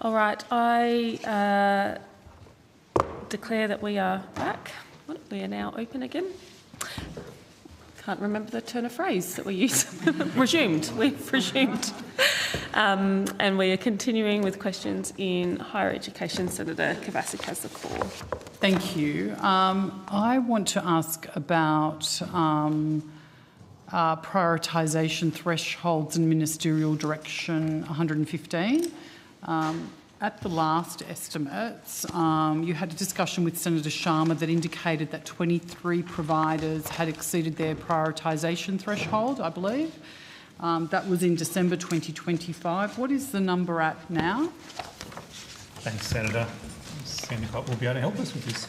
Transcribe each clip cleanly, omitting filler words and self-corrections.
All right, I declare that we are back. We are now open again. Can't remember the turn of phrase that we use. Resumed. We've resumed. And we are continuing with questions in higher education. Senator Kovacic has the call. Thank you. I want to ask about prioritisation thresholds and ministerial direction 115. At the last estimates, you had a discussion with Senator Sharma that indicated that 23 providers had exceeded their prioritisation threshold, I believe. That was in December 2025. What is the number at now? Thanks, Senator. Sandercock will be able to help us with this.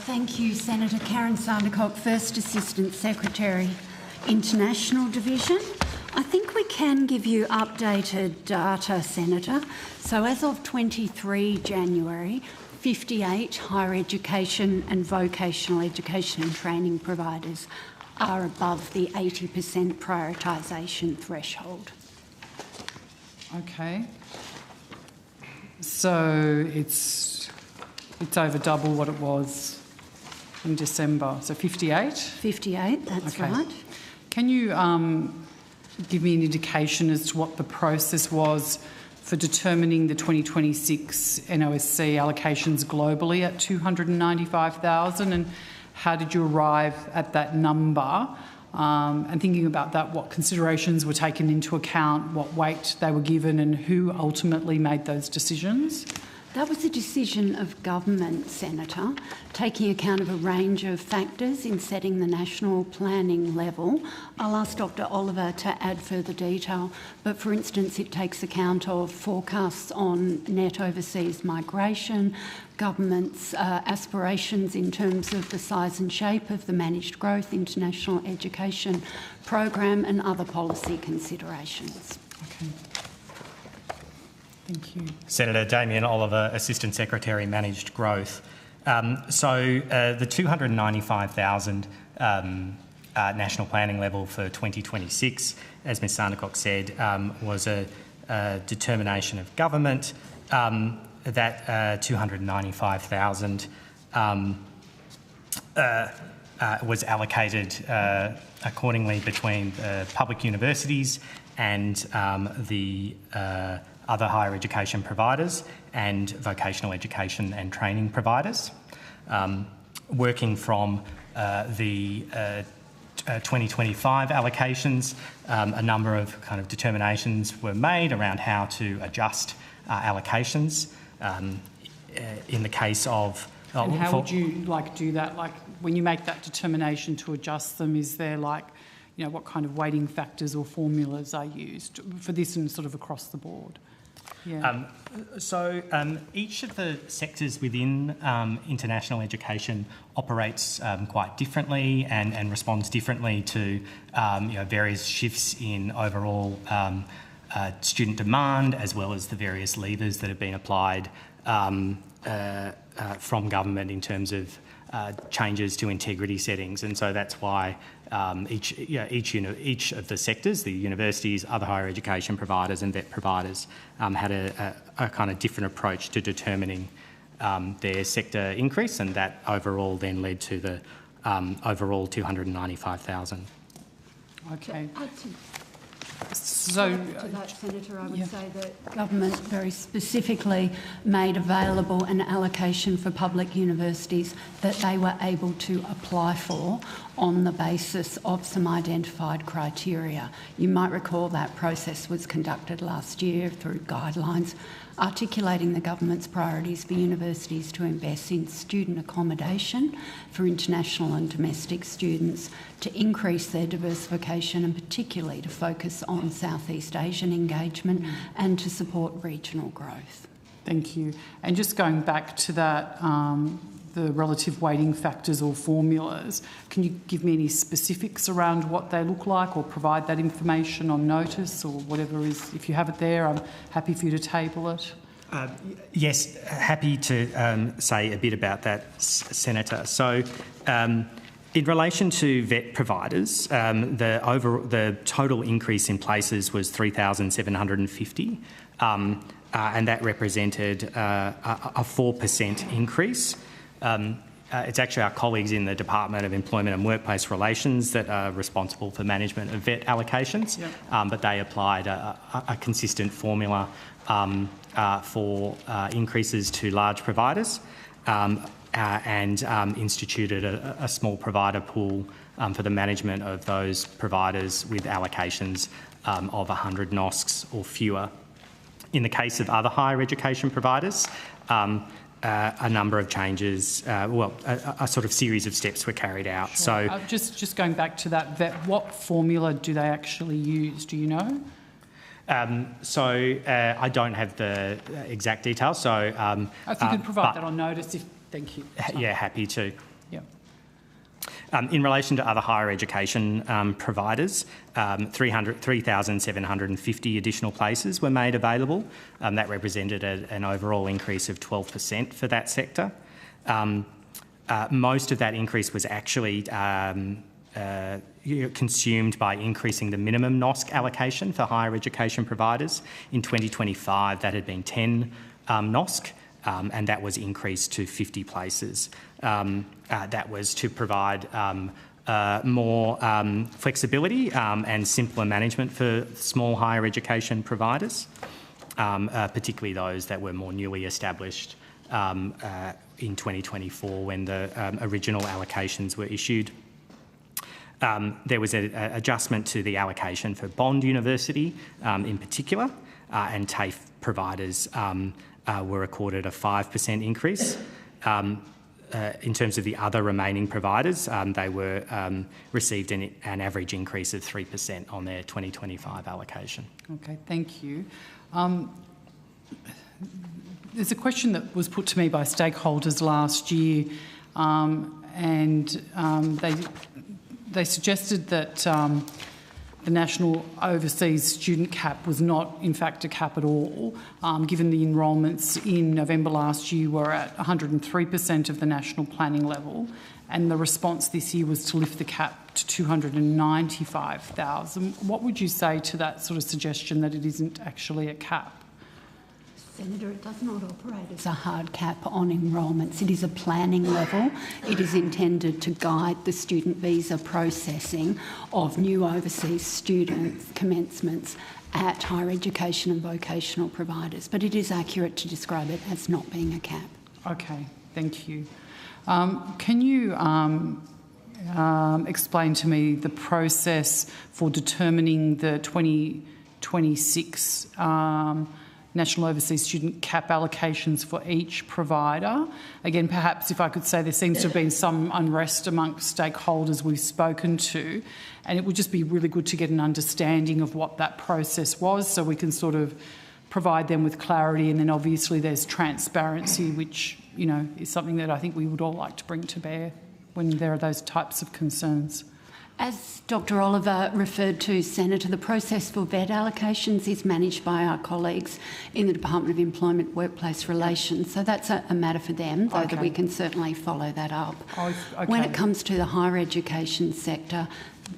Thank you, Senator. Karen Sandercock, First Assistant Secretary, International Division. I think we can give you updated data, Senator. So as of 23 January, 58 higher education and vocational education and training providers are above the 80% prioritisation threshold. Okay. So it's over double what it was in December. So 58? 58, that's okay. right. Can you give me an indication as to what the process was for determining the 2026 NOSC allocations globally at 295,000, and how did you arrive at that number? And thinking about that, what considerations were taken into account, what weight they were given, and who ultimately made those decisions? That was a decision of government, Senator, taking account of a range of factors in setting the national planning level. I'll ask Dr Oliver to add further detail, but for instance, it takes account of forecasts on net overseas migration, government's aspirations in terms of the size and shape of the managed growth international education program and other policy considerations. Okay. Thank you. Senator Damien Oliver, Assistant Secretary, Managed Growth. The 295,000 national planning level for 2026, as Ms Sandercock said, was a determination of government. That 295,000 was allocated accordingly between public universities and the other higher education providers and vocational education and training providers. Working from the 2025 allocations, a number of kind of determinations were made around how to adjust allocations. In the case of... And how would you do that? Like when you make that determination to adjust them, is there what kind of weighting factors or formulas are used for this and sort of across the board? Yeah. Each of the sectors within international education operates quite differently and responds differently to various shifts in overall student demand, as well as the various levers that have been applied from government in terms of changes to integrity settings. And so that's why each of the sectors, the universities, other higher education providers and vet providers, had a kind of different approach to determining their sector increase, and that overall then led to the overall 295,000. Okay. So, to that, Senator, I would say that government very specifically made available an allocation for public universities that they were able to apply for on the basis of some identified criteria. You might recall that process was conducted last year through guidelines articulating the government's priorities for universities to invest in student accommodation for international and domestic students, to increase their diversification and particularly to focus on Southeast Asian engagement and to support regional growth. Thank you. And just going back to that, the relative weighting factors or formulas, can you give me any specifics around what they look like or provide that information on notice or whatever is, if you have it there, I'm happy for you to table it. Yes, happy to say a bit about that, Senator. So in relation to vet providers, the total increase in places was 3,750. and that represented a 4% increase. It's actually our colleagues in the Department of Employment and Workplace Relations that are responsible for management of vet allocations, but they applied a consistent formula for increases to large providers and instituted a small provider pool for the management of those providers with allocations of 100 NOSCs or fewer. In the case of other higher education providers, a number of changes, a sort of series of steps were carried out. Sure. So, just going back to that vet, what formula do they actually use? Do you know? I don't have the exact details. So, if you could provide that on notice, thank you. Yeah, happy to. Yeah. In relation to other higher education providers, 3,750 additional places were made available. That represented an overall increase of 12% for that sector. Most of that increase was actually consumed by increasing the minimum NOSC allocation for higher education providers. In 2025, that had been 10 NOSC. And that was increased to 50 places. That was to provide more flexibility and simpler management for small higher education providers, particularly those that were more newly established in 2024 when the original allocations were issued. There was an adjustment to the allocation for Bond University in particular, and TAFE providers were accorded a 5% increase. In terms of the other remaining providers, they were received an average increase of 3% on their 2025 allocation. Okay, thank you. There's a question that was put to me by stakeholders last year, and they suggested that the national overseas student cap was not, in fact, a cap at all, given the enrolments in November last year were at 103% of the national planning level, and the response this year was to lift the cap to 295,000. What would you say to that sort of suggestion that it isn't actually a cap? Senator, it does not operate as a hard cap on enrolments. It is a planning level. It is intended to guide the student visa processing of new overseas student commencements at higher education and vocational providers. But it is accurate to describe it as not being a cap. Okay, thank you. Can you explain to me the process for determining the 2026 National Overseas Student cap allocations for each provider? Again, perhaps if I could say, there seems to have been some unrest amongst stakeholders we've spoken to, and it would just be really good to get an understanding of what that process was so we can sort of provide them with clarity. And then obviously there's transparency, which, you know, is something that I think we would all like to bring to bear when there are those types of concerns. As Dr Oliver referred to, Senator, the process for vet allocations is managed by our colleagues in the Department of Employment Workplace Relations, so that's a matter for them, though that we can certainly follow that up. When it comes to the higher education sector,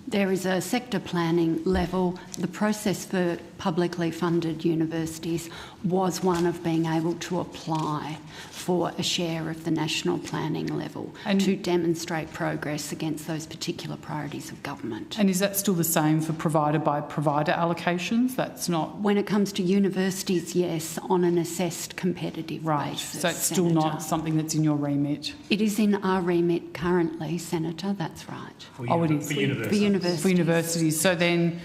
there is a sector planning level. The process for publicly funded universities was one of being able to apply for a share of the national planning level and to demonstrate progress against those particular priorities of government. And is that still the same for provider by provider allocations? That's not... When it comes to universities, yes, on an assessed competitive basis. So it's still not something that's in your remit? It is in our remit currently, Senator, that's right. It is? For universities. For universities. So then,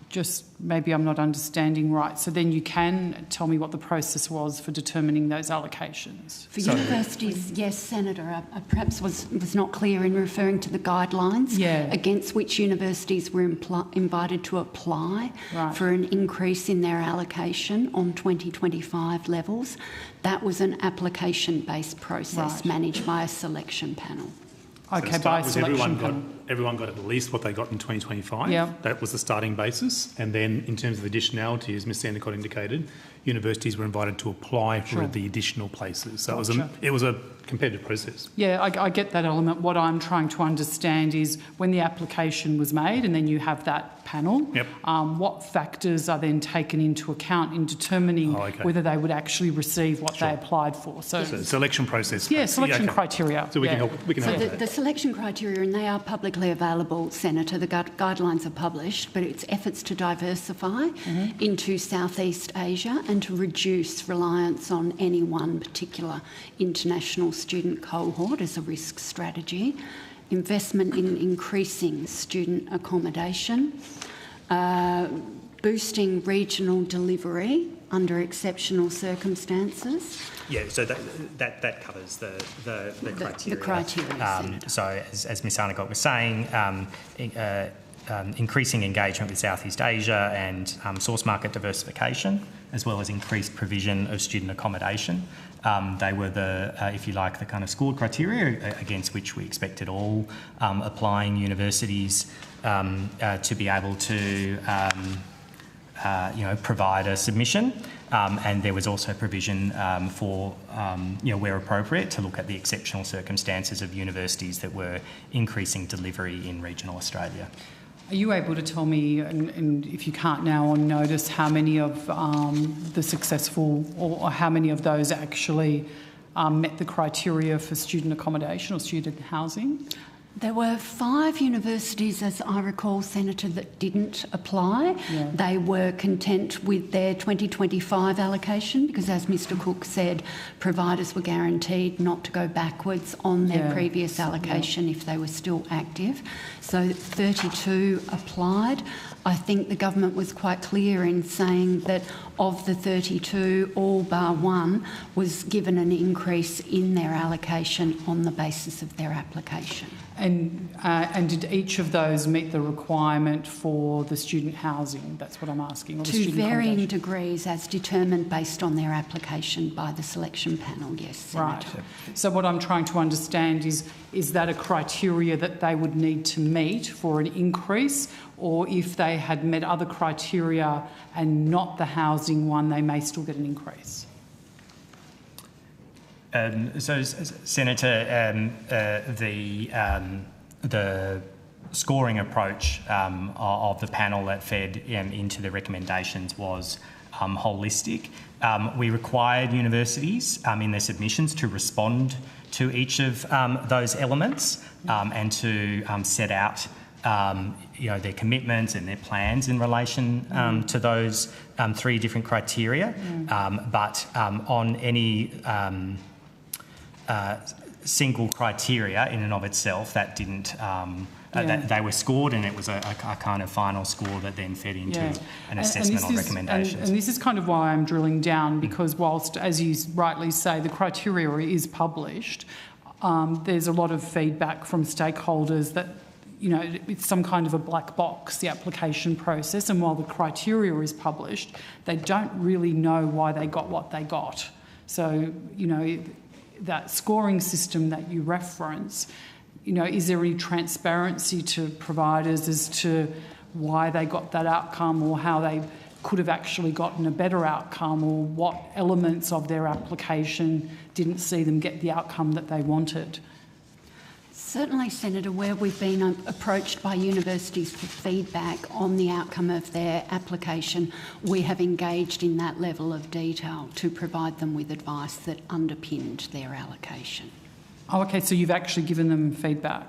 just maybe I'm not understanding right. So then you can tell me what the process was for determining those allocations. For universities, yes, Senator. I perhaps was not clear in referring to the guidelines against which universities were invited to apply for an increase in their allocation on 2025 levels. That was an application-based process managed by a selection panel. Okay, by a selection panel. everyone got at least what they got in 2025. Yeah. That was the starting basis. And then in terms of additionality, as Ms Sandicott indicated, universities were invited to apply for the additional places. So it was a competitive process. Yeah, I get that element. What I'm trying to understand is when the application was made and then you have that panel, what factors are then taken into account in determining whether they would actually receive what they applied for? So selection process. Yeah, selection criteria. So we can help. We can help with that. The selection criteria, and they are publicly available, Senator. The guidelines are published, but it's efforts to diversify into Southeast Asia and to reduce reliance on any one particular international student cohort as a risk strategy, investment in increasing student accommodation, boosting regional delivery under exceptional circumstances. Yeah, so that covers the criteria. The criteria, so as Ms Sandicott was saying, increasing engagement with Southeast Asia and source market diversification, as well as increased provision of student accommodation. They were if you like, the kind of scored criteria against which we expected all applying universities to be able to, provide a submission. And there was also provision for, where appropriate, to look at the exceptional circumstances of universities that were increasing delivery in regional Australia. Are you able to tell me, and if you can't now on notice, how many of the successful or how many of those actually met the criteria for student accommodation or student housing? There were 5 universities, as I recall, Senator, that didn't apply. Yeah. They were content with their 2025 allocation because, as Mr Cook said, providers were guaranteed not to go backwards on their previous allocation if they were still active. So 32 applied. I think the government was quite clear in saying that of the 32, all bar one was given an increase in their allocation on the basis of their application. And did each of those meet the requirement for the student housing? That's what I'm asking. Or the to student varying degrees as determined based on their application by the selection panel, yes, Senator. Right. So what I'm trying to understand is that a criteria that they would need to meet for an increase, or if they had met other criteria and not the housing one, they may still get an increase? Senator, the scoring approach of the panel that fed into the recommendations was holistic. We required universities in their submissions to respond to each of those elements and to set out their commitments and their plans in relation to those 3 different criteria. But on any single criteria in and of itself, that didn't. They were scored, and it was a kind of final score that then fed into an assessment on recommendations. And this is kind of why I'm drilling down, because whilst, as you rightly say, the criteria is published, there's a lot of feedback from stakeholders that it's some kind of a black box, the application process, and while the criteria is published, they don't really know why they got what they got. So, that scoring system that you reference, is there any transparency to providers as to why they got that outcome, or how they could have actually gotten a better outcome, or what elements of their application didn't see them get the outcome that they wanted? Certainly, Senator, where we've been approached by universities for feedback on the outcome of their application, we have engaged in that level of detail to provide them with advice that underpinned their allocation. Oh, okay, so you've actually given them feedback?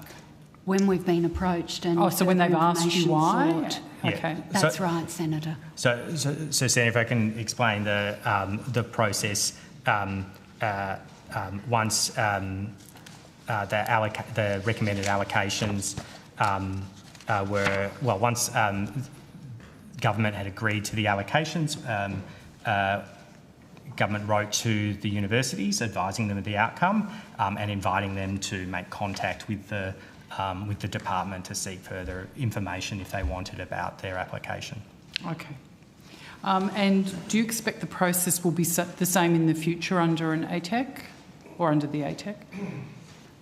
When we've been approached and so when they've asked you why? Sought. Okay. That's right, Senator. So, Senator, if I can explain the process, once the recommended allocations once government had agreed to the allocations, government wrote to the universities advising them of the outcome and inviting them to make contact with the department to seek further information if they wanted about their application. Okay. And do you expect the process will be the same in the future under an ATEC or under the ATEC?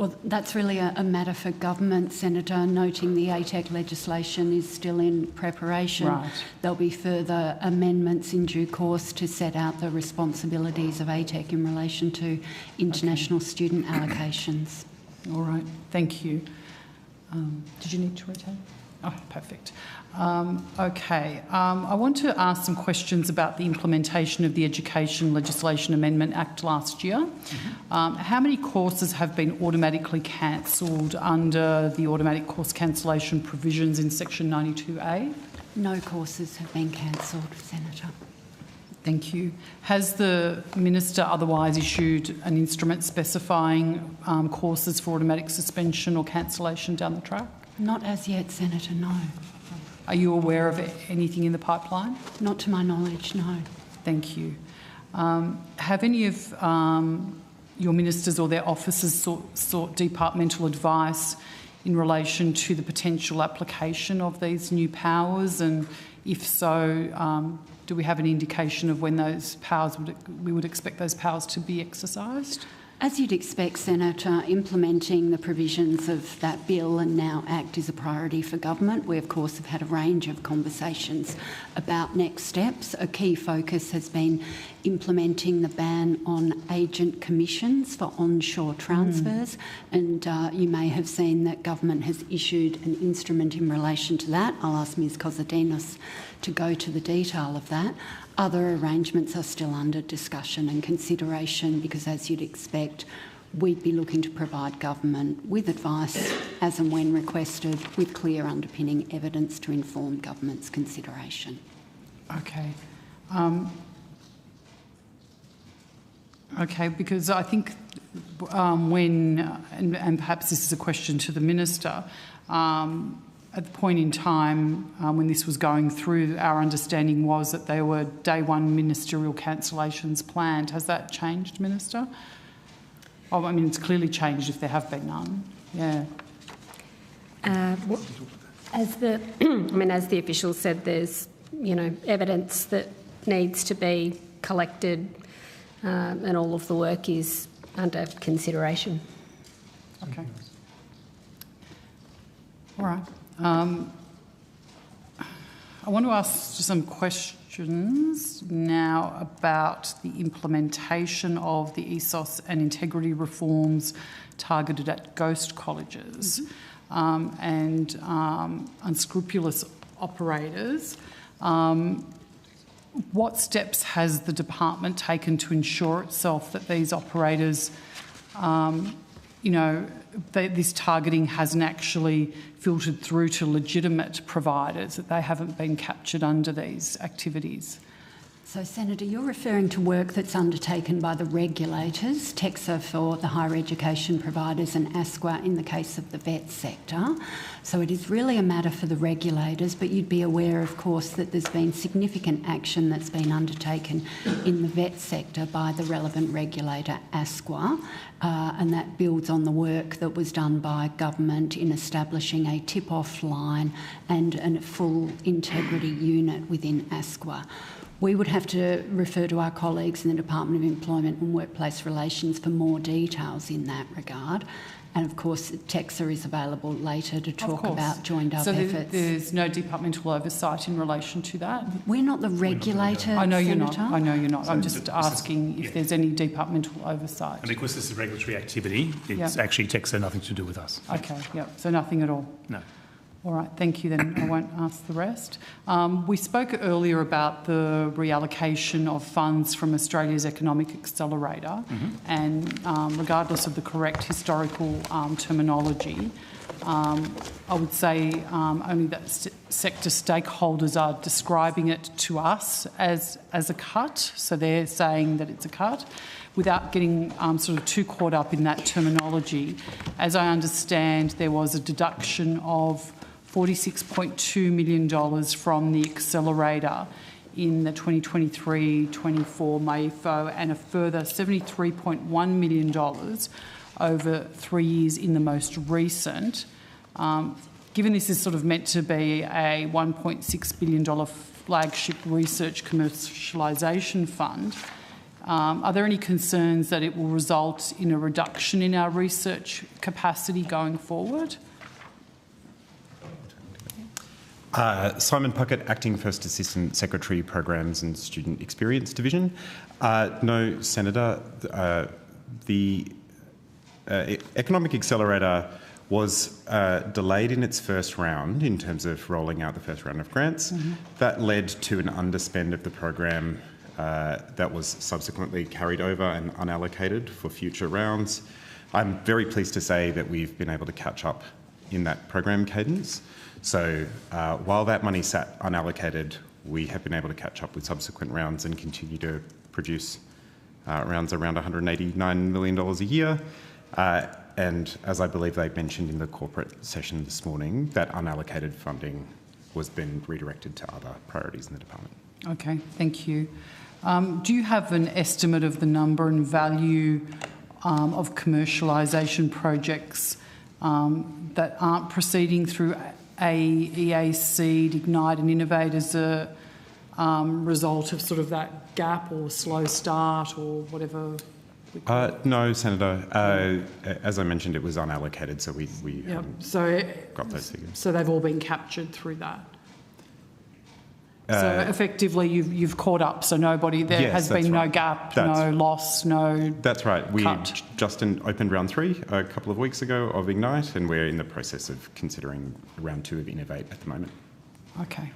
Well, that's really a matter for government, Senator, noting the ATEC legislation is still in preparation. Right. There'll be further amendments in due course to set out the responsibilities of ATEC in relation to international student allocations. All right, thank you. Did you need to retain? Oh, perfect. Okay, I want to ask some questions about the implementation of the Education Legislation Amendment Act last year. How many courses have been automatically cancelled under the automatic course cancellation provisions in Section 92A? No courses have been cancelled, Senator. Thank you. Has the Minister otherwise issued an instrument specifying courses for automatic suspension or cancellation down the track? Not as yet, Senator, no. Are you aware of anything in the pipeline? Not to my knowledge, no. Thank you. Have any of your ministers or their officers sought departmental advice in relation to the potential application of these new powers? And if so, do we have an indication of when those powers we would expect those powers to be exercised? As you'd expect, Senator, implementing the provisions of that bill and now Act is a priority for government. We, of course, have had a range of conversations about next steps. A key focus has been implementing the ban on agent commissions for onshore transfers, and you may have seen that government has issued an instrument in relation to that. I'll ask Ms Kozadinos to go to the detail of that. Other arrangements are still under discussion and consideration because, as you'd expect, we'd be looking to provide government with advice as and when requested, with clear underpinning evidence to inform government's consideration. Okay. Okay, because I think and perhaps this is a question to the Minister, at the point in time when this was going through, our understanding was that there were day one ministerial cancellations planned. Has that changed, Minister? Oh, I mean, it's clearly changed if there have been none. Yeah. As the official said, there's evidence that needs to be collected, and all of the work is under consideration. Okay. All right. I want to ask some questions now about the implementation of the ESOS and integrity reforms targeted at ghost colleges and unscrupulous operators. What steps has the department taken to ensure itself that these operators, this targeting hasn't actually filtered through to legitimate providers, that they haven't been captured under these activities? So, Senator, you're referring to work that's undertaken by the regulators, TEXA for the higher education providers and ASQA in the case of the vet sector. So it is really a matter for the regulators, but you'd be aware, of course, that there's been significant action that's been undertaken in the vet sector by the relevant regulator, ASQA, and that builds on the work that was done by government in establishing a tip-off line and a full integrity unit within ASQA. We would have to refer to our colleagues in the Department of Employment and Workplace Relations for more details in that regard. And of course, TEXA is available later to talk about joined up efforts. So there's no departmental oversight in relation to that? We're not the regulator, I know you're Senator. not. I know you're not. I'm just asking if there's any departmental oversight. And because this is regulatory activity, it's actually TEXA, nothing to do with us. Okay, yep. So nothing at all? No. All right, thank you then. I won't ask the rest. We spoke earlier about the reallocation of funds from Australia's Economic Accelerator, and regardless of the correct historical terminology, I would say only that sector stakeholders are describing it to us as a cut, so they're saying that it's a cut. Without getting sort of too caught up in that terminology, as I understand, there was a deduction of $46.2 million from the accelerator in the 2023-24 MAEFO and a further $73.1 million over 3 years in the most recent. Given this is sort of meant to be a $1.6 billion flagship research commercialisation fund, Are there any concerns that it will result in a reduction in our research capacity going forward? Simon Puckett, Acting First Assistant Secretary, Programs and Student Experience Division. No, Senator. The Economic Accelerator was delayed in its first round in terms of rolling out the first round of grants. That led to an underspend of the program that was subsequently carried over and unallocated for future rounds. I'm very pleased to say that we've been able to catch up in that program cadence. So while that money sat unallocated, we have been able to catch up with subsequent rounds and continue to produce rounds around $189 million a year. And as I believe they mentioned in the corporate session this morning, that unallocated funding was then redirected to other priorities in the department. Okay, thank you. Do you have an estimate of the number and value of commercialisation projects that aren't proceeding through AEA, Seed, Ignite and Innovate as a result of sort of that gap or slow start or whatever? No, Senator. As I mentioned, it was unallocated, so we got those figures. So they've all been captured through that? So effectively you've caught up, so nobody, there has been no gap, no loss, no That's right. We cut. just opened round 3 a couple of weeks ago of Ignite, and we're in the process of considering round 2 of Innovate at the moment. Okay.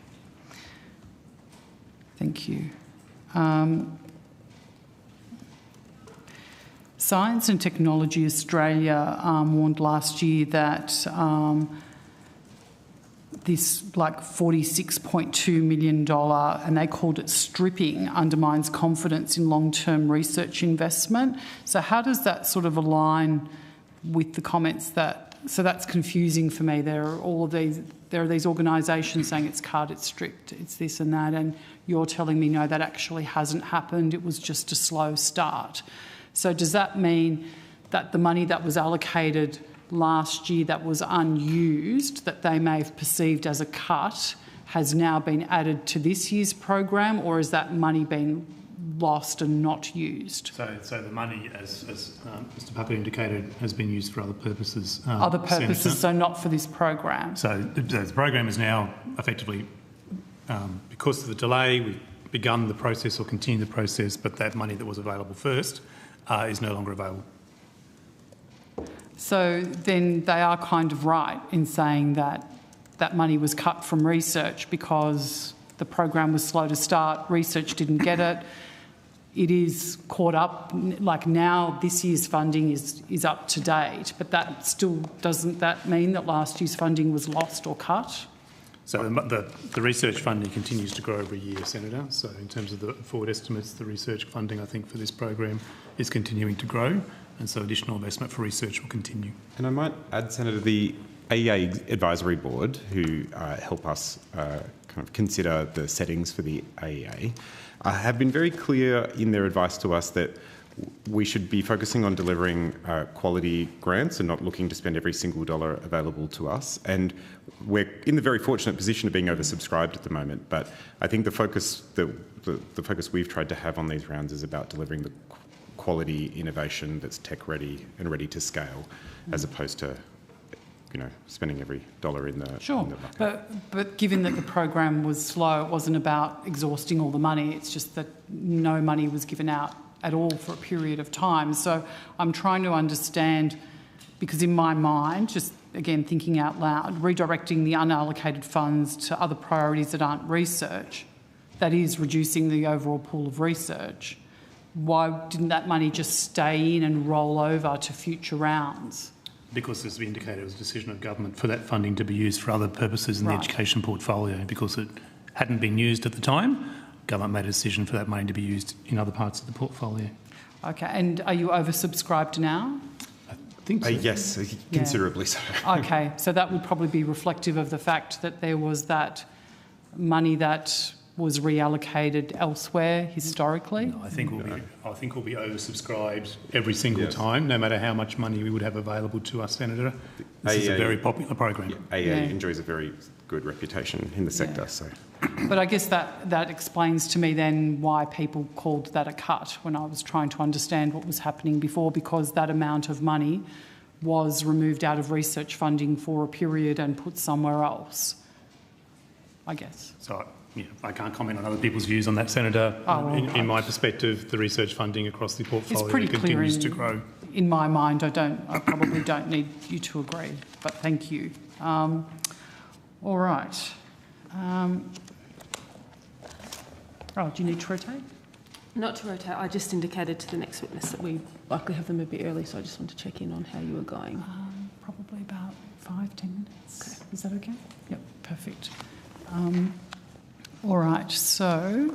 Thank you. Science and Technology Australia warned last year that this like $46.2 million, and they called it stripping, undermines confidence in long-term research investment. So how does that sort of align with the comments that, so that's confusing for me. There are these organisations saying it's cut, it's stripped, it's this and that, and you're telling me no, that actually hasn't happened, it was just a slow start. So does that mean that the money that was allocated last year that was unused, that they may have perceived as a cut, has now been added to this year's program, or has that money been lost and not used? So the money, as Mr Puckett indicated, has been used for other purposes. Other purposes, Senator. so not for this program? So the program is now effectively, because of the delay, we've begun the process or continued the process, but that money that was available first is no longer available. So then they are kind of right in saying that that money was cut from research because the program was slow to start, research didn't get it. It is caught up, like now this year's funding is up to date, but that still doesn't that mean that last year's funding was lost or cut? So the research funding continues to grow every year, Senator. So in terms of the forward estimates, the research funding, I think, for this program is continuing to grow, and so additional investment for research will continue. And I might add, Senator, the AEA Advisory Board, who help us kind of consider the settings for the AEA, have been very clear in their advice to us that we should be focusing on delivering quality grants and not looking to spend every single dollar available to us. And we're in the very fortunate position of being oversubscribed at the moment. But I think the focus the focus we've tried to have on these rounds is about delivering the quality innovation that's tech ready and ready to scale, as opposed to, you know, spending every dollar in the bucket. But given that the program was slow, it wasn't about exhausting all the money. It's just that no money was given out at all for a period of time. So I'm trying to understand, because in my mind, just again thinking out loud, redirecting the unallocated funds to other priorities that aren't research, that is reducing the overall pool of research. Why didn't that money just stay in and roll over to future rounds? Because, as we indicated, it was a decision of government for that funding to be used for other purposes in the education portfolio. Because it hadn't been used at the time, government made a decision for that money to be used in other parts of the portfolio. Okay, and are you oversubscribed now? I think so. Yes, considerably so. Okay, so that would probably be reflective of the fact that there was that money that was reallocated elsewhere historically? No, I think we'll be oversubscribed every single time, no matter how much money we would have available to us, Senator. This is a very popular program. AEA enjoys a very good reputation in the sector. Yeah. So, But I guess that explains to me then why people called that a cut when I was trying to understand what was happening before, because that amount of money was removed out of research funding for a period and put somewhere else, I guess. So, yeah, I can't comment on other people's views on that, Senator. In my perspective, the research funding across the portfolio It's pretty clear continues to grow. in my mind. I probably don't need you to agree, but thank you. All right. Do you need to rotate? Not to rotate, I just indicated to the next witness that we likely have them a bit early, so I just want to check in on how you were going. Probably about 5-10 minutes. Okay. Is that okay? Yep, perfect. All right, so,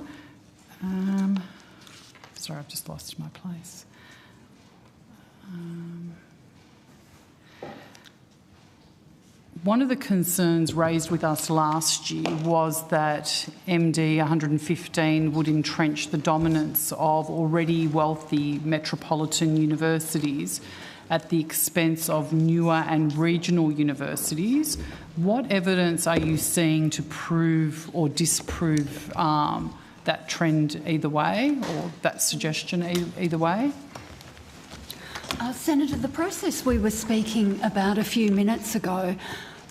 sorry, I've just lost my place. One of the concerns raised with us last year was that MD 115 would entrench the dominance of already wealthy metropolitan universities at the expense of newer and regional universities. What evidence are you seeing to prove or disprove that trend either way, or that suggestion either way? Senator, the process we were speaking about a few minutes ago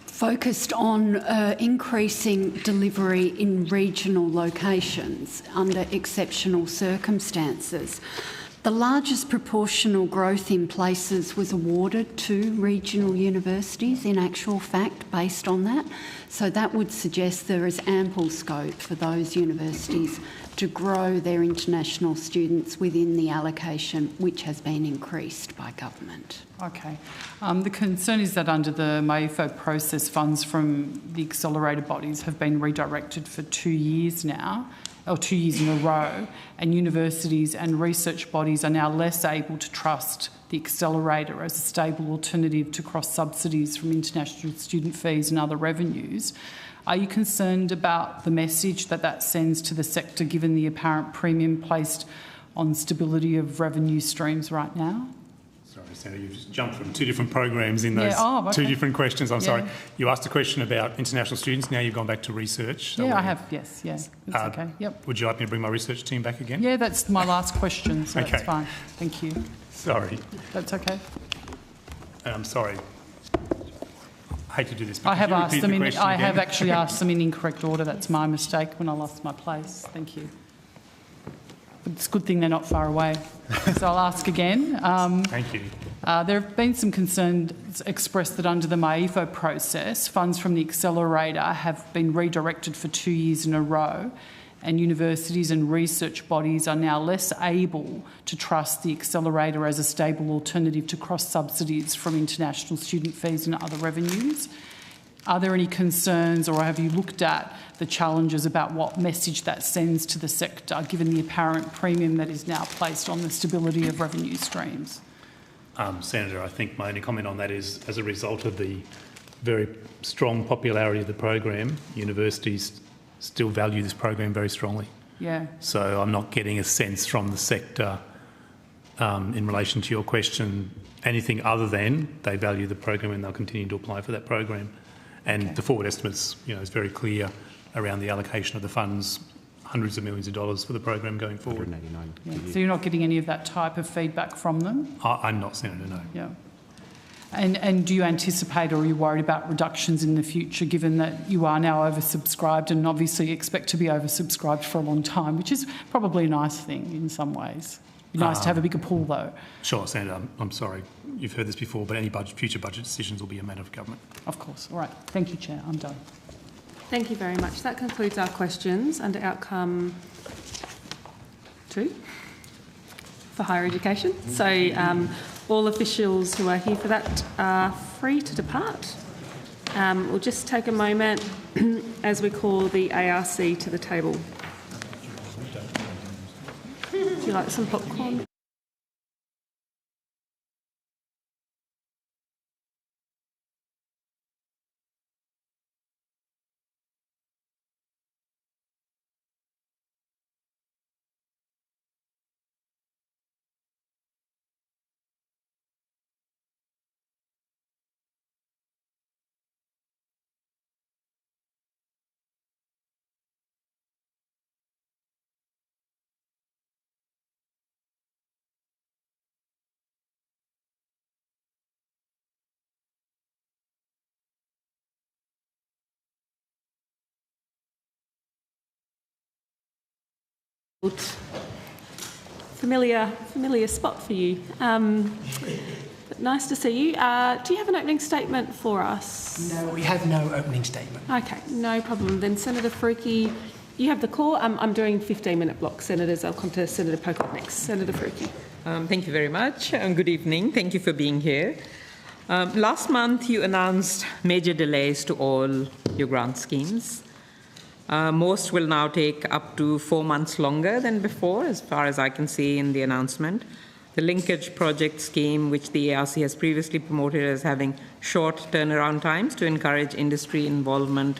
focused on increasing delivery in regional locations under exceptional circumstances. The largest proportional growth in places was awarded to regional universities, in actual fact, based on that. So that would suggest there is ample scope for those universities to grow their international students within the allocation, which has been increased by government. Okay. The concern is that under the MAIFO process, funds from the accelerator bodies have been redirected for 2 years now, or 2 years in a row, and universities and research bodies are now less able to trust the accelerator as a stable alternative to cross-subsidies from international student fees and other revenues. Are you concerned about the message that sends to the sector, given the apparent premium placed on stability of revenue streams right now? Sorry, Senator, you've just jumped from two different programs in those okay. two different questions. I'm sorry. You asked a question about international students. Now you've gone back to research. So I have, yes. It's okay. Yep. Would you like me to bring my research team back again? Yeah, that's my last question, so Okay. that's fine. Thank you. Sorry. That's okay. And I'm sorry. I hate to do this, but I have asked them. I have again? actually asked them in incorrect order. That's my mistake when I lost my place. Thank you. But it's a good thing they're not far away. So I'll ask again. Thank you. There have been some concerns expressed that under the MAIFO process, funds from the accelerator have been redirected for 2 years in a row, and universities and research bodies are now less able to trust the accelerator as a stable alternative to cross-subsidies from international student fees and other revenues. Are there any concerns, or have you looked at the challenges about what message that sends to the sector, given the apparent premium that is now placed on the stability of revenue streams? Senator, I think my only comment on that is, as a result of the very strong popularity of the program, universities still value this program very strongly. Yeah. So I'm not getting a sense from the sector in relation to your question, anything other than they value the program and they'll continue to apply for that program. And the forward estimates, is very clear around the allocation of the funds, hundreds of millions of dollars for the program going forward. 189. Yeah. So you're not getting any of that type of feedback from them? I'm not, Senator, no. Yeah. And do you anticipate, or are you worried about reductions in the future, given that you are now oversubscribed and obviously expect to be oversubscribed for a long time, which is probably a nice thing in some ways? It'd be nice to have a bigger pool, though. Sure, Senator. I'm sorry. You've heard this before, but any future budget decisions will be a matter of government. Of course. All right. Thank you, Chair. I'm done. Thank you very much. That concludes our questions under outcome 2 for higher education. So all officials who are here for that are free to depart. We'll just take a moment as we call the ARC to the table. Would you like some popcorn? Familiar spot for you. But nice to see you. Do you have an opening statement for us? No, we have no opening statement. Okay, no problem. Then Senator Faruqi, you have the call. I'm doing 15-minute blocks, Senators. I'll come to Senator Pocock next. Senator Faruqi. Thank you very much. Good evening. Thank you for being here. Last month, you announced major delays to all your grant schemes. Most will now take up to 4 months longer than before, as far as I can see in the announcement. The linkage project scheme, which the ARC has previously promoted as having short turnaround times to encourage industry involvement,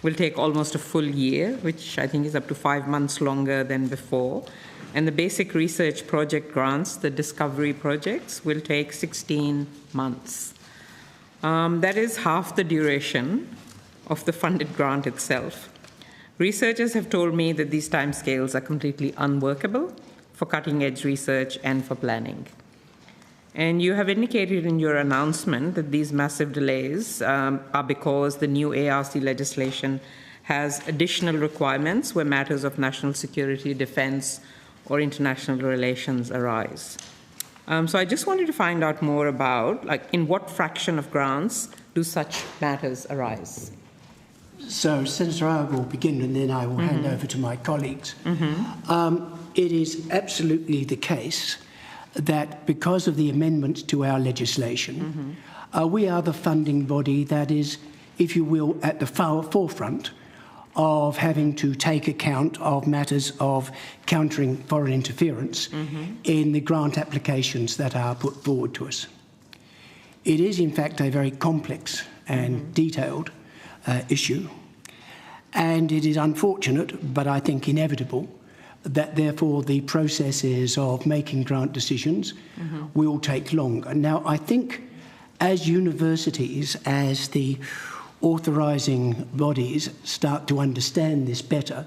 will take almost a full year, which I think is up to 5 months longer than before. And the basic research project grants, the discovery projects, will take 16 months. That is half the duration of the funded grant itself. Researchers have told me that these timescales are completely unworkable for cutting-edge research and for planning. And you have indicated in your announcement that these massive delays are because the new ARC legislation has additional requirements where matters of national security, defence, or international relations arise. So I just wanted to find out more about, in what fraction of grants do such matters arise? So, Senator, I will begin and then I will hand over to my colleagues. It is absolutely the case that because of the amendments to our legislation, we are the funding body that is, if you will, at the forefront of having to take account of matters of countering foreign interference in the grant applications that are put forward to us. It is, in fact, a very complex and detailed issue, and it is unfortunate, but I think inevitable, that therefore the processes of making grant decisions will take longer. Now, I think as universities, as the authorising bodies start to understand this better,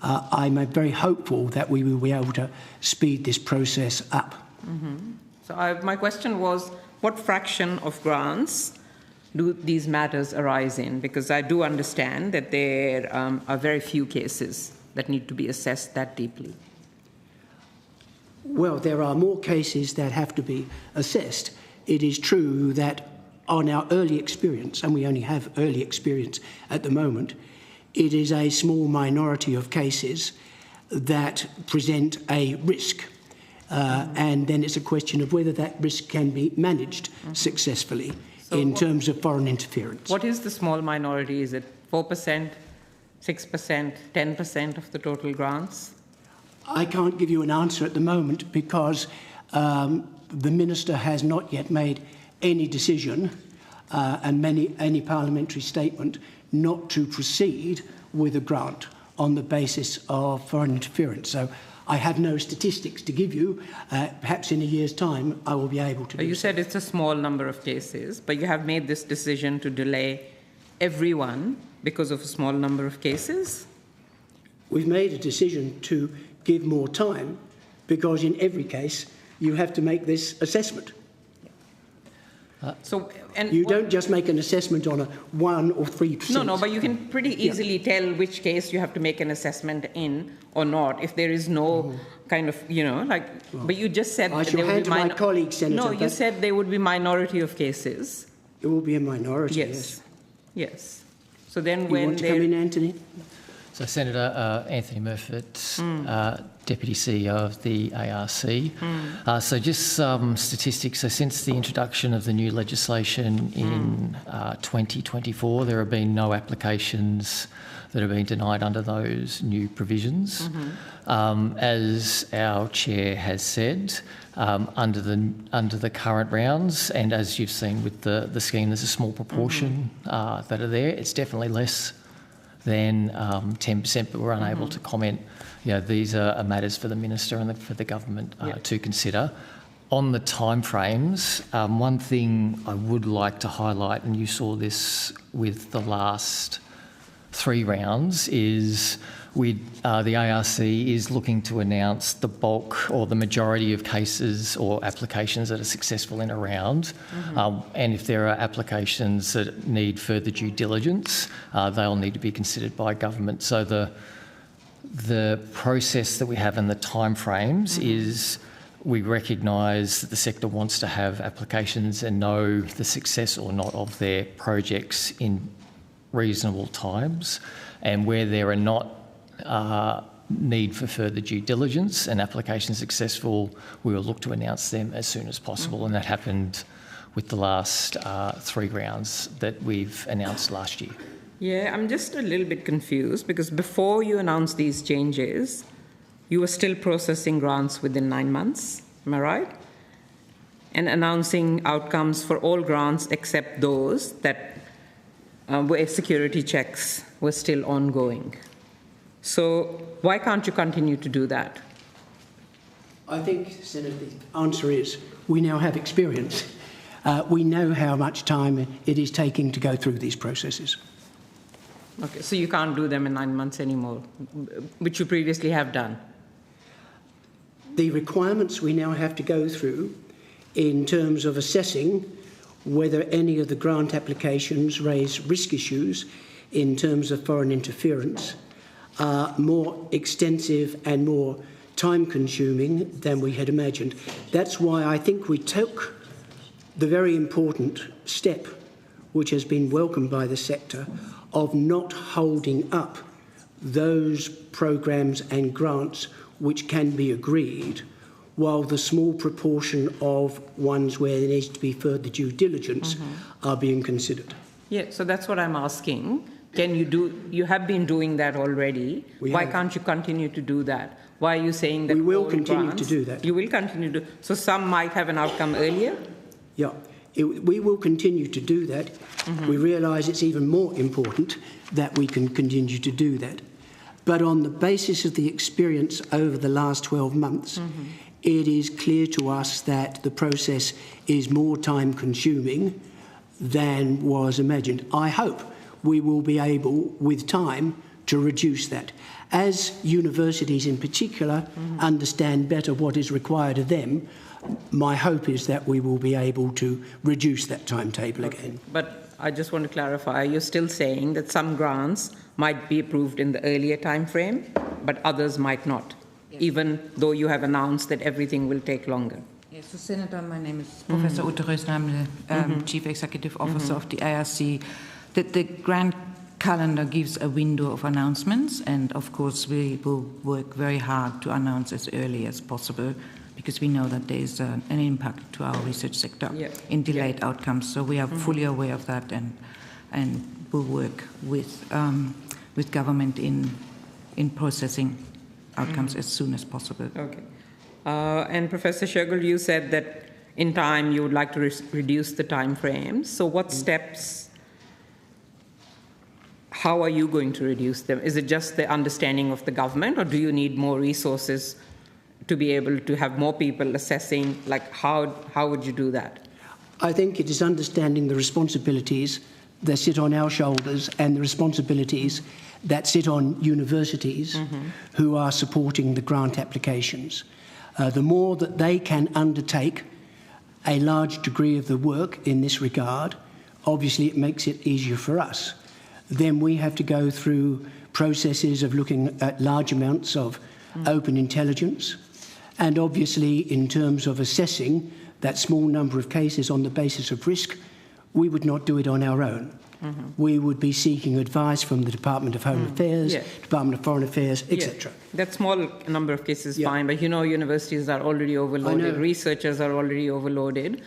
I'm very hopeful that we will be able to speed this process up. So my question was, what fraction of grants do these matters arise in? Because I do understand that there are very few cases that need to be assessed that deeply. Well, there are more cases that have to be assessed. It is true that on our early experience, and we only have early experience at the moment, it is a small minority of cases that present a risk. And then it's a question of whether that risk can be managed successfully in terms of foreign interference. What is the small minority? Is it 4%, 6%, 10% of the total grants? I can't give you an answer at the moment because the Minister has not yet made any decision and any parliamentary statement not to proceed with a grant on the basis of foreign interference. So I have no statistics to give you. Perhaps in a year's time I will be able to do You said it's a small number of cases, but you have made this decision to delay everyone because of a small number of cases? We've made a decision to give more time because in every case you have to make this assessment. You don't just make an assessment on a 1 or 3%. No, but you can pretty easily tell which case you have to make an assessment in or not if there is no kind of, but you just said... I shall hand to my colleague, Senator. No, you said there would be minority of cases. It will be a minority, yes. Yes. So then you when want to come in, Anthony? So Senator Anthony Murfitt, Deputy CEO of the ARC. So just some statistics. So since the introduction of the new legislation in 2024, there have been no applications that have been denied under those new provisions. As our chair has said, under the current rounds, and as you've seen with the scheme, there's a small proportion that are there. It's definitely less than 10%, but we're unable to comment. These are matters for the Minister and for the government to consider. On the timeframes, one thing I would like to highlight, and you saw this with the last 3 rounds, is the ARC is looking to announce the bulk or the majority of cases or applications that are successful in a round. And if there are applications that need further due diligence, they'll need to be considered by government. So the process that we have and the timeframes is we recognise that the sector wants to have applications and know the success or not of their projects in reasonable times, and where there are not need for further due diligence and applications successful, we will look to announce them as soon as possible, and that happened with the last 3 rounds that we've announced last year. Yeah, I'm just a little bit confused because before you announced these changes, you were still processing grants within 9 months, am I right? And announcing outcomes for all grants except those that where security checks were still ongoing. So why can't you continue to do that? I think, Senator, the answer is we now have experience. We know how much time it is taking to go through these processes. Okay, so you can't do them in 9 months anymore, which you previously have done? The requirements we now have to go through in terms of assessing whether any of the grant applications raise risk issues in terms of foreign interference are more extensive and more time-consuming than we had imagined. That's why I think we took the very important step, which has been welcomed by the sector, of not holding up those programs and grants which can be agreed, while the small proportion of ones where there needs to be further due diligence are being considered. Yeah, so that's what I'm asking. Can you do, you have been doing that already. Why can't you continue to do that? Why are you saying that we will continue to do that? You will continue to, so some might have an outcome earlier? Yeah, we will continue to do that. We realise it's even more important that we can continue to do that. But on the basis of the experience over the last 12 months, it is clear to us that the process is more time-consuming than was imagined. I hope we will be able, with time, to reduce that. As universities in particular understand better what is required of them, my hope is that we will be able to reduce that timetable again. But I just want to clarify, you're still saying that some grants might be approved in the earlier time frame, but others might not, even though you have announced that everything will take longer. Yes, so Senator, my name is Professor Ute Reusner. I'm the Chief Executive Officer of the IRC. The grant calendar gives a window of announcements, and of course we will work very hard to announce as early as possible, because we know that there is an impact to our research sector in delayed outcomes. So we are fully aware of that, and will work with government in processing outcomes as soon as possible. Okay. And Professor Shergill, you said that in time you would like to reduce the time frames. So what steps, how are you going to reduce them? Is it just the understanding of the government, or do you need more resources to be able to have more people assessing? Like, how would you do that? I think it is understanding the responsibilities that sit on our shoulders and the responsibilities that sit on universities who are supporting the grant applications. The more that they can undertake a large degree of the work in this regard, obviously it makes it easier for us. Then we have to go through processes of looking at large amounts of open intelligence, and obviously in terms of assessing that small number of cases on the basis of risk, we would not do it on our own. We would be seeking advice from the Department of Home Affairs, Department of Foreign Affairs, etc. That small number of cases is fine, but you know universities are already overloaded, researchers are already overloaded.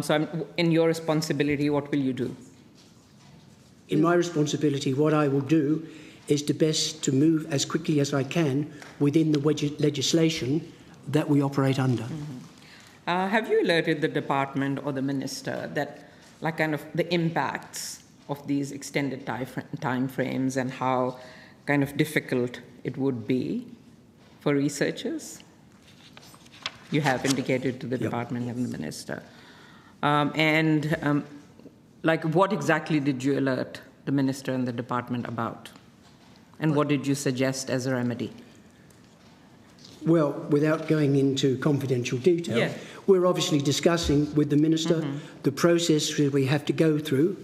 So in your responsibility, what will you do? In my responsibility, what I will do is to move as quickly as I can within the legislation that we operate under. Have you alerted the department or the minister that, like, kind of the impacts of these extended time frames and how kind of difficult it would be for researchers? You have indicated to the department and the minister. Like, what exactly did you alert the minister and the department about? And what did you suggest as a remedy? Well, without going into confidential detail, we're obviously discussing with the minister the process that we have to go through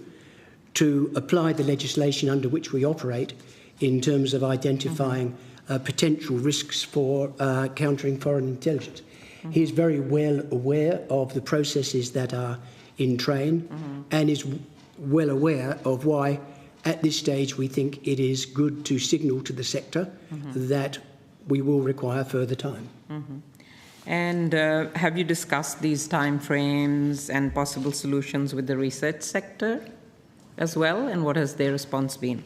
to apply the legislation under which we operate in terms of identifying potential risks for countering foreign intelligence. He is very well aware of the processes that are in train and is well aware of why at this stage we think it is good to signal to the sector that we will require further time. And have you discussed these timeframes and possible solutions with the research sector as well? And what has their response been?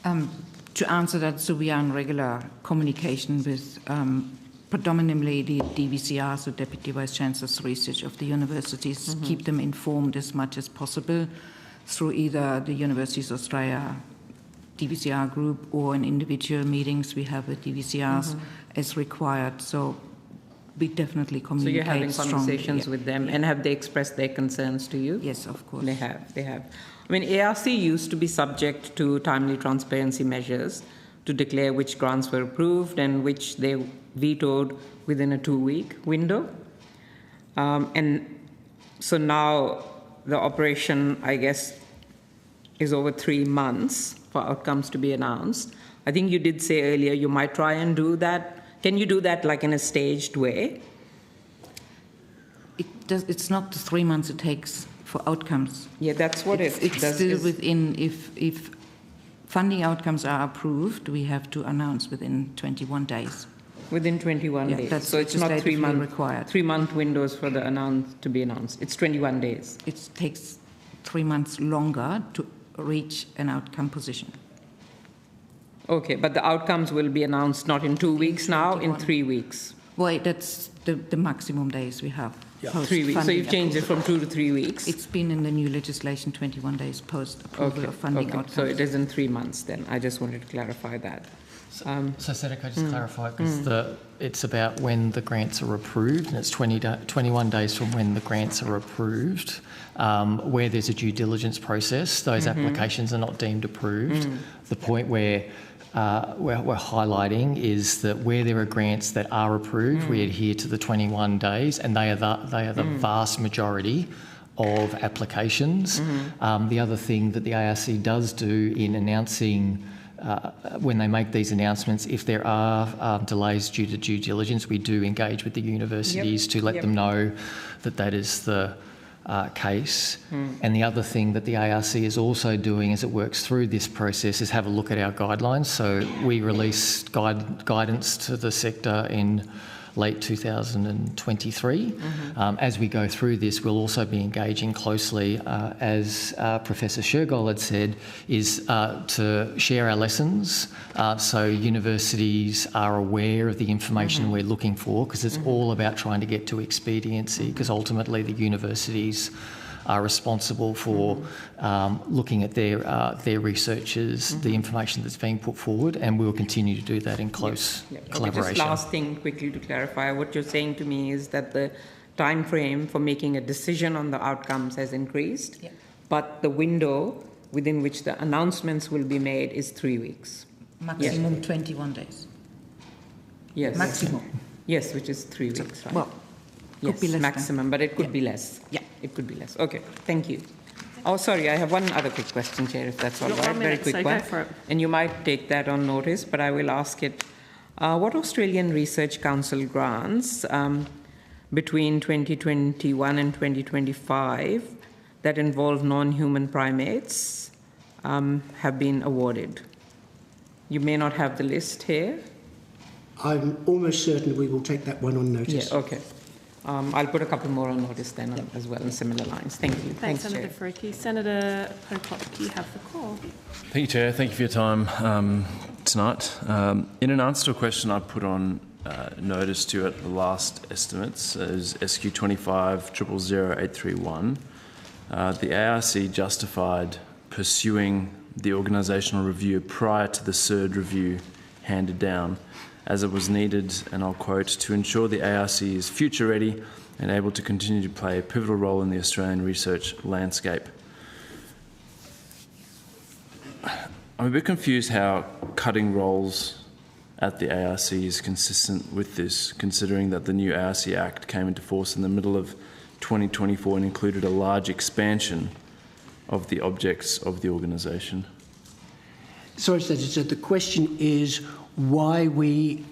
To answer that, so we are in regular communication with predominantly the DVCR, so Deputy Vice Chancellor's Research of the universities, keep them informed as much as possible through either the Universities Australia DVCR group or in individual meetings we have with DVCRs as required. So we definitely communicate. So you're having conversations strongly, with them, and have they expressed their concerns to you? Yes, of course. They have. I mean, ARC used to be subject to timely transparency measures to declare which grants were approved and which they vetoed within a 2-week window. And so now the operation, I guess, is over 3 months for outcomes to be announced. I think you did say earlier you might try and do that. Can you do that like in a staged way? It's not the 3 months it takes for outcomes. Yeah, that's what it's still within, if funding outcomes are approved, we have to announce within 21 days. Within 21 days. That's so it's not 3 months required. 3 month windows for the to be announced. It's 21 days. It takes 3 months longer to reach an outcome position. Okay, but the outcomes will be announced not in 2 weeks now, in 3 weeks. Well, that's the maximum days we have. Yeah. 3 weeks. So you've changed it from 2 to 3 weeks. It's been in the new legislation 21 days post approval of funding outcomes. So it is in 3 months then. I just wanted to clarify that. So Senator, can I just clarify? Because it's about when the grants are approved, and it's 21 days from when the grants are approved. Where there's a due diligence process, those applications are not deemed approved. The point where we're highlighting is that where there are grants that are approved, we adhere to the 21 days, and they are the vast majority of applications. The other thing that the ARC does do in announcing when they make these announcements, if there are delays due to due diligence, we do engage with the universities to let them know that that is the case. And the other thing that the ARC is also doing as it works through this process is have a look at our guidelines. So we released guidance to the sector in late 2023. As we go through this, we'll also be engaging closely, as Professor Shergold had said, is to share our lessons so universities are aware of the information we're looking for, because it's all about trying to get to expediency, because ultimately the universities are responsible for looking at their researchers, the information that's being put forward, and we'll continue to do that in close collaboration. Okay, just last thing quickly to clarify, what you're saying to me is that the time frame for making a decision on the outcomes has increased, but the window within which the announcements will be made is 3 weeks. Maximum 21 days. Yes. Maximum. Yes, which is 3 weeks, right? Well, could be less maximum, but it could be less. Yeah. It could be less. Okay, thank you. Oh, sorry, I have one other quick question, Chair, if that's all right. Very quick one. Go for it. And you might take that on notice, but I will ask it. What Australian Research Council grants between 2021 and 2025 that involve non-human primates have been awarded? You may not have the list here. I'm almost certain we will take that one on notice. Yeah, okay. I'll put a couple more on notice then as well in similar lines. Thank you. Thanks, Senator Faruqi. Senator Pocock, you have the call. Thank you, Chair. Thank you for your time tonight. In an answer to a question I put on notice to you at the last estimates, as SQ 25 000831, the ARC justified pursuing the organisational review prior to the third review handed down, as it was needed, and I'll quote, to ensure the ARC is future ready and able to continue to play a pivotal role in the Australian research landscape. I'm a bit confused how cutting roles at the ARC is consistent with this, considering that the new ARC Act came into force in the middle of 2024 and included a large expansion of the objects of the organisation. Sorry, Senator, the question is why we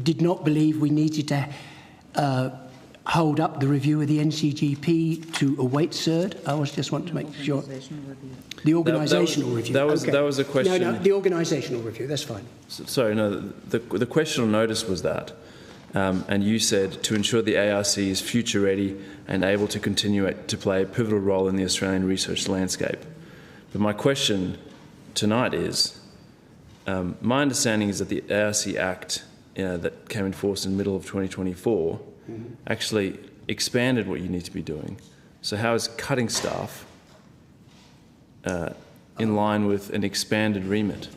did not believe we needed to hold up the review of the NCGP to await CERD. I just want to make sure. The organisational review. That was a question. No, the organisational review, that's fine. Sorry, no, the question on notice was that. And you said to ensure the ARC is future ready and able to continue to play a pivotal role in the Australian research landscape. But my question tonight is, my understanding is that the ARC Act that came in force in the middle of 2024 actually expanded what you need to be doing. So how is cutting staff in line with an expanded remit?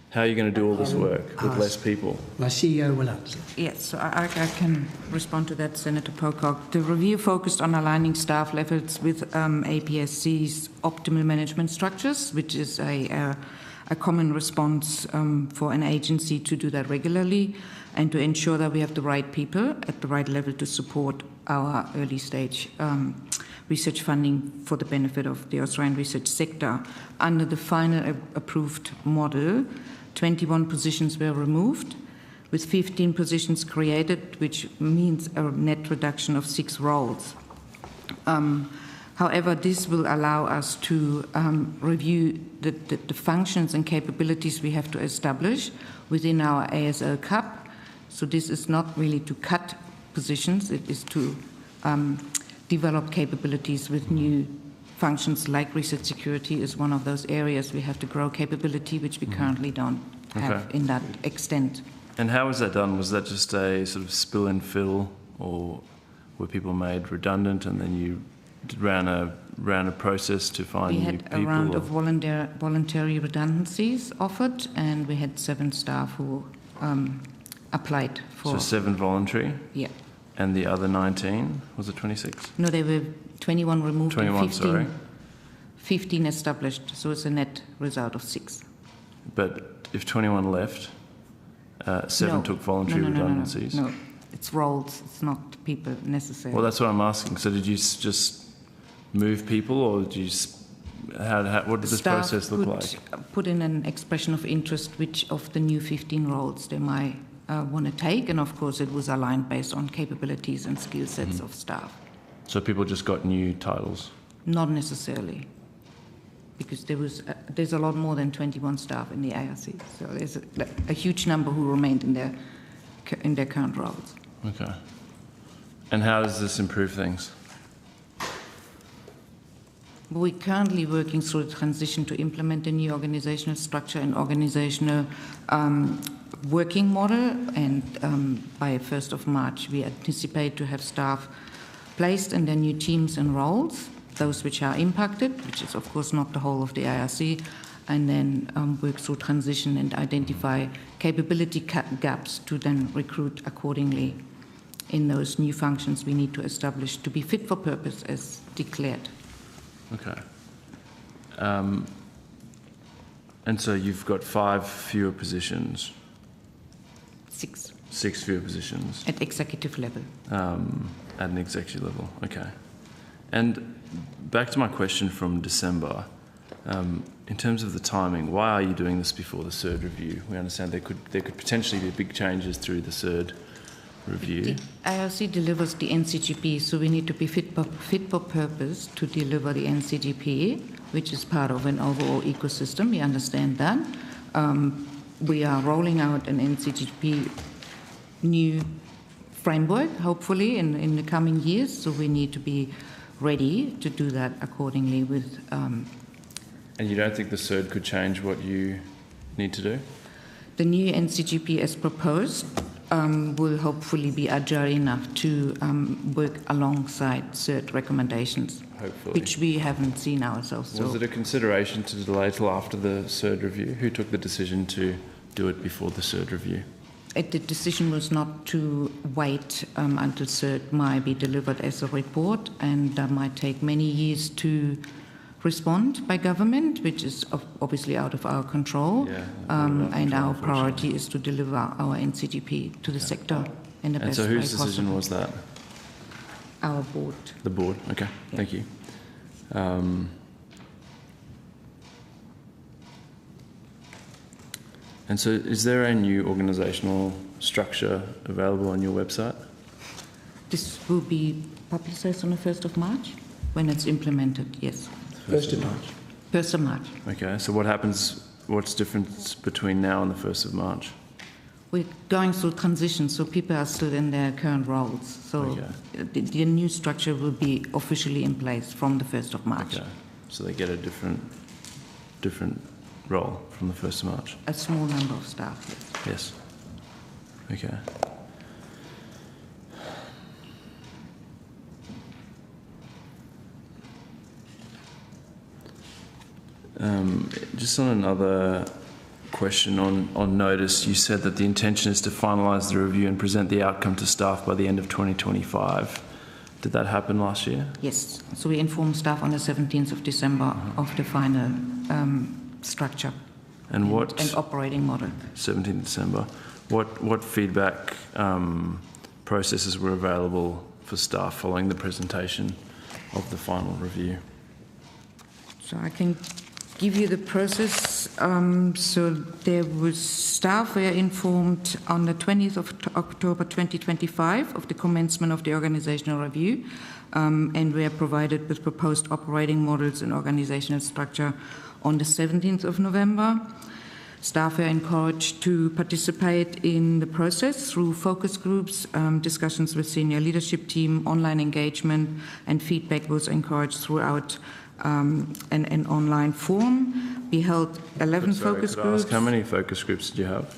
How are you going to do all this work with less people? My CEO will answer. Yes, so I can respond to that, Senator Pocock. The review focused on aligning staff levels with APSC's optimal management structures, which is a common response for an agency to do that regularly, and to ensure that we have the right people at the right level to support our early stage research funding for the benefit of the Australian research sector. Under the final approved model, 21 positions were removed, with 15 positions created, which means a net reduction of 6 roles. However, this will allow us to review the functions and capabilities we have to establish within our ASL CUP. So this is not really to cut positions, it is to develop capabilities with new functions, like research security is one of those areas we have to grow capability, which we currently don't have in that extent. And how was that done? Was that just a sort of spill and fill, or were people made redundant and then you ran a process to find new people? We had a round of voluntary redundancies offered, and we had 7 staff who applied for... So 7 voluntary? Yeah. And the other 19, was it 26? No, there were 21 removed 21, and 15 established, so it's a net result of 6. But if 21 left, 7 took voluntary redundancies? No, it's roles, it's not people necessarily. Well, that's what I'm asking. So did you just move people, or did you what did this process look like? Put in an expression of interest which of the new 15 roles they might want to take, and of course it was aligned based on capabilities and skill sets of staff. So people just got new titles? Not necessarily, because there's a lot more than 21 staff in the ARC, so there's a huge number who remained in their current roles. Okay. And how does this improve things? We're currently working through the transition to implement a new organisational structure and organisational working model, and by 1st of March we anticipate to have staff placed in their new teams and roles, those which are impacted, which is of course not the whole of the IRC, and then work through transition and identify capability gaps to then recruit accordingly in those new functions we need to establish to be fit for purpose as declared. Okay. And so you've got 5 fewer positions? 6. 6 fewer positions? At executive level. At an executive level, okay. And back to my question from December, in terms of the timing, why are you doing this before the CERD review? We understand there could potentially be big changes through the CERD review. The IRC delivers the NCGP, so we need to be fit for purpose to deliver the NCGP, which is part of an overall ecosystem. We understand that. We are rolling out an NCGP new framework, hopefully, in the coming years, so we need to be ready to do that accordingly with... And you don't think the CERD could change what you need to do? The new NCGP as proposed will hopefully be agile enough to work alongside CERD recommendations, hopefully, which we haven't seen ourselves. Was it a consideration to delay till after the CERD review? Who took the decision to do it before the CERD review? The decision was not to wait until CERD might be delivered as a report, and that might take many years to respond by government, which is obviously out of our control. Yeah, and our priority is to deliver our NCGP to the sector in the best way possible. And so whose decision was that? Our board. The board, okay, yeah. Thank you. And so is there a new organisational structure available on your website? This will be publicised on the 1st of March when it's implemented, yes. 1st of March. 1st of March. Okay, so what's different between now and the 1st of March? We're going through transition, so people are still in their current roles. So the new structure will be officially in place from the 1st of March. Okay, so they get a different role from the 1st of March? A small number of staff, yes. Yes. Okay. Just on another question on notice, you said that the intention is to finalise the review and present the outcome to staff by the end of 2025. Did that happen last year? Yes. So we informed staff on the 17th of December of the final structure and operating model. 17th December. What feedback processes were available for staff following the presentation of the final review? So I can give you the process. So there was staff were informed on the 20th of October 2025 of the commencement of the organisational review, and were provided with proposed operating models and organisational structure on the 17th of November. Staff are encouraged to participate in the process through focus groups, discussions with senior leadership team, online engagement, and feedback was encouraged throughout an online forum. We held 11 focus groups. How many focus groups did you have?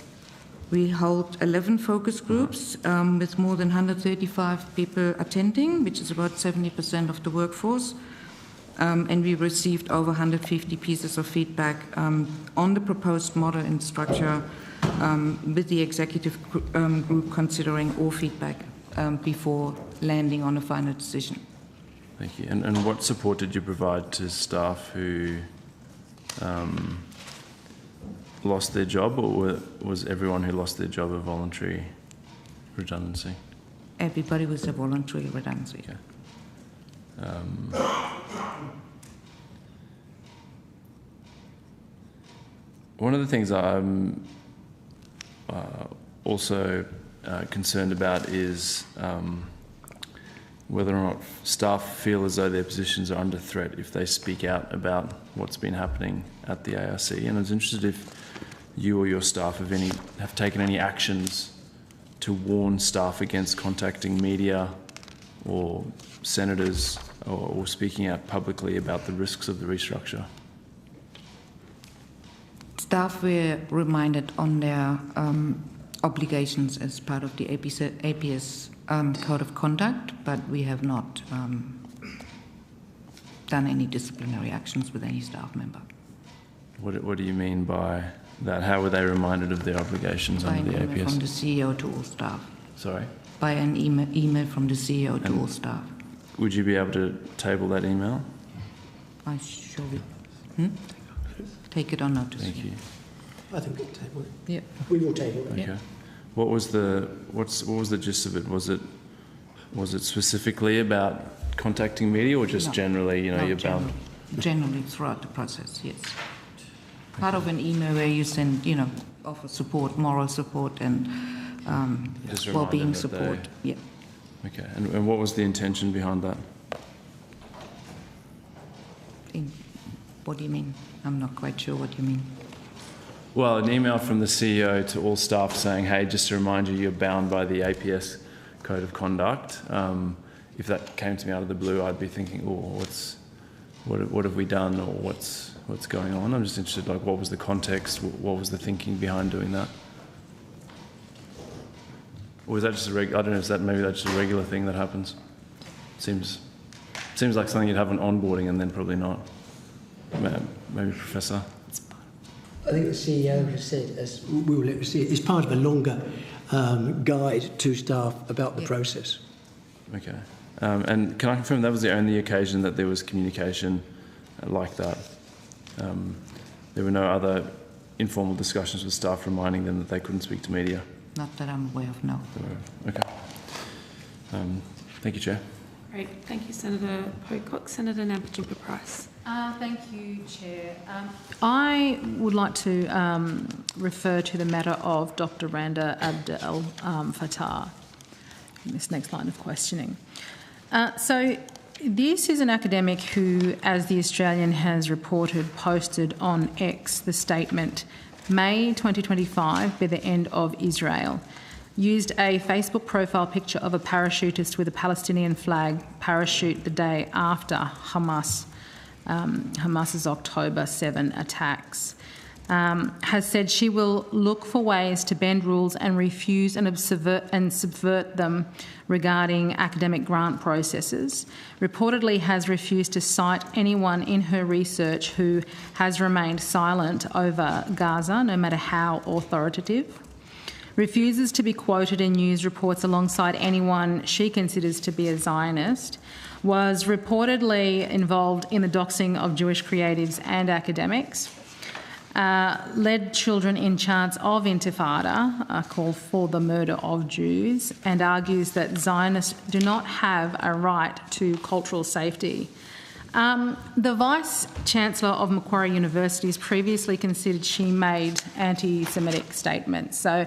We held 11 focus groups with more than 135 people attending, which is about 70% of the workforce. And we received over 150 pieces of feedback on the proposed model and structure, with the executive group considering all feedback before landing on a final decision. Thank you. And what support did you provide to staff who lost their job, or was everyone who lost their job a voluntary redundancy? Everybody was a voluntary redundancy. Okay. One of the things I'm also concerned about is whether or not staff feel as though their positions are under threat if they speak out about what's been happening at the ARC. And I was interested if you or your staff have taken any actions to warn staff against contacting media or senators or speaking out publicly about the risks of the restructure. Staff were reminded on their obligations as part of the APS Code of Conduct, but we have not done any disciplinary actions with any staff member. What do you mean by that? How were they reminded of their obligations under the APS? From the CEO to all staff. Sorry? By an email from the CEO to all staff. Would you be able to table that email? I sure will. Take it on notice. Thank you. I think we'll table it. Yeah. We will table it. Okay. Yeah. What was the gist of it? Was it specifically about contacting media, or just generally, you're bound? Generally throughout the process, yes. Part of an email where you send, offer support, moral support, and well-being support. Yeah. Okay. And what was the intention behind that? What do you mean? I'm not quite sure what you mean. Well, an email from the CEO to all staff saying, hey, just to remind you, you're bound by the APS Code of Conduct. If that came to me out of the blue, I'd be thinking, what have we done, or what's going on? I'm just interested, what was the context? What was the thinking behind doing that? Or is that just I don't know, maybe that's just a regular thing that happens? Seems like something you'd have an onboarding and then probably not. Maybe Professor? I think the CEO has said, as we will let you see, it's part of a longer guide to staff about the process. Okay. And can I confirm that was the only occasion that there was communication like that? There were no other informal discussions with staff reminding them that they couldn't speak to media? Not that I'm aware of, no. Okay. Thank you, Chair. Great. Thank you, Senator Pocock. Senator Nampijinpa-Price. Thank you, Chair. I would like to refer to the matter of Dr. Randa Abdel Fattah in this next line of questioning. So this is an academic who, as The Australian has reported, posted on X the statement, May 2025 be the end of Israel. Used a Facebook profile picture of a parachutist with a Palestinian flag parachute the day after Hamas's October 7 attacks. Has said she will look for ways to bend rules and refuse and subvert them regarding academic grant processes. Reportedly has refused to cite anyone in her research who has remained silent over Gaza, no matter how authoritative. Refuses to be quoted in news reports alongside anyone she considers to be a Zionist. Was reportedly involved in the doxing of Jewish creatives and academics. Led children in chants of Intifada, a call for the murder of Jews, and argues that Zionists do not have a right to cultural safety. The Vice-Chancellor of Macquarie University has previously considered she made anti-Semitic statements. So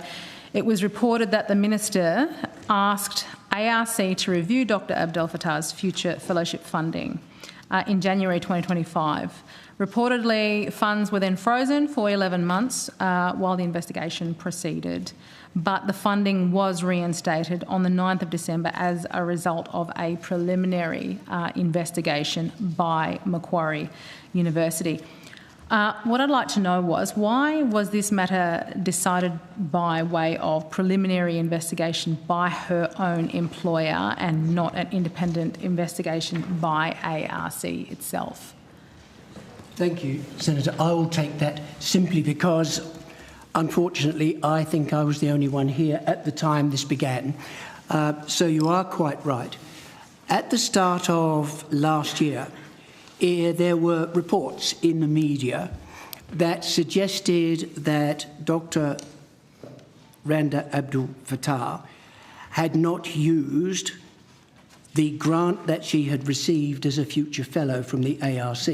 it was reported that the Minister asked ARC to review Dr. Abdel Fattah's future fellowship funding in January 2025. Reportedly, funds were then frozen for 11 months while the investigation proceeded, but the funding was reinstated on the 9th of December as a result of a preliminary investigation by Macquarie University. What I'd like to know was, why was this matter decided by way of preliminary investigation by her own employer and not an independent investigation by ARC itself? Thank you, Senator. I will take that simply because, unfortunately, I think I was the only one here at the time this began. So you are quite right. At the start of last year, there were reports in the media that suggested that Dr. Randa Abdel Fattah had not used the grant that she had received as a future fellow from the ARC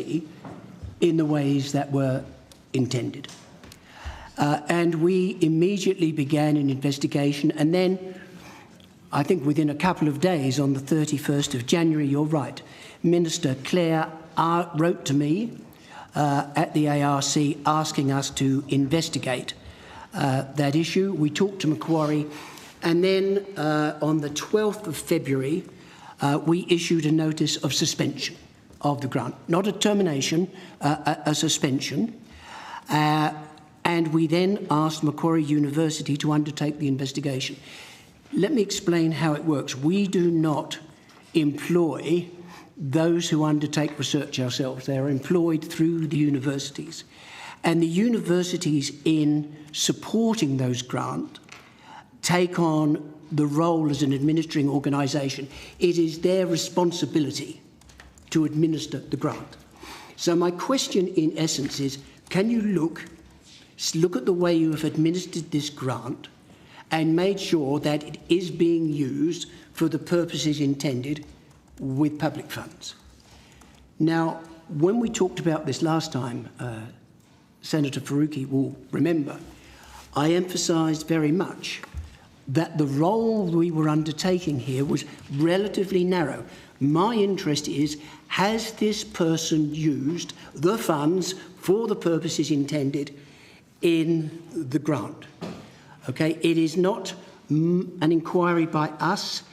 in the ways that were intended. And we immediately began an investigation, and then I think within a couple of days, on the 31st of January, you're right, Minister Clare wrote to me at the ARC asking us to investigate that issue. We talked to Macquarie, and then on the 12th of February, we issued a notice of suspension of the grant, not a termination, a suspension. And we then asked Macquarie University to undertake the investigation. Let me explain how it works. We do not employ those who undertake research ourselves. They are employed through the universities. And the universities, in supporting those grants, take on the role as an administering organisation. It is their responsibility to administer the grant. So my question, in essence, is, can you look at the way you have administered this grant and made sure that it is being used for the purposes intended with public funds? Now, when we talked about this last time, Senator Faruqi will remember, I emphasised very much that the role we were undertaking here was relatively narrow. My interest is, has this person used the funds for the purposes intended in the grant? Okay, it is not an inquiry by us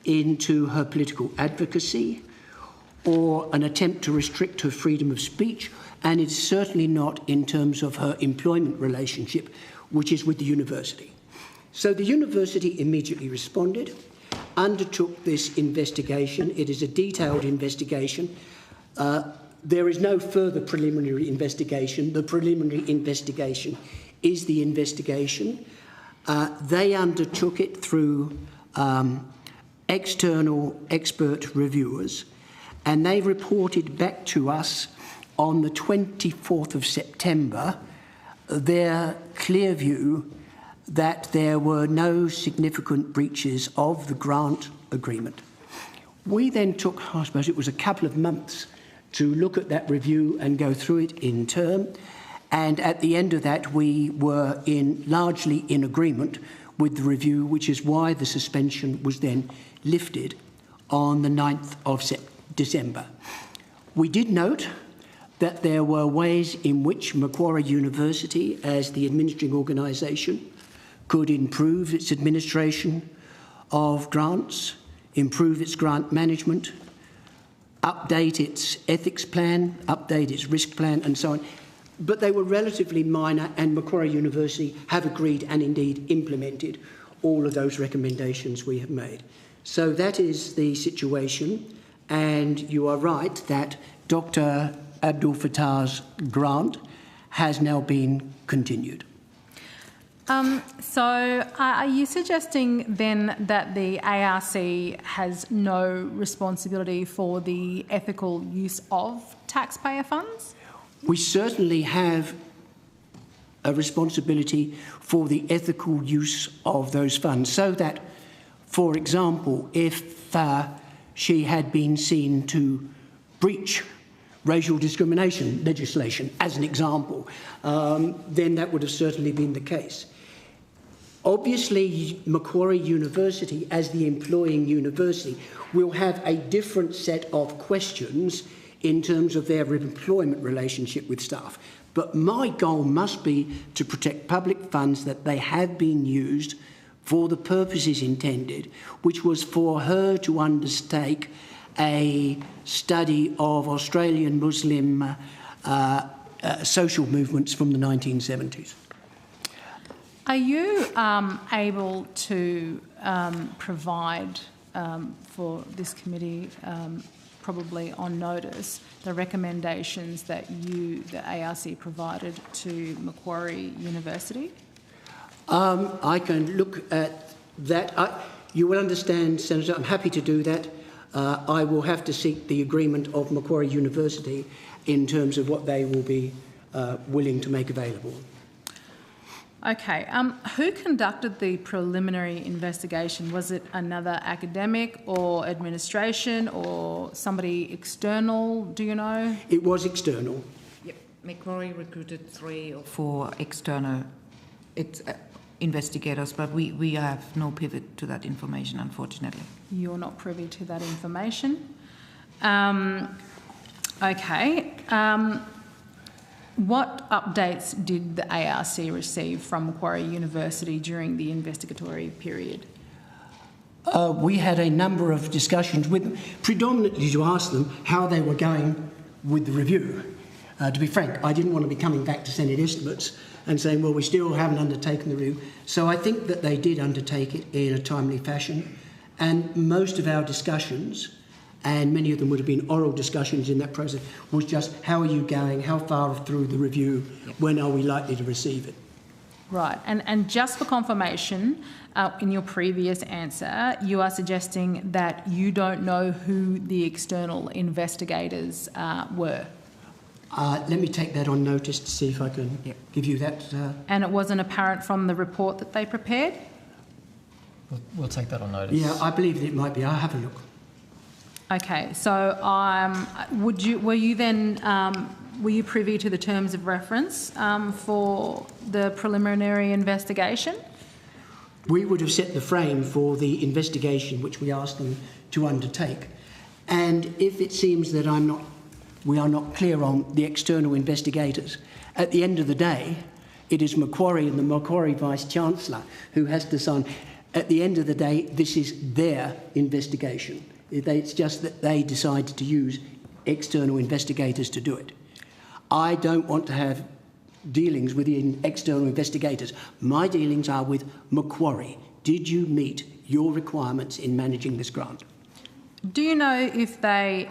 into her political advocacy or an attempt to restrict her freedom of speech, and it's certainly not in terms of her employment relationship, which is with the university. So the university immediately responded, undertook this investigation. It is a detailed investigation. There is no further preliminary investigation. The preliminary investigation is the investigation. They undertook it through external expert reviewers, and they reported back to us on the 24th of September their clear view that there were no significant breaches of the grant agreement. We then took, I suppose it was a couple of months, to look at that review and go through it in turn. And at the end of that, we were largely in agreement with the review, which is why the suspension was then lifted on the 9th of December. We did note that there were ways in which Macquarie University, as the administering organisation, could improve its administration of grants, improve its grant management, update its ethics plan, update its risk plan, and so on. But they were relatively minor, and Macquarie University have agreed and indeed implemented all of those recommendations we have made. So that is the situation, and you are right that Dr. Abdul Fattah's grant has now been continued. So are you suggesting then that the ARC has no responsibility for the ethical use of taxpayer funds? We certainly have a responsibility for the ethical use of those funds, so that, for example, if she had been seen to breach racial discrimination legislation, as an example, then that would have certainly been the case. Obviously, Macquarie University, as the employing university, will have a different set of questions in terms of their employment relationship with staff. But my goal must be to protect public funds that they have been used for the purposes intended, which was for her to undertake a study of Australian Muslim social movements from the 1970s. Are you able to provide for this committee, probably on notice, the recommendations that the ARC, provided to Macquarie University? I can look at that. You will understand, Senator, I'm happy to do that. I will have to seek the agreement of Macquarie University in terms of what they will be willing to make available. Okay. Who conducted the preliminary investigation? Was it another academic or administration or somebody external? Do you know? It was external. Yep. Macquarie recruited 3 or 4 external investigators, but we have no pivot to that information, unfortunately. You're not privy to that information. Okay. What updates did the ARC receive from Macquarie University during the investigatory period? We had a number of discussions with them, predominantly to ask them how they were going with the review. To be frank, I didn't want to be coming back to Senate estimates and saying, well, we still haven't undertaken the review. So I think that they did undertake it in a timely fashion. And most of our discussions, and many of them would have been oral discussions in that process, was just how are you going, how far through the review, when are we likely to receive it? Right, and just for confirmation, in your previous answer, you are suggesting that you don't know who the external investigators were. Let me take that on notice to see if I can give you that. And it wasn't apparent from the report that they prepared? We'll take that on notice. Yeah, I believe that it might be. I'll have a look. Okay, so were you privy to the terms of reference for the preliminary investigation? We would have set the frame for the investigation which we asked them to undertake. And if it seems that we are not clear on the external investigators, at the end of the day, it is Macquarie and the Macquarie Vice-Chancellor who has to sign. At the end of the day, this is their investigation. It's just that they decided to use external investigators to do it. I don't want to have dealings with the external investigators. My dealings are with Macquarie. Did you meet your requirements in managing this grant? Do you know if they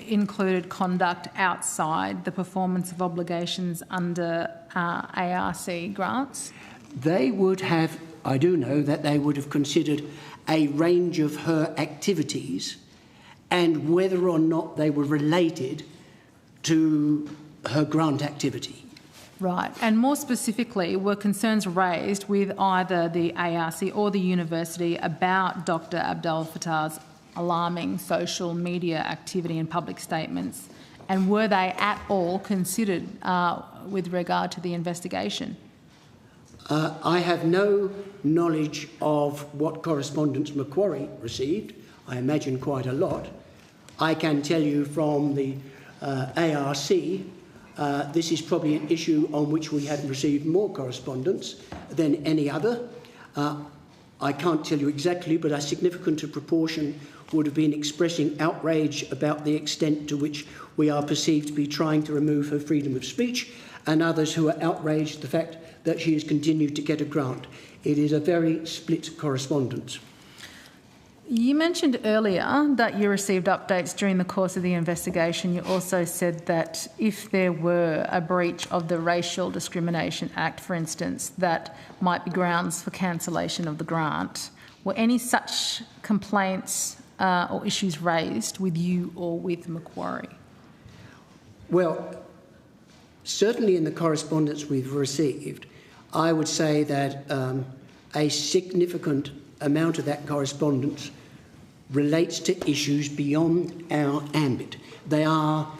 included conduct outside the performance of obligations under ARC grants? They would have, I do know that they would have considered a range of her activities and whether or not they were related to her grant activity. Right, and more specifically, were concerns raised with either the ARC or the university about Dr. Abdel Fattah's alarming social media activity and public statements? And were they at all considered with regard to the investigation? I have no knowledge of what correspondence Macquarie received. I imagine quite a lot. I can tell you from the ARC, this is probably an issue on which we have received more correspondence than any other. I can't tell you exactly, but a significant proportion would have been expressing outrage about the extent to which we are perceived to be trying to remove her freedom of speech, and others who are outraged at the fact that she has continued to get a grant. It is a very split correspondence. You mentioned earlier that you received updates during the course of the investigation. You also said that if there were a breach of the Racial Discrimination Act, for instance, that might be grounds for cancellation of the grant. Were any such complaints or issues raised with you or with Macquarie? Well, certainly in the correspondence we've received, I would say that a significant amount of that correspondence relates to issues beyond our ambit. They are,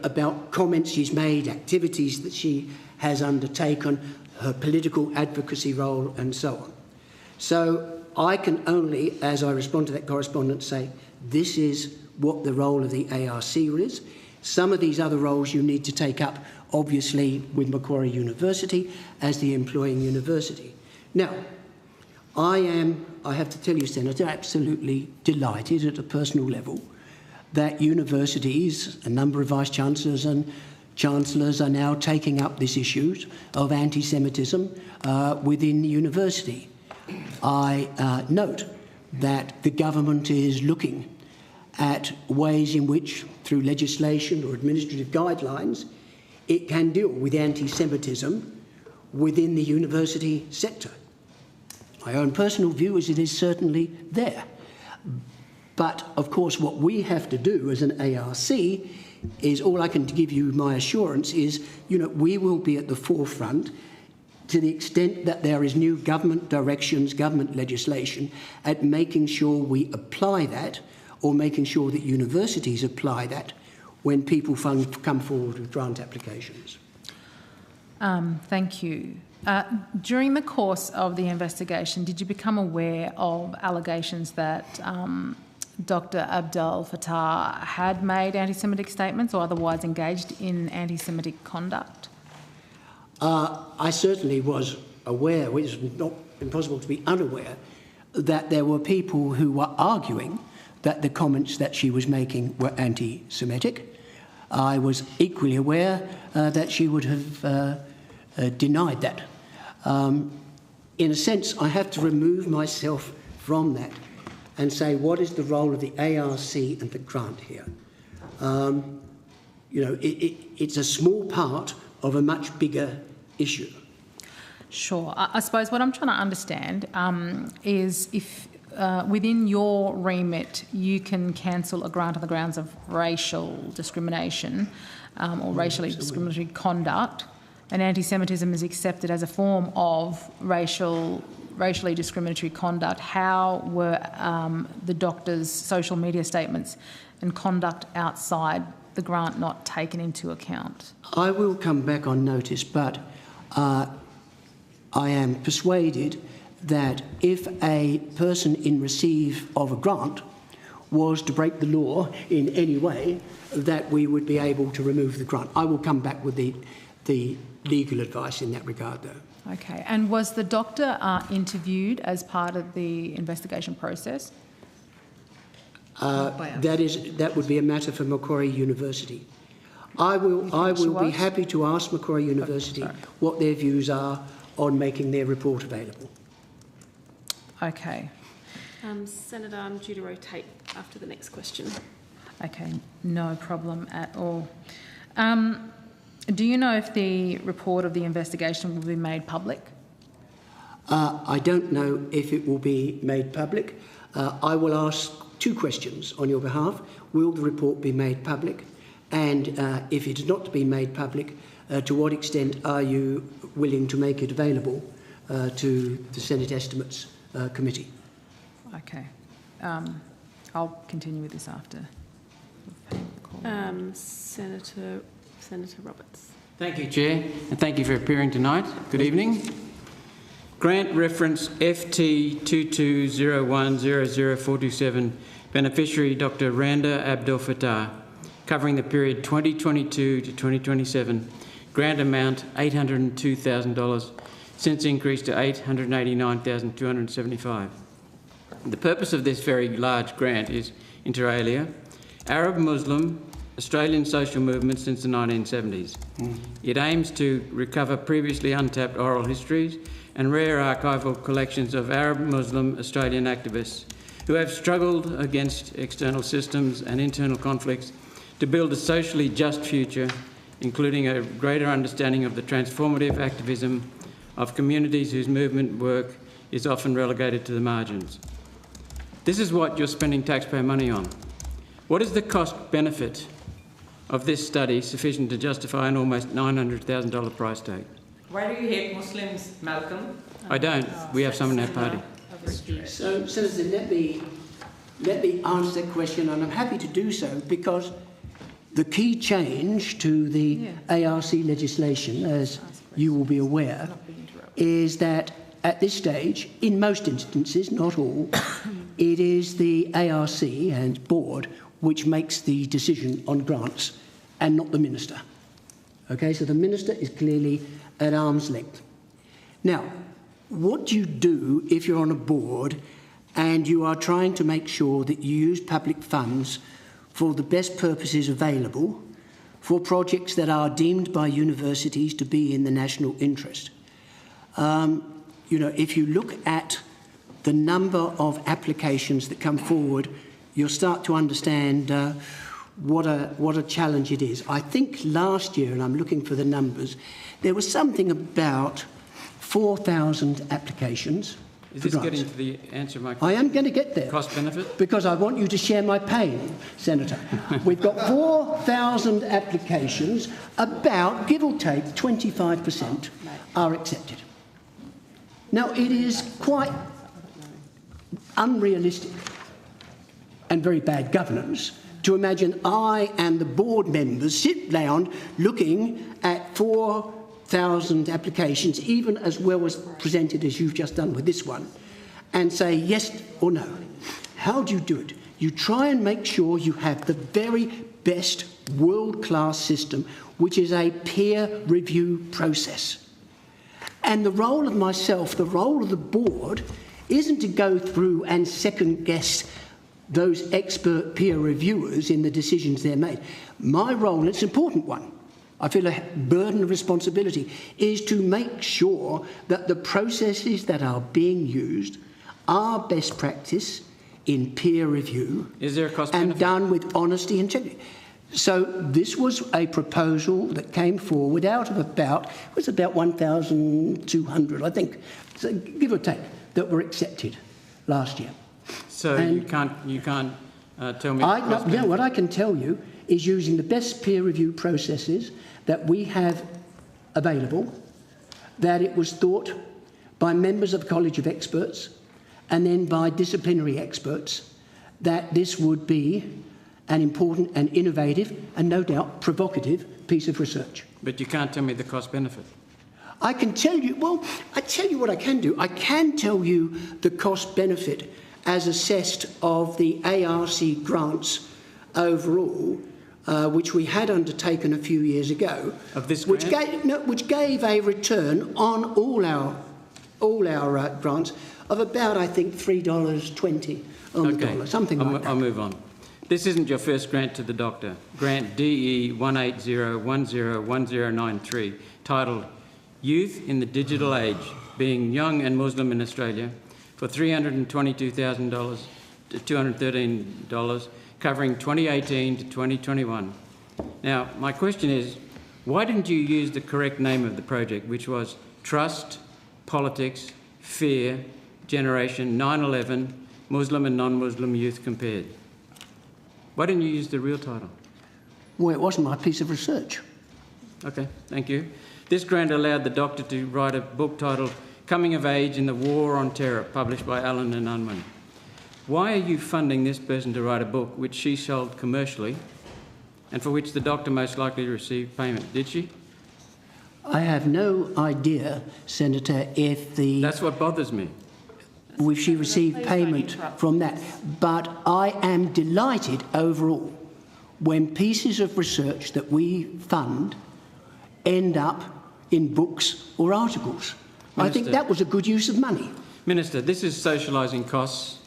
about comments she's made, activities that she has undertaken, her political advocacy role, and so on. So I can only, as I respond to that correspondence, say this is what the role of the ARC is. Some of these other roles you need to take up, obviously, with Macquarie University as the employing university. Now, I have to tell you, Senator, absolutely delighted at a personal level that universities, a number of vice-chancellors and chancellors are now taking up this issue of anti-Semitism within the university. I note that the government is looking at ways in which, through legislation or administrative guidelines, it can deal with anti-Semitism within the university sector. My own personal view is it is certainly there. But, of course, what we have to do as an ARC is, all I can give you my assurance is, we will be at the forefront to the extent that there is new government directions, government legislation, at making sure we apply that, or making sure that universities apply that when people come forward with grant applications. Thank you. During the course of the investigation, did you become aware of allegations that Dr. Abdel Fattah had made anti-Semitic statements or otherwise engaged in anti-Semitic conduct? I certainly was aware, which is not impossible to be unaware, that there were people who were arguing that the comments that she was making were anti-Semitic. I was equally aware that she would have denied that. In a sense, I have to remove myself from that and say, what is the role of the ARC and the grant here? It's a small part of a much bigger issue. Sure. I suppose what I'm trying to understand is if within your remit you can cancel a grant on the grounds of racial discrimination or racially discriminatory conduct, and anti-Semitism is accepted as a form of racially discriminatory conduct, how were the doctor's social media statements and conduct outside the grant not taken into account? I will come back on notice, but I am persuaded that if a person in receive of a grant was to break the law in any way, that we would be able to remove the grant. I will come back with the legal advice in that regard, though. Okay. And was the doctor interviewed as part of the investigation process? That would be a matter for Macquarie University. I will be happy to ask Macquarie University what their views are on making their report available. Okay. Senator, I'm due to rotate after the next question. Okay, no problem at all. Do you know if the report of the investigation will be made public? I don't know if it will be made public. I will ask two questions on your behalf. Will the report be made public? And if it is not to be made public, to what extent are you willing to make it available to the Senate Estimates Committee? Okay. I'll continue with this after. Senator Roberts. Thank you, Chair, and thank you for appearing tonight. Good evening. Grant reference FT 22010047, beneficiary Dr. Randa Abdel Fattah, covering the period 2022 to 2027. Grant amount $802,000, since increased to $889,275. The purpose of this very large grant is, inter alia, Arab Muslim Australian social movement since the 1970s. It aims to recover previously untapped oral histories and rare archival collections of Arab Muslim Australian activists who have struggled against external systems and internal conflicts to build a socially just future, including a greater understanding of the transformative activism of communities whose movement work is often relegated to the margins. This is what you're spending taxpayer money on. What is the cost-benefit of this study sufficient to justify an almost $900,000 price tag? Why do you hate Muslims, Malcolm? I don't. We have some in our party. So, Senator, let me answer that question, and I'm happy to do so, because the key change to the ARC legislation, as you will be aware, is that at this stage, in most instances, not all, it is the ARC and board which makes the decision on grants and not the minister. Okay, so the minister is clearly at arm's length. Now, what do you do if you're on a board and you are trying to make sure that you use public funds for the best purposes available for projects that are deemed by universities to be in the national interest? You know, if you look at the number of applications that come forward, you'll start to understand what a challenge it is. I think last year, and I'm looking for the numbers, there was something about 4,000 applications. Is this getting to the answer of my question? I am going to get there. Cost benefit? Because I want you to share my pain, Senator. We've got 4,000 applications, about, give or take, 25% are accepted. Now, it is quite unrealistic and very bad governance to imagine I and the board members sit down looking at 4,000 applications, even as well as presented as you've just done with this one, and say yes or no. How do you do it? You try and make sure you have the very best world-class system, which is a peer review process. And the role of myself, the role of the board, isn't to go through and second-guess those expert peer reviewers in the decisions they're made. My role, and it's an important one, I feel a burden of responsibility, is to make sure that the processes that are being used are best practice in peer review. Is there a cost and benefit? Done with honesty and integrity. So this was a proposal that came forward out of about 1,200, I think, so give or take, that were accepted last year. So and you can't tell me. What I can tell you is, using the best peer review processes that we have available, that it was thought by members of the College of Experts and then by disciplinary experts that this would be an important and innovative and no doubt provocative piece of research. But you can't tell me the cost benefit. I can tell you, well, I tell you what I can do. I can tell you the cost benefit as assessed of the ARC grants overall, which we had undertaken a few years ago, of this grant? which gave a return on all our grants of about, I think, $3.20 on the dollar, something like that. I'll move on. This isn't your first grant to the doctor. Grant DE 180101093, titled Youth in the Digital Age, Being Young and Muslim in Australia, for $322,000 to $213, covering 2018 to 2021. Now, my question is, why didn't you use the correct name of the project, which was Trust, Politics, Fear, Generation 9/11, Muslim and Non-Muslim Youth Compared? Why didn't you use the real title? Well, it wasn't my piece of research. Okay, thank you. This grant allowed the doctor to write a book titled Coming of Age in the War on Terror, published by Allen and Unwin. Why are you funding this person to write a book which she sold commercially and for which the doctor most likely received payment? Did she? I have no idea, Senator, if the... That's what bothers me. If she received payment from that. But I am delighted overall when pieces of research that we fund end up in books or articles. Minister, I think that was a good use of money. Minister, this is socialising costs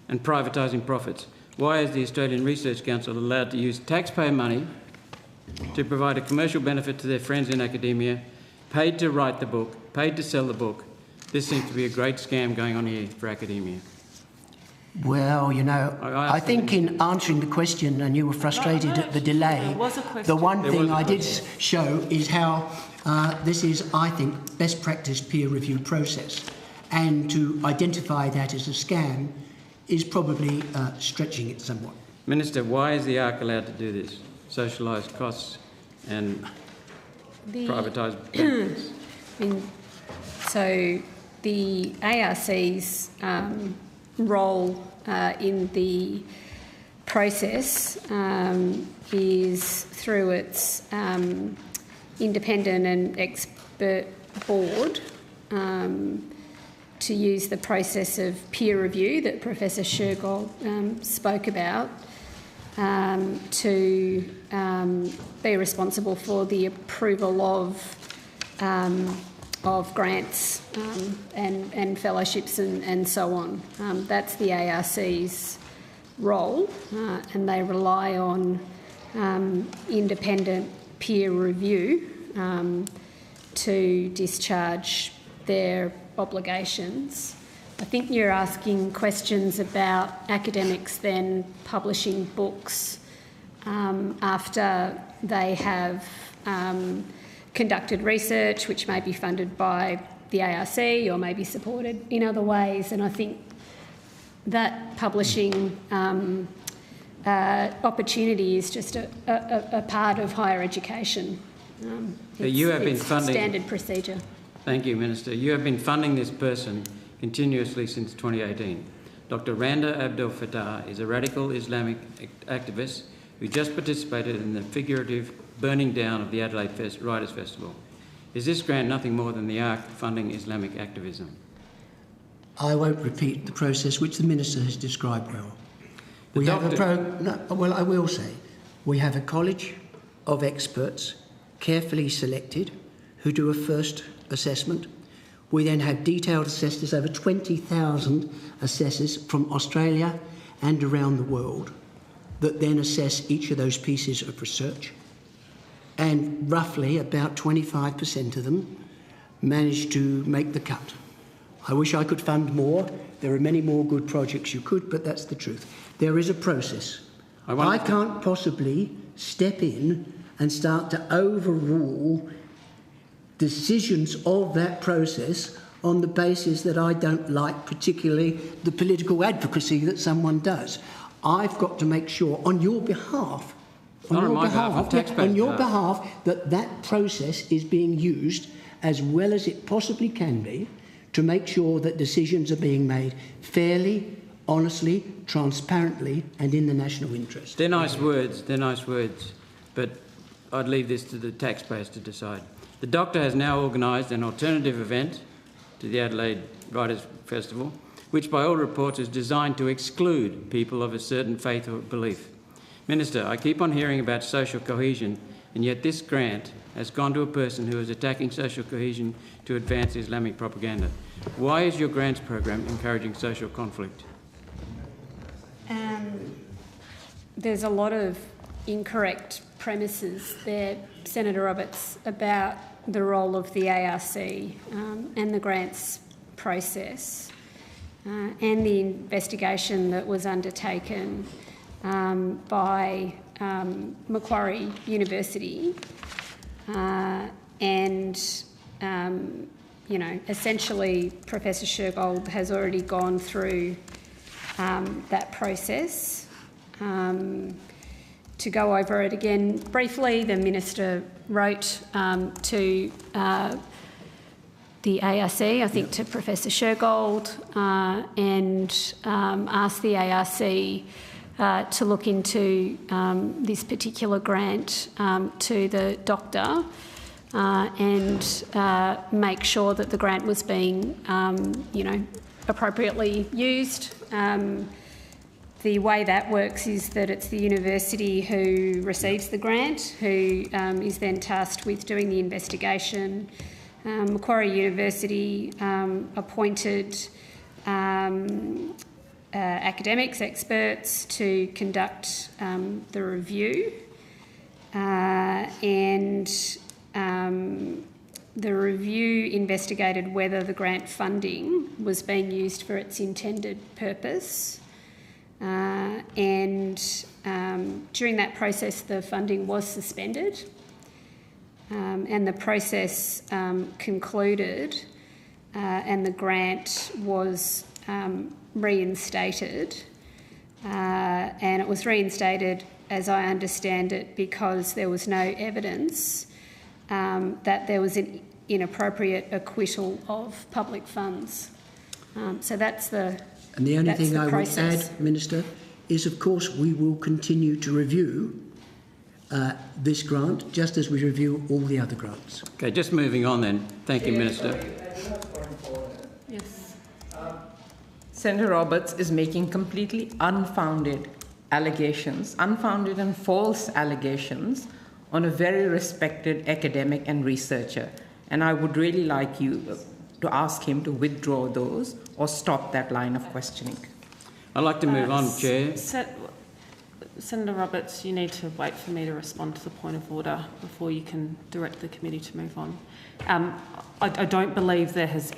and privatising profits. Why is the Australian Research Council allowed to use taxpayer money to provide a commercial benefit to their friends in academia, paid to write the book, paid to sell the book? This seems to be a great scam going on here for academia. Well, you know, I think in answering the question, and you were frustrated at the delay, the one thing I did show is how this is, I think, best practice peer review process. And to identify that as a scam is probably stretching it somewhat. Minister, why is the ARC allowed to do this? Socialise costs and privatise benefits? So the ARC's role in the process is through its independent and expert board to use the process of peer review that Professor Shergold spoke about to be responsible for the approval of grants and fellowships and so on. That's the ARC's role, and they rely on independent peer review to discharge their obligations. I think you're asking questions about academics then publishing books after they have conducted research which may be funded by the ARC or may be supported in other ways, and I think that publishing opportunity is just a part of higher education. You have been funding standard procedure. Thank you, Minister. You have been funding this person continuously since 2018. Dr. Randa Abdel Fattah is a radical Islamic activist who just participated in the figurative burning down of the Adelaide Writers' Festival. Is this grant nothing more than the ARC funding Islamic activism? I won't repeat the process which the Minister has described well. I will say, we have a college of experts carefully selected who do a first assessment. We then have detailed assessors, over 20,000 assessors from Australia and around the world, that then assess each of those pieces of research. And roughly about 25% of them manage to make the cut. I wish I could fund more. There are many more good projects you could, but that's the truth. There is a process. I can't possibly step in and start to overrule decisions of that process on the basis that I don't like, particularly the political advocacy that someone does. I've got to make sure on your behalf, that that process is being used as well as it possibly can be to make sure that decisions are being made fairly, honestly, transparently and in the national interest. They're nice words, but I'd leave this to the taxpayers to decide. The Doctor has now organised an alternative event to the Adelaide Writers' Festival, which by all reports is designed to exclude people of a certain faith or belief. Minister, I keep on hearing about social cohesion, and yet this grant has gone to a person who is attacking social cohesion to advance Islamic propaganda. Why is your grants program encouraging social conflict? There's a lot of incorrect premises there, Senator Roberts, about the role of the ARC and the grants process and the investigation that was undertaken by Macquarie University essentially Professor Shergold has already gone through that process. To go over it again briefly, the Minister wrote to the ARC, I think to Professor Shergold, and asked the ARC to look into this particular grant to the doctor and make sure that the grant was being, appropriately used. The way that works is that it's the university who receives the grant who is then tasked with doing the investigation. Macquarie University appointed academics, experts to conduct the review, and the review investigated whether the grant funding was being used for its intended purpose. And during that process, the funding was suspended, and the process concluded, and the grant was reinstated. And it was reinstated, as I understand it, because there was no evidence that there was an inappropriate acquittal of public funds. So that's the And the only thing I would process. add, Minister, is of course we will continue to review this grant just as we review all the other grants. Okay, just moving on then. Thank you, Minister. Yes. Senator Roberts is making completely unfounded allegations, unfounded and false allegations on a very respected academic and researcher. And I would really like you to ask him to withdraw those or stop that line of questioning. I'd like to move on, Chair. Senator Roberts, you need to wait for me to respond to the point of order before you can direct the committee to move on. I don't believe there has...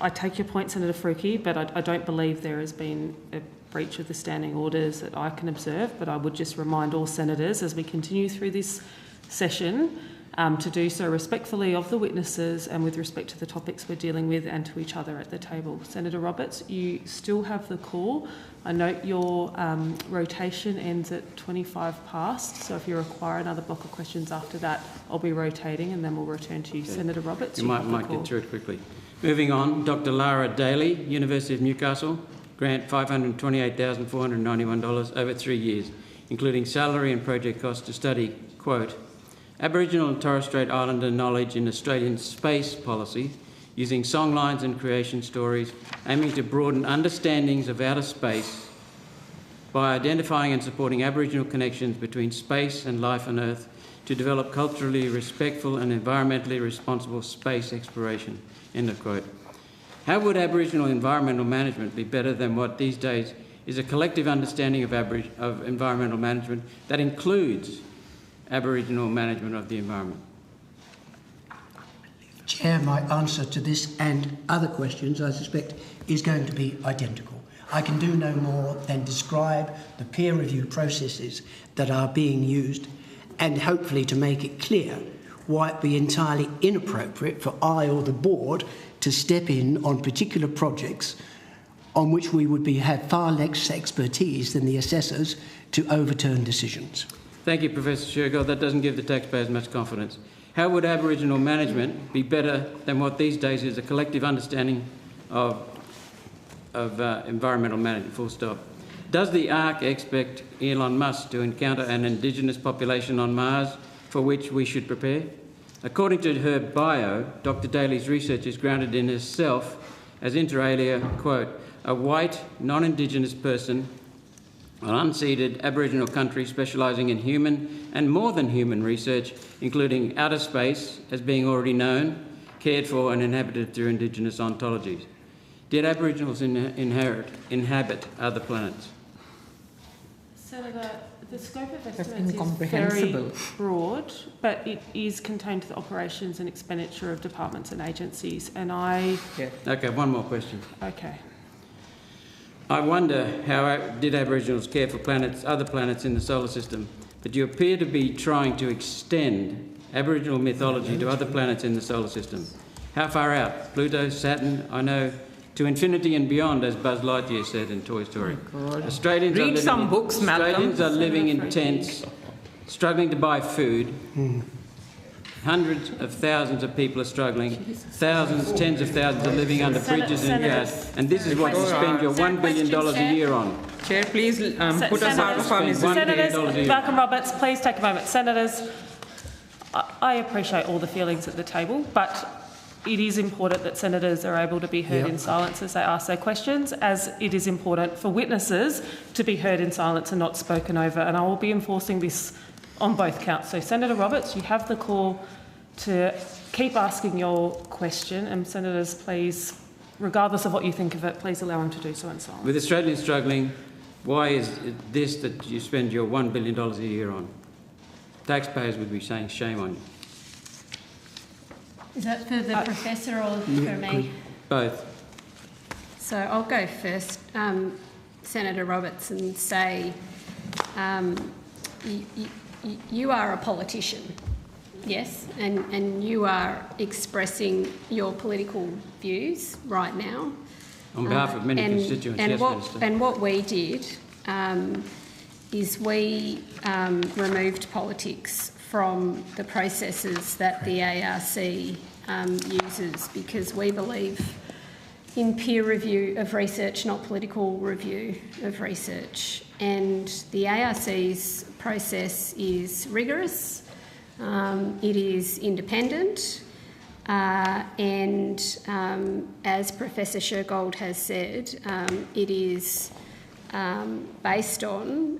I take your point, Senator Fruki, but I don't believe there has been a breach of the standing orders that I can observe, but I would just remind all senators as we continue through this session to do so respectfully of the witnesses and with respect to the topics we're dealing with and to each other at the table. Senator Roberts, you still have the call. I note your rotation ends at 25 past, so if you require another block of questions after that, I'll be rotating and then we'll return to you. Okay. Senator Roberts, you might get through it quickly. Moving on, Dr. Lara Daly, University of Newcastle, grant $528,491 over 3 years, including salary and project costs to study, quote, Aboriginal and Torres Strait Islander knowledge in Australian space policy, using songlines and creation stories, aiming to broaden understandings of outer space by identifying and supporting Aboriginal connections between space and life on Earth to develop culturally respectful and environmentally responsible space exploration, end of quote. How would Aboriginal environmental management be better than what these days is a collective understanding of environmental management that includes Aboriginal management of the environment? Chair, my answer to this and other questions, I suspect, is going to be identical. I can do no more than describe the peer review processes that are being used and hopefully to make it clear why it be entirely inappropriate for I or the board to step in on particular projects on which we would have far less expertise than the assessors to overturn decisions. Thank you, Professor Shergold. That doesn't give the taxpayers much confidence. How would Aboriginal management be better than what these days is a collective understanding of environmental management, full stop? Does the ARC expect Elon Musk to encounter an Indigenous population on Mars for which we should prepare? According to her bio, Dr. Daly's research is grounded in herself as inter alia, quote, a white, non-Indigenous person, an unceded Aboriginal country specialising in human and more than human research, including outer space as being already known, cared for and inhabited through Indigenous ontologies. Did Aboriginals inhabit other planets? Senator, the scope of estimates is very broad, but it is contained to the operations and expenditure of departments and agencies, and I... Yeah. Okay, one more question. Okay. I wonder how did Aboriginals care for other planets in the solar system, but you appear to be trying to extend Aboriginal mythology to other planets in the solar system. How far out? Pluto, Saturn, I know, to infinity and beyond, as Buzz Lightyear said in Toy Story. Oh God. Australians are living in tents, struggling to buy food. Hundreds of thousands of people are struggling. Thousands, tens of thousands are living under bridges and yards. And this is what you spend your $1 billion a year on. Chair, please put us out of our misery. Senators, Malcolm Roberts, please take a moment. Senators, I appreciate all the feelings at the table, but it is important that senators are able to be heard in silence as they ask their questions, as it is important for witnesses to be heard in silence and not spoken over. And I will be enforcing this on both counts. So, Senator Roberts, you have the call to keep asking your question. And senators, please, regardless of what you think of it, please allow him to do so in silence. With Australians struggling, why is it this that you spend your $1 billion a year on? Taxpayers would be saying shame on you. Is that for the professor or for me? Both. So I'll go first, Senator Roberts, and say you are a politician, yes, and you are expressing your political views right now. On behalf of many constituents, yes, Minister. And what we did is we removed politics from the processes that the ARC uses, because we believe in peer review of research, not political review of research. And the ARC's process is rigorous, it is independent, and as Professor Shergold has said, it is based on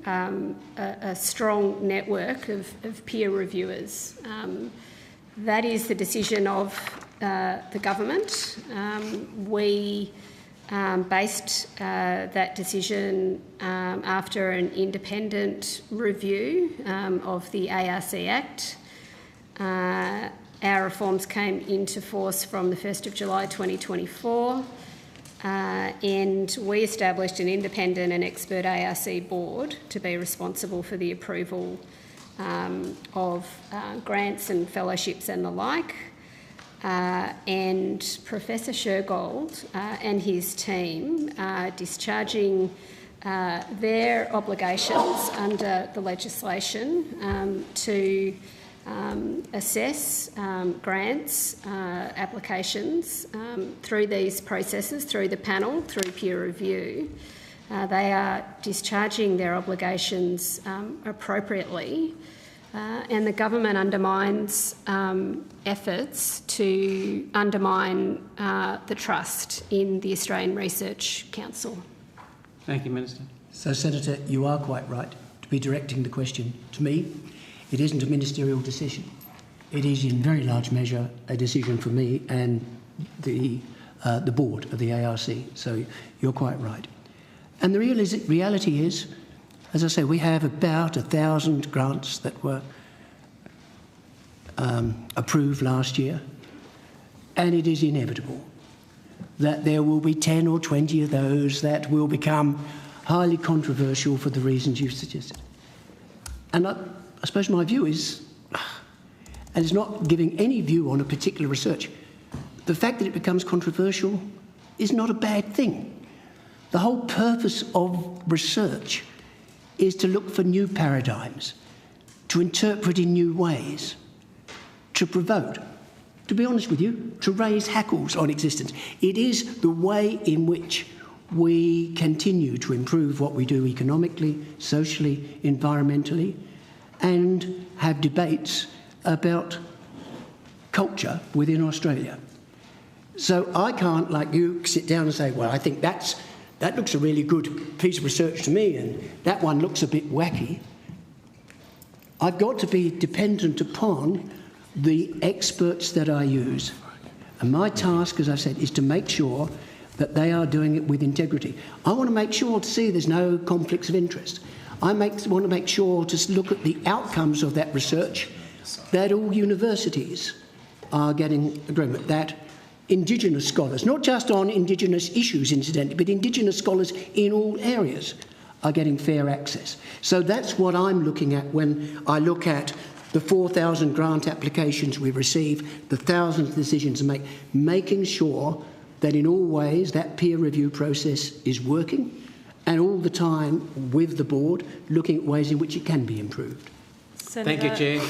a strong network of peer reviewers. That is the decision of the government. We based that decision after an independent review of the ARC Act. Our reforms came into force from the 1st of July 2024. And we established an independent and expert ARC board to be responsible for the approval of grants and fellowships and the like. And Professor Shergold and his team are discharging their obligations under the legislation to assess grants, applications through these processes, through the panel, through peer review. They are discharging their obligations appropriately, and the government undermines efforts to undermine the trust in the Australian Research Council. Thank you, Minister. So, Senator, you are quite right to be directing the question to me. It isn't a ministerial decision. It is in very large measure a decision for me and the board of the ARC. So you're quite right. And the reality is, as I say, we have about 1,000 grants that were approved last year, and it is inevitable that there will be 10 or 20 of those that will become highly controversial for the reasons you've suggested. And I suppose my view is, and it's not giving any view on a particular research, the fact that it becomes controversial is not a bad thing. The whole purpose of research is to look for new paradigms, to interpret in new ways, to provoke, to be honest with you, to raise hackles on existence. It is the way in which we continue to improve what we do economically, socially, environmentally, and have debates about culture within Australia. So I can't, like you, sit down and say, well, I think that looks a really good piece of research to me, and that one looks a bit wacky. I've got to be dependent upon the experts that I use. And my task, as I've said, is to make sure that they are doing it with integrity. I want to make sure to see there's no conflicts of interest. I want to make sure to look at the outcomes of that research, that all universities are getting agreement, that Indigenous scholars, not just on Indigenous issues incidentally, but Indigenous scholars in all areas are getting fair access. So that's what I'm looking at when I look at the 4,000 grant applications we receive, the thousands of decisions to make, making sure that in all ways that peer review process is working, and all the time with the board looking at ways in which it can be improved. Thank you, Chair.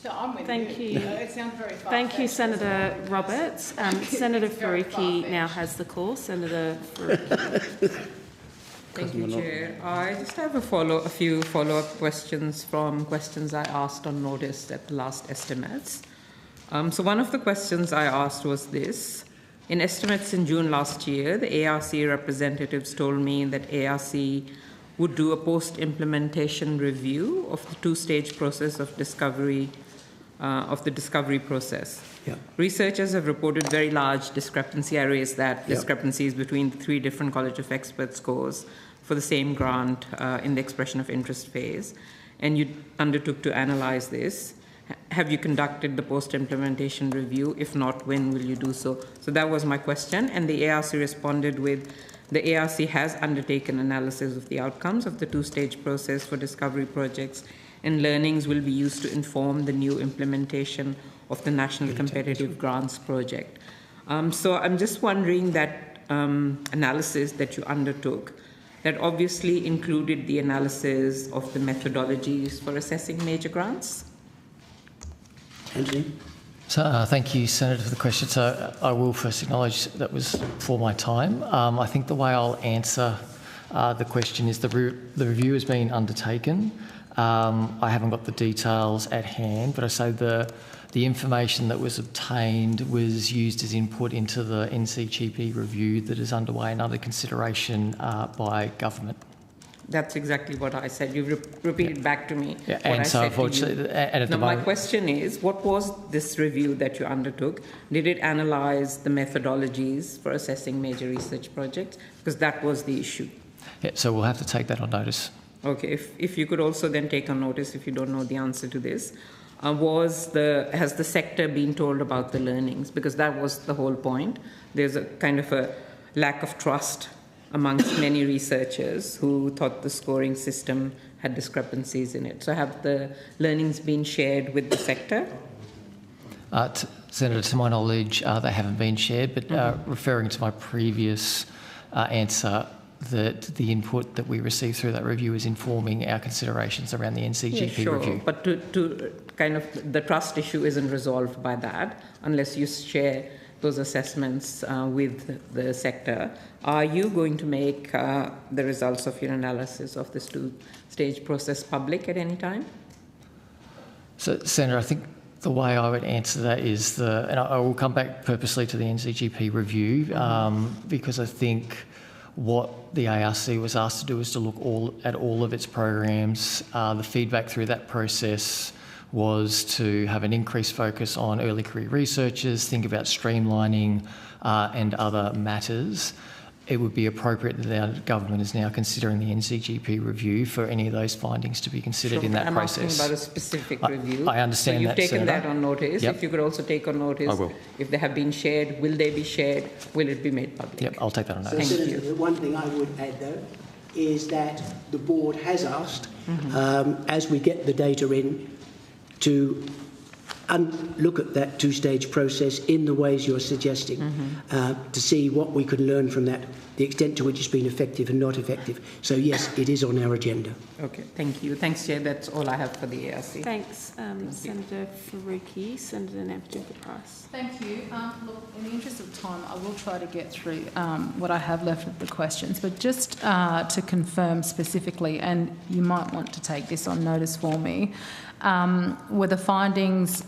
So I'm with Thank you. It sounds very far. Thank you, Senator Roberts. Senator Faruqi now has the call. Senator Faruqi. Thank you, Chair. I just have a few follow-up questions from questions I asked on notice at the last estimates. So one of the questions I asked was this. In estimates in June last year, the ARC representatives told me that ARC would do a post-implementation review of the two-stage process of discovery, of the discovery process. Yeah. Researchers have reported very large discrepancy. I raised that discrepancies between the 3 different College of Experts scores for the same grant in the expression of interest phase, and you undertook to analyze this. Have you conducted the post-implementation review? If not, when will you do so? So that was my question, and the ARC responded with, the ARC has undertaken analysis of the outcomes of the two-stage process for discovery projects, and learnings will be used to inform the new implementation of the National Competitive Grants Project. So I'm just wondering that analysis that you undertook, that obviously included the analysis of the methodologies for assessing major grants? Anthony? So, thank you, Senator, for the question. So I will first acknowledge that was for my time. I think the way I'll answer the question is the review has been undertaken. I haven't got the details at hand, but I say the information that was obtained was used as input into the NCGP review that is underway and under consideration by government. That's exactly what I said. You repeated back to me Yeah, what and I so said unfortunately, to you. and at Now, the my moment, question is, what was this review that you undertook? Did it analyse the methodologies for assessing major research projects? Because that was the issue. yeah, so we'll have to take that on notice. Okay, if you could also then take on notice, if you don't know the answer to this, has the sector been told about the learnings? Because that was the whole point. There's a kind of a lack of trust amongst many researchers who thought the scoring system had discrepancies in it. So have the learnings been shared with the sector? Senator, to my knowledge, they haven't been shared, but referring to my previous answer, that the input that we received through that review is informing our considerations around the NCGP review. But to kind of the trust issue isn't resolved by that unless you share those assessments with the sector. Are you going to make the results of your analysis of this two-stage process public at any time? So, Senator, I think the way I would answer that is and I will come back purposely to the NCGP review because I think what the ARC was asked to do is to look at all of its programs. The feedback through that process was to have an increased focus on early career researchers, think about streamlining and other matters. It would be appropriate that our government is now considering the NCGP review for any of those findings to be considered in that process. I'm asking about a specific review. I understand that, So you've taken Senator. that on notice. Yep. If you could also take on notice. I will. If they have been shared, will they be shared? Will it be made public? Yep, I'll take that on So, notice. Senator, the one thing I would add, though, is that the board has asked, as we get the data in, to look at that two-stage process in the ways you're suggesting, to see what we could learn from that, the extent to which it's been effective and not effective. So, yes, it is on our agenda. Okay, thank you. Thanks, Chair. That's all I have for the ARC. Thanks, Senator Faruqi. Senator Nampty-Price. Thank you. Look, in the interest of time, I will try to get through what I have left of the questions, but just to confirm specifically, and you might want to take this on notice for me, were the findings,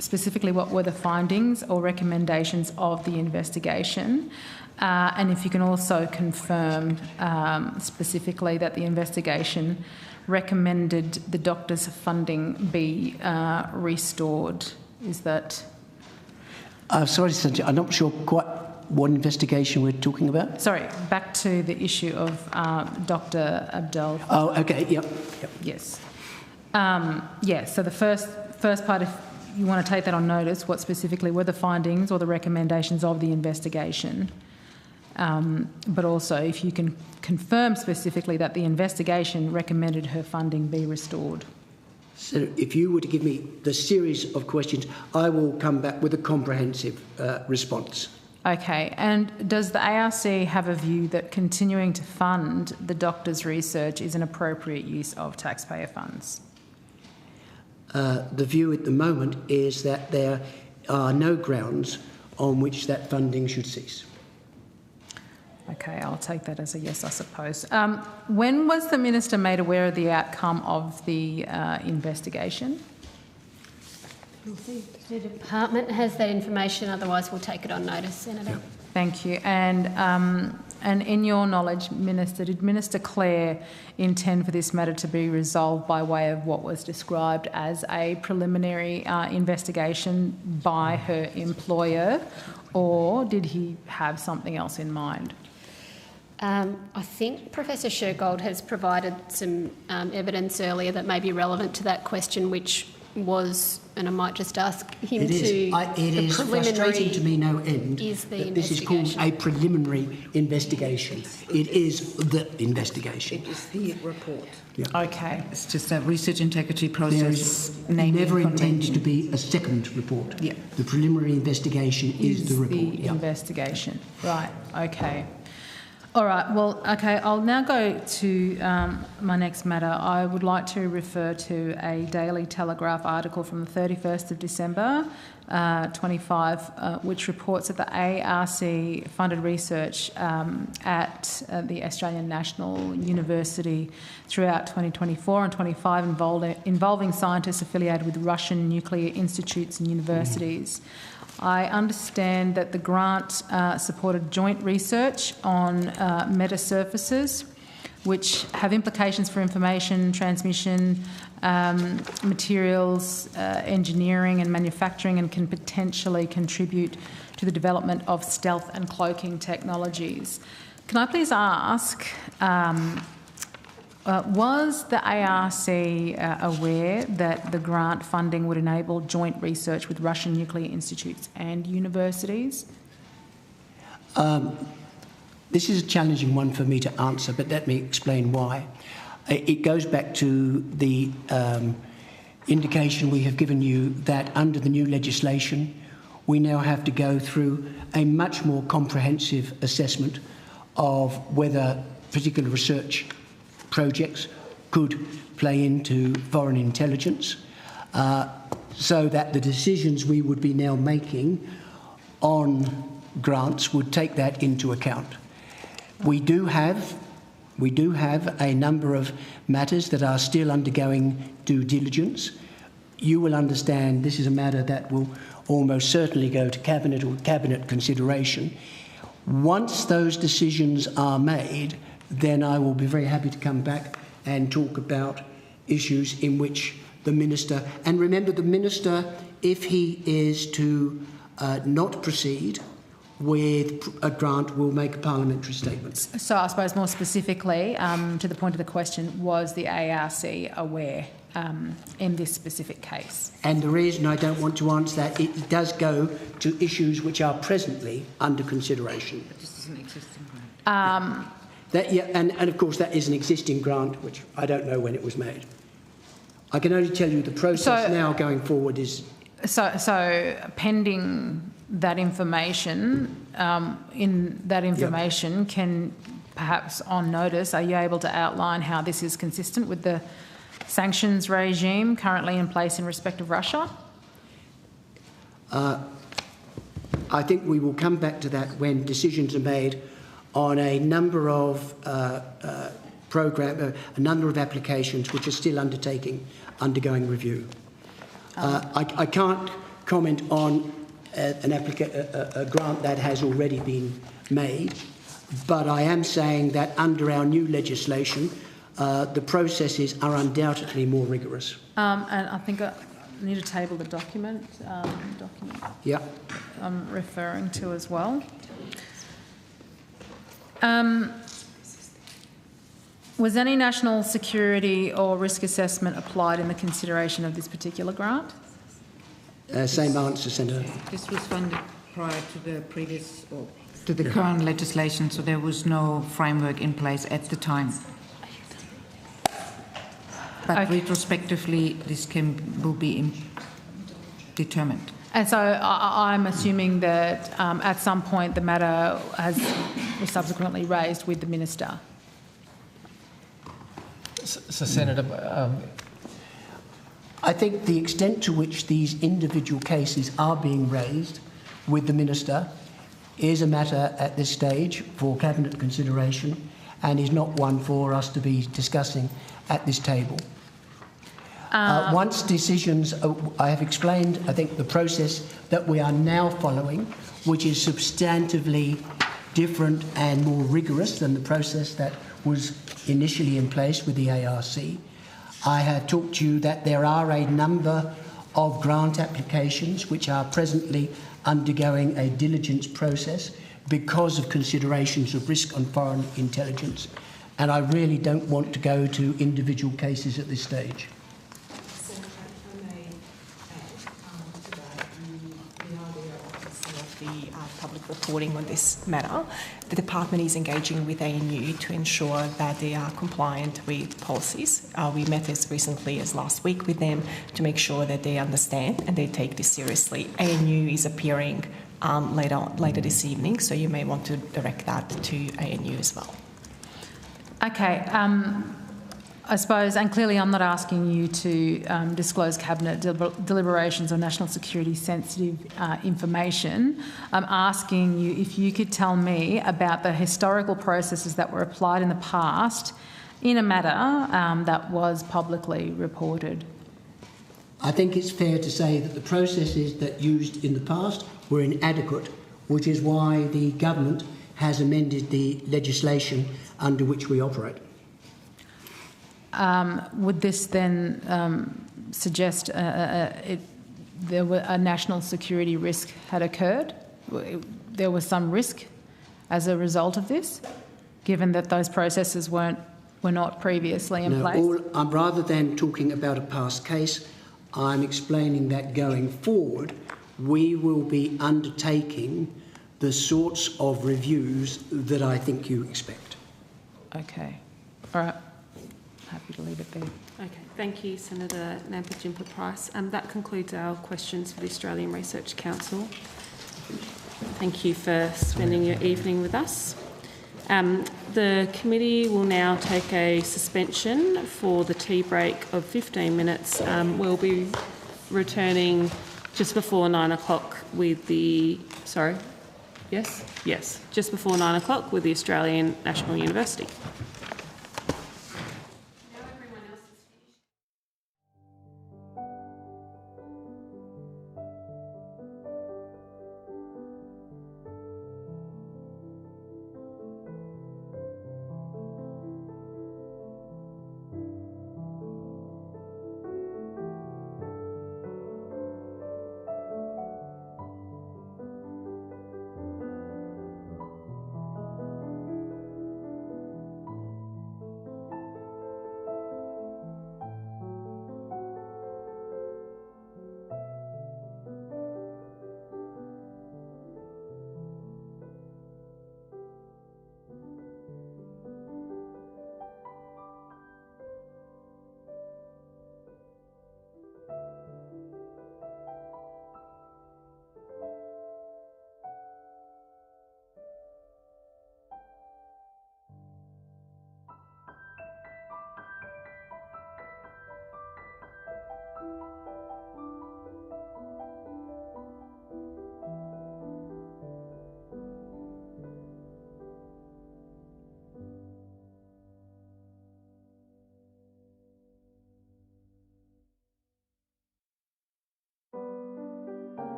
specifically what were the findings or recommendations of the investigation? And if you can also confirm specifically that the investigation recommended the doctors' funding be restored. Is that... Sorry, Senator, I'm not sure quite what investigation we're talking about. Sorry, back to the issue of Dr. Abdel. Oh, okay, yep. Yes. So the first part, if you want to take that on notice, what specifically were the findings or the recommendations of the investigation? But also, if you can confirm specifically that the investigation recommended her funding be restored. So if you were to give me the series of questions, I will come back with a comprehensive response. Okay, and does the ARC have a view that continuing to fund the doctor's research is an appropriate use of taxpayer funds? The view at the moment is that there are no grounds on which that funding should cease. Okay, I'll take that as a yes, I suppose. When was the Minister made aware of the outcome of the investigation? The department has that information, otherwise we'll take it on notice, Senator. Yeah. Thank you. And in your knowledge, Minister, did Minister Clare intend for this matter to be resolved by way of what was described as a preliminary investigation by her employer, or did he have something else in mind? I think Professor Shergold has provided some evidence earlier that may be relevant to that question, which was, and I might just ask him It is. to... It is frustrating to me no end that this is called a preliminary investigation. It is the investigation. It is the report. Yeah. Okay. It's just a research integrity process. There is naming never convention. intended to be a second report. Yeah. The preliminary investigation is the report. The investigation. Right, okay. All right, well, okay, I'll now go to my next matter. I would like to refer to a Daily Telegraph article from the 31st of December 25, which reports that the ARC funded research at the Australian National University throughout 2024 and 25 involving scientists affiliated with Russian nuclear institutes and universities. I understand that the grant supported joint research on metasurfaces, which have implications for information transmission, materials, engineering and manufacturing, and can potentially contribute to the development of stealth and cloaking technologies. Can I please ask, was the ARC aware that the grant funding would enable joint research with Russian nuclear institutes and universities? This is a challenging one for me to answer, but let me explain why. It goes back to the indication we have given you that under the new legislation, we now have to go through a much more comprehensive assessment of whether particular research projects could play into foreign intelligence, so that the decisions we would be now making on grants would take that into account. We do have a number of matters that are still undergoing due diligence. You will understand this is a matter that will almost certainly go to Cabinet or Cabinet consideration. Once those decisions are made, then I will be very happy to come back and talk about issues in which the Minister, and remember the Minister, if he is to not proceed with a grant, will make a parliamentary statement. So I suppose more specifically, to the point of the question, was the ARC aware in this specific case? And the reason I don't want to answer that, it does go to issues which are presently under consideration. But this is an existing grant. And of course that is an existing grant, which I don't know when it was made. I can only tell you the process now going forward is... So pending that information, can perhaps on notice, are you able to outline how this is consistent with the sanctions regime currently in place in respect of Russia? I think we will come back to that when decisions are made on a number of a number of applications which are still undergoing review. I can't comment on a grant that has already been made, but I am saying that under our new legislation, the processes are undoubtedly more rigorous. And I think I need to table the document. Yeah. I'm referring to as well. Was any national security or risk assessment applied in the consideration of this particular grant? Same answer, Senator. This was funded prior to the previous, or to the current legislation, so there was no framework in place at the time. But retrospectively, this will be determined. And so I'm assuming that at some point the matter was subsequently raised with the Minister. So Senator, I think the extent to which these individual cases are being raised with the Minister is a matter at this stage for Cabinet consideration and is not one for us to be discussing at this table. Once decisions, I have explained, I think, the process that we are now following, which is substantively different and more rigorous than the process that was initially in place with the ARC. I have talked to you that there are a number of grant applications which are presently undergoing a diligence process because of considerations of risk on foreign intelligence, and I really don't want to go to individual cases at this stage. Public reporting on this matter. The department is engaging with ANU to ensure that they are compliant with policies. We met as recently as last week with them to make sure that they understand and they take this seriously. ANU is appearing later this evening, so you may want to direct that to ANU as well. Okay. I suppose, and clearly I'm not asking you to disclose Cabinet deliberations on national security sensitive information. I'm asking you if you could tell me about the historical processes that were applied in the past in a matter that was publicly reported. I think it's fair to say that the processes that used in the past were inadequate, which is why the government has amended the legislation under which we operate. Would this then suggest there were a national security risk had occurred? There was some risk as a result of this, given that those processes were not previously in place? Rather than talking about a past case, I'm explaining that going forward, we will be undertaking the sorts of reviews that I think you expect. Okay. All right. Happy to leave it there. Okay, thank you, Senator Nampijinpa-Price. That concludes our questions for the Australian Research Council. Thank you for spending your evening with us. The committee will now take a suspension for the tea break of 15 minutes. We'll be returning just before 9 o'clock with the... Sorry? Yes? Yes, just before 9 o'clock with the Australian National University.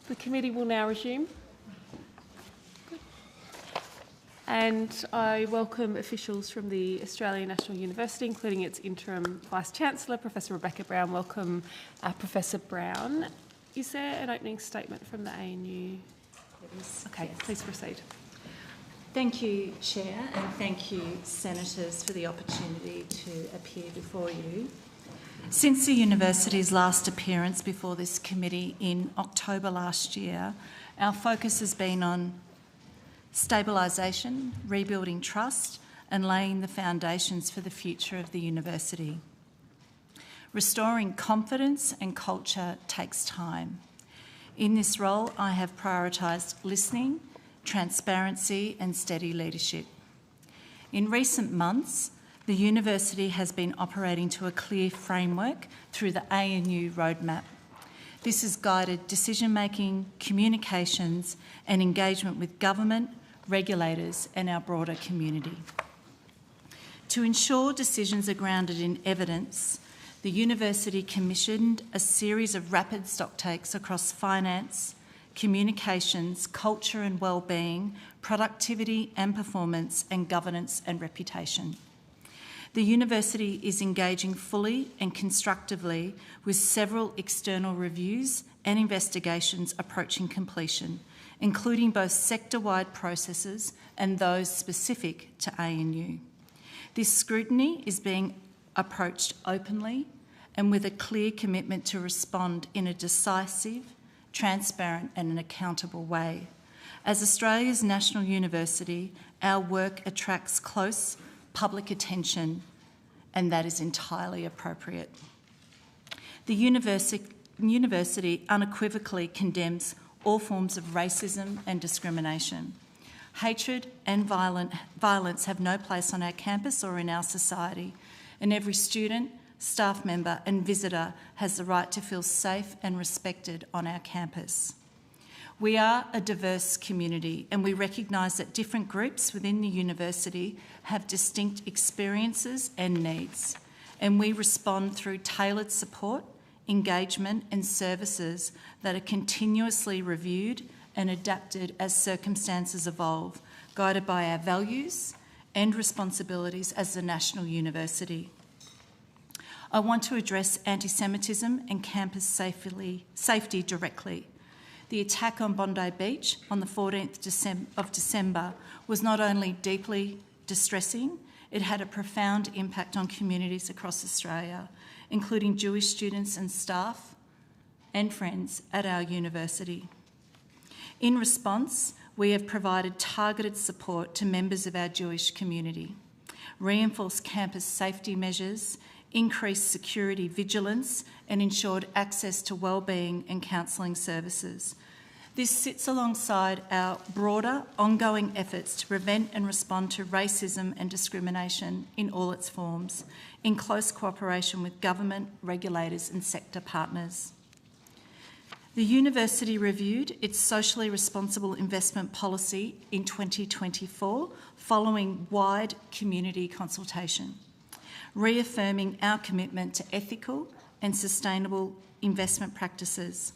The committee will now resume. And I welcome officials from the Australian National University, including its interim Vice-Chancellor, Professor Rebecca Brown. Welcome, Professor Brown. Is there an opening statement from the ANU? Okay, yes. Please proceed. Thank you, Chair, and thank you, Senators, for the opportunity to appear before you. Since the University's last appearance before this committee in October last year, our focus has been on stabilisation, rebuilding trust, and laying the foundations for the future of the University. Restoring confidence and culture takes time. In this role, I have prioritised listening, transparency and steady leadership. In recent months, the University has been operating to a clear framework through the ANU roadmap. This has guided decision-making, communications and engagement with government, regulators and our broader community. To ensure decisions are grounded in evidence, the University commissioned a series of rapid stocktakes across finance, communications, culture and wellbeing, productivity and performance, and governance and reputation. The University is engaging fully and constructively with several external reviews and investigations approaching completion, including both sector-wide processes and those specific to ANU. This scrutiny is being approached openly and with a clear commitment to respond in a decisive, transparent and an accountable way. As Australia's national university, our work attracts close public attention, and that is entirely appropriate. The university unequivocally condemns all forms of racism and discrimination. Hatred and violence have no place on our campus or in our society, and every student, staff member and visitor has the right to feel safe and respected on our campus. We are a diverse community and we recognise that different groups within the university have distinct experiences and needs, and we respond through tailored support, engagement and services that are continuously reviewed and adapted as circumstances evolve, guided by our values and responsibilities as the national university. I want to address anti-Semitism and campus safety directly. The attack on Bondi Beach on the 14th of December was not only deeply distressing, it had a profound impact on communities across Australia, including Jewish students and staff and friends at our university. In response, we have provided targeted support to members of our Jewish community, reinforced campus safety measures, increased security vigilance and ensured access to wellbeing and counselling services. This sits alongside our broader ongoing efforts to prevent and respond to racism and discrimination in all its forms, in close cooperation with government, regulators and sector partners. The University reviewed its socially responsible investment policy in 2024 following wide community consultation, reaffirming our commitment to ethical and sustainable investment practices.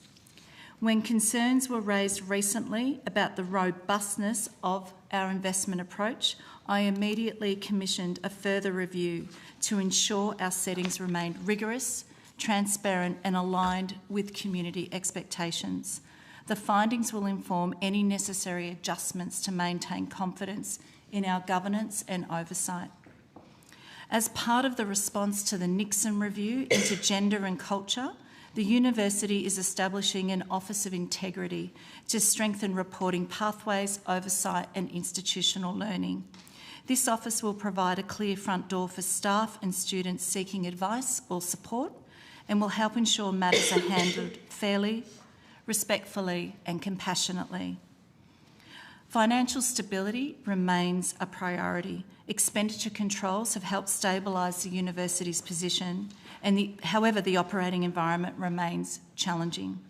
When concerns were raised recently about the robustness of our investment approach, I immediately commissioned a further review to ensure our settings remained rigorous, transparent and aligned with community expectations. The findings will inform any necessary adjustments to maintain confidence in our governance and oversight. As part of the response to the Nixon Review into Gender and Culture, the University is establishing an Office of Integrity to strengthen reporting pathways, oversight and institutional learning. This office will provide a clear front door for staff and students seeking advice or support and will help ensure matters are handled fairly, respectfully and compassionately. Financial stability remains a priority. Expenditure controls have helped stabilise the university's position, and however, the operating environment remains challenging.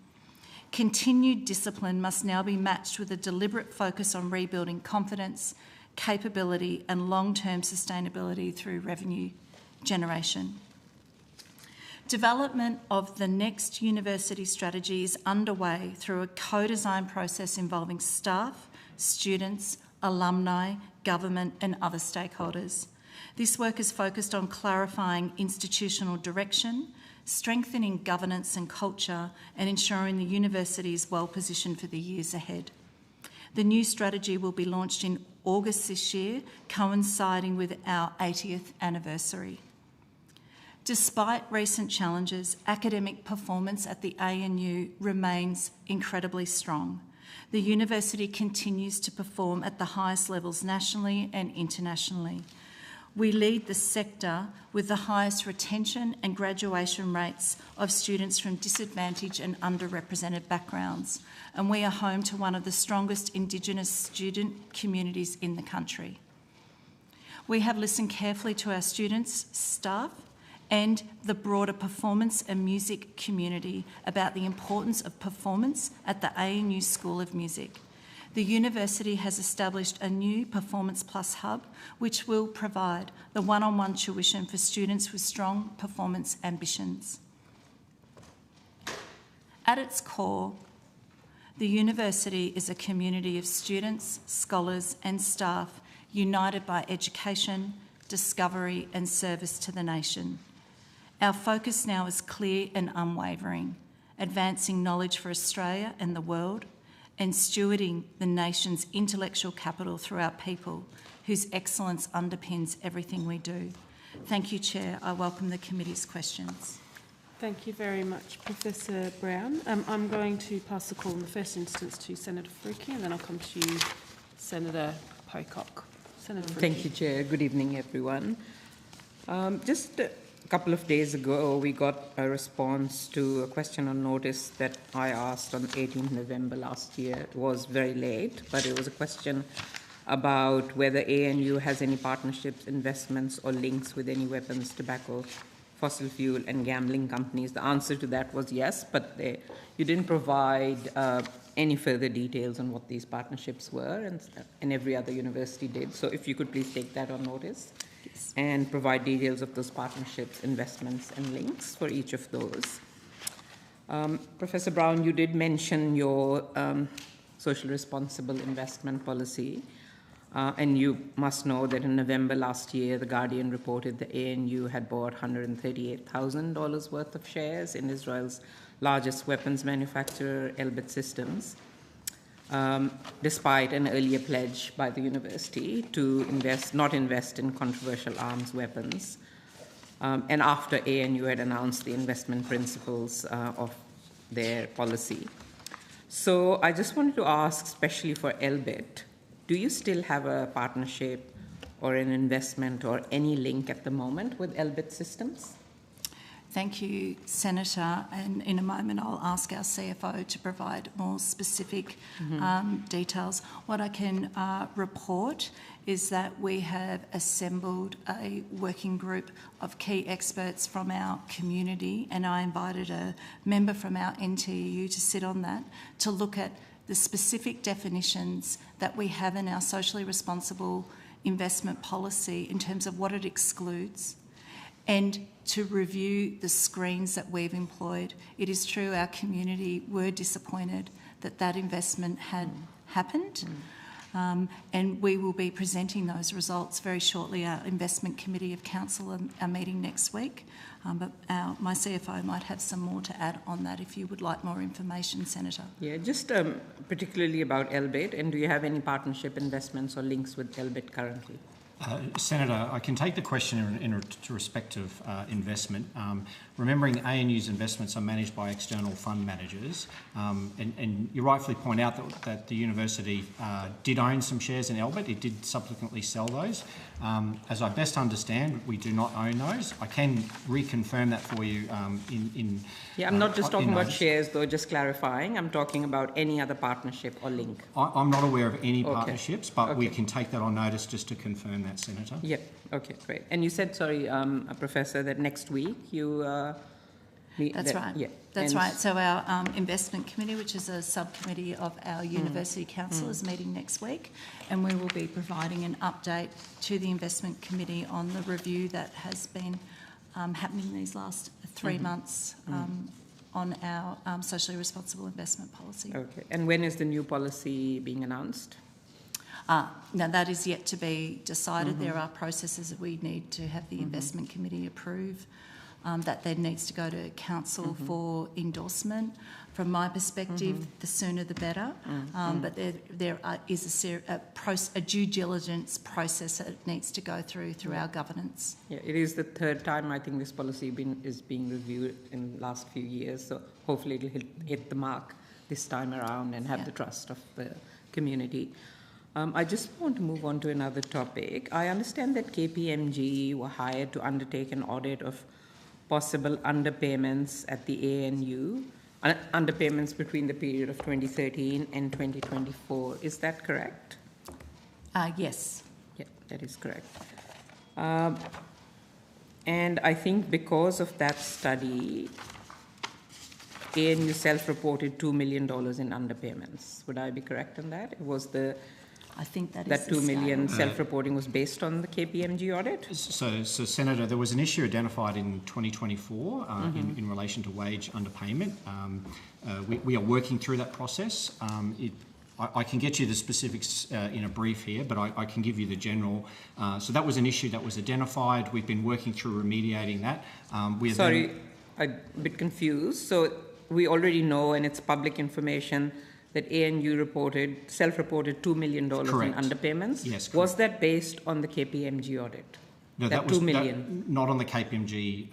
Continued discipline must now be matched with a deliberate focus on rebuilding confidence, capability and long-term sustainability through revenue generation. Development of the next university strategy is underway through a co-design process involving staff, students, alumni, government and other stakeholders. This work is focused on clarifying institutional direction, strengthening governance and culture, and ensuring the university is well positioned for the years ahead. The new strategy will be launched in August this year, coinciding with our 80th anniversary. Despite recent challenges, academic performance at the ANU remains incredibly strong. The university continues to perform at the highest levels nationally and internationally. We lead the sector with the highest retention and graduation rates of students from disadvantaged and underrepresented backgrounds, and we are home to one of the strongest Indigenous student communities in the country. We have listened carefully to our students, staff, and the broader performance and music community about the importance of performance at the ANU School of Music. The university has established a new Performance Plus hub, which will provide the one-on-one tuition for students with strong performance ambitions. At its core, the university is a community of students, scholars and staff united by education, discovery and service to the nation. Our focus now is clear and unwavering, advancing knowledge for Australia and the world, and stewarding the nation's intellectual capital through our people, whose excellence underpins everything we do. Thank you, Chair. I welcome the committee's questions. Thank you very much, Professor Brown. I'm going to pass the call in the first instance to Senator Faruqi, and then I'll come to you, Senator Pocock. Senator Faruqi. Thank you, Chair. Good evening, everyone. Just a couple of days ago, we got a response to a question on notice that I asked on 18th November last year. It was very late, but it was a question about whether ANU has any partnerships, investments or links with any weapons, tobacco, fossil fuel and gambling companies. The answer to that was yes, but you didn't provide any further details on what these partnerships were, and every other university did. So if you could please take that on notice and provide details of those partnerships, investments and links for each of those. Professor Brown, you did mention your social responsible investment policy, and you must know that in November last year, The Guardian reported the ANU had bought $138,000 worth of shares in Israel's largest weapons manufacturer, Elbit Systems, despite an earlier pledge by the university to not invest in controversial arms weapons, and after ANU had announced the investment principles of their policy. So I just wanted to ask, especially for Elbit, do you still have a partnership or an investment or any link at the moment with Elbit Systems? Thank you, Senator. And in a moment, I'll ask our CFO to provide more specific details. What I can report is that we have assembled a working group of key experts from our community, and I invited a member from our NTEU to sit on that to look at the specific definitions that we have in our socially responsible investment policy in terms of what it excludes, and to review the screens that we've employed. It is true our community were disappointed that that investment had happened, and we will be presenting those results very shortly. Our investment committee of council are meeting next week, but my CFO might have some more to add on that if you would like more information, Senator. Yeah, just particularly about Elbit, and do you have any partnership investments or links with Elbit currently? Senator, I can take the question in respect of investment. Remembering ANU's investments are managed by external fund managers, and you rightfully point out that the university did own some shares in Elbit. It did subsequently sell those. As I best understand, we do not own those. I can reconfirm that for you Yeah, I'm not just talking about shares, though, just clarifying. I'm talking about any other partnership or link. I'm not aware of any partnerships, but we can take that on notice just to confirm that, Senator. Yep. Okay, great. And you said, sorry, Professor, that next week you... That's right. Yeah. That's right. So our investment committee, which is a subcommittee of our university council, is meeting next week, and we will be providing an update to the investment committee on the review that has been happening these last 3 months on our socially responsible investment policy. Okay. And when is the new policy being announced? Now, that is yet to be decided. There are processes that we need to have the investment committee approve. That then needs to go to council for endorsement. From my perspective, the sooner the better. But there is a due diligence process that needs to go through our governance. Yeah, it is the third time I think this policy is being reviewed in the last few years. So hopefully it will hit the mark this time around and have the trust of the community. I just want to move on to another topic. I understand that KPMG were hired to undertake an audit of possible underpayments at the ANU, underpayments between the period of 2013 and 2024. Is that correct? Yes. Yeah, that is correct. And I think because of that study, ANU self-reported $2 million in underpayments. Would I be correct in that? It was I think that $2 million self-reporting was based on the KPMG audit? So Senator, there was an issue identified in 2024 in relation to wage underpayment. We are working through that process. I can get you the specifics in a brief here, but I can give you the general. So that was an issue that was identified. We've been working through remediating that. Sorry, I'm a bit confused. So we already know, and it's public information, that ANU self-reported $2 million in underpayments. Yes, correct. Was that based on the KPMG audit? No, that was $2 million? not on the KPMG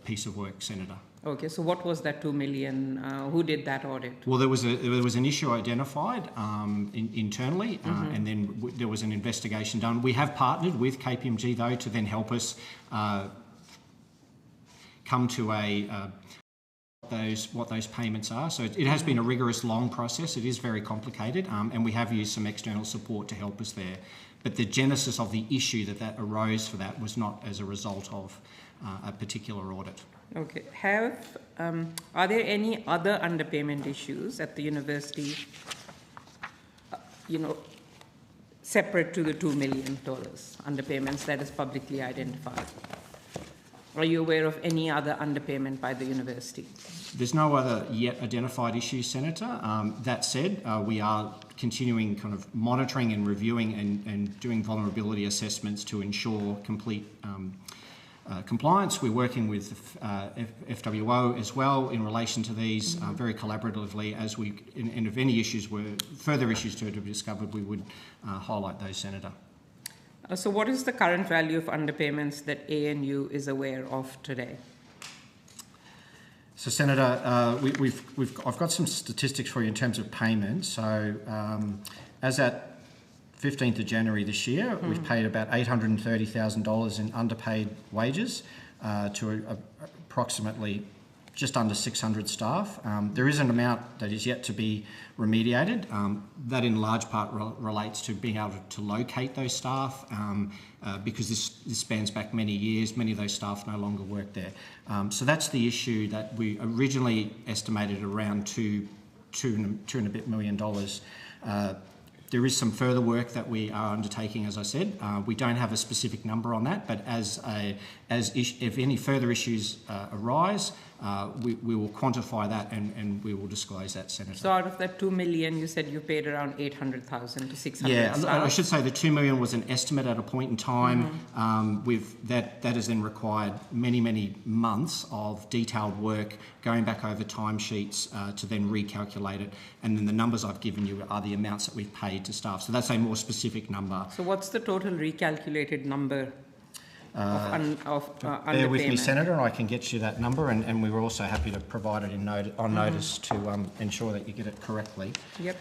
piece of work, Senator. Okay, so what was that $2 million? Who did that audit? Well, there was an issue identified internally, and then there was an investigation done. We have partnered with KPMG though to then help us come to what those payments are. So it has been a rigorous, long process. It is very complicated, and we have used some external support to help us there. But the genesis of the issue that arose for that was not as a result of a particular audit. Okay. Are there any other underpayment issues at the university, separate to the $2 million underpayments that is publicly identified? Are you aware of any other underpayment by the university? There's no other yet identified issues, Senator. That said, we are continuing kind of monitoring and reviewing and doing vulnerability assessments to ensure complete compliance. We're working with FWO as well in relation to these very collaboratively and if any further issues to be discovered, we would highlight those, Senator. So what is the current value of underpayments that ANU is aware of today? So, Senator, I've got some statistics for you in terms of payments. So, as at 15th of January this year, we've paid about $830,000 in underpaid wages to approximately just under 600 staff. There is an amount that is yet to be remediated. That in large part relates to being able to locate those staff because this spans back many years. Many of those staff no longer work there. So that's the issue that we originally estimated around $2 and a bit million. There is some further work that we are undertaking, as I said. We don't have a specific number on that, but if any further issues arise, we will quantify that and we will disclose that, Senator. So out of that $2 million, you said you paid around $800,000 to 600. Yeah, I should say the $2 million was an estimate at a point in time. That has then required many months of detailed work, going back over timesheets to then recalculate it. And then the numbers I've given you are the amounts that we've paid to staff. So that's a more specific number. So what's the total recalculated number bear with me, Senator, and I can get you that number, and we were also happy to provide it on notice to ensure that you get it correctly. Yep.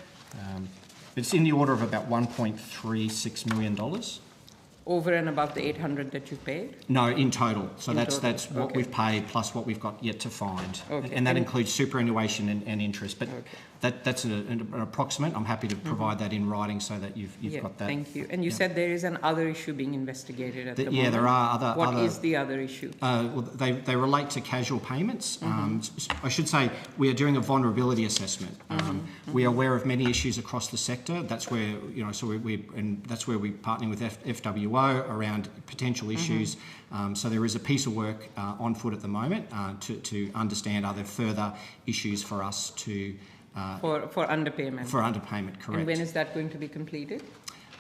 It's in the order of about $1.36 million. Over and above the 800 that you paid? No, in total. So that's what we've paid plus what we've got yet to find. Okay. And that includes superannuation and interest. But that's an approximate. I'm happy to provide that in writing so that you've got that. Thank you. And you said there is another issue being investigated at the moment. Yeah, there are other... What is the other issue? Well, they relate to casual payments. I should say we are doing a vulnerability assessment. We are aware of many issues across the sector. That's where, that's where we're partnering with FWO around potential issues. So there is a piece of work on foot at the moment to understand are there further issues for us to... for underpayment? For underpayment, correct. And when is that going to be completed?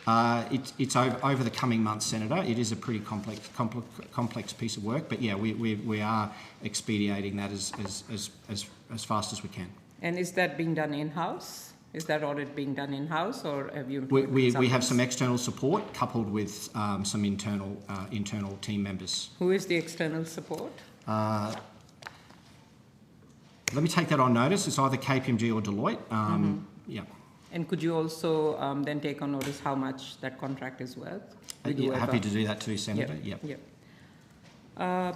It's over the coming months, Senator. It is a pretty complex piece of work, but yeah, we are expediting that as fast as we can. And is that being done in-house? Is that audit being done in-house, or have you? We have some external support coupled with some internal team members. Who is the external support? Let me take that on notice. It's either KPMG or Deloitte. Yeah. And could you also then take on notice how much that contract is worth? Happy to do that too, Senator. Yep.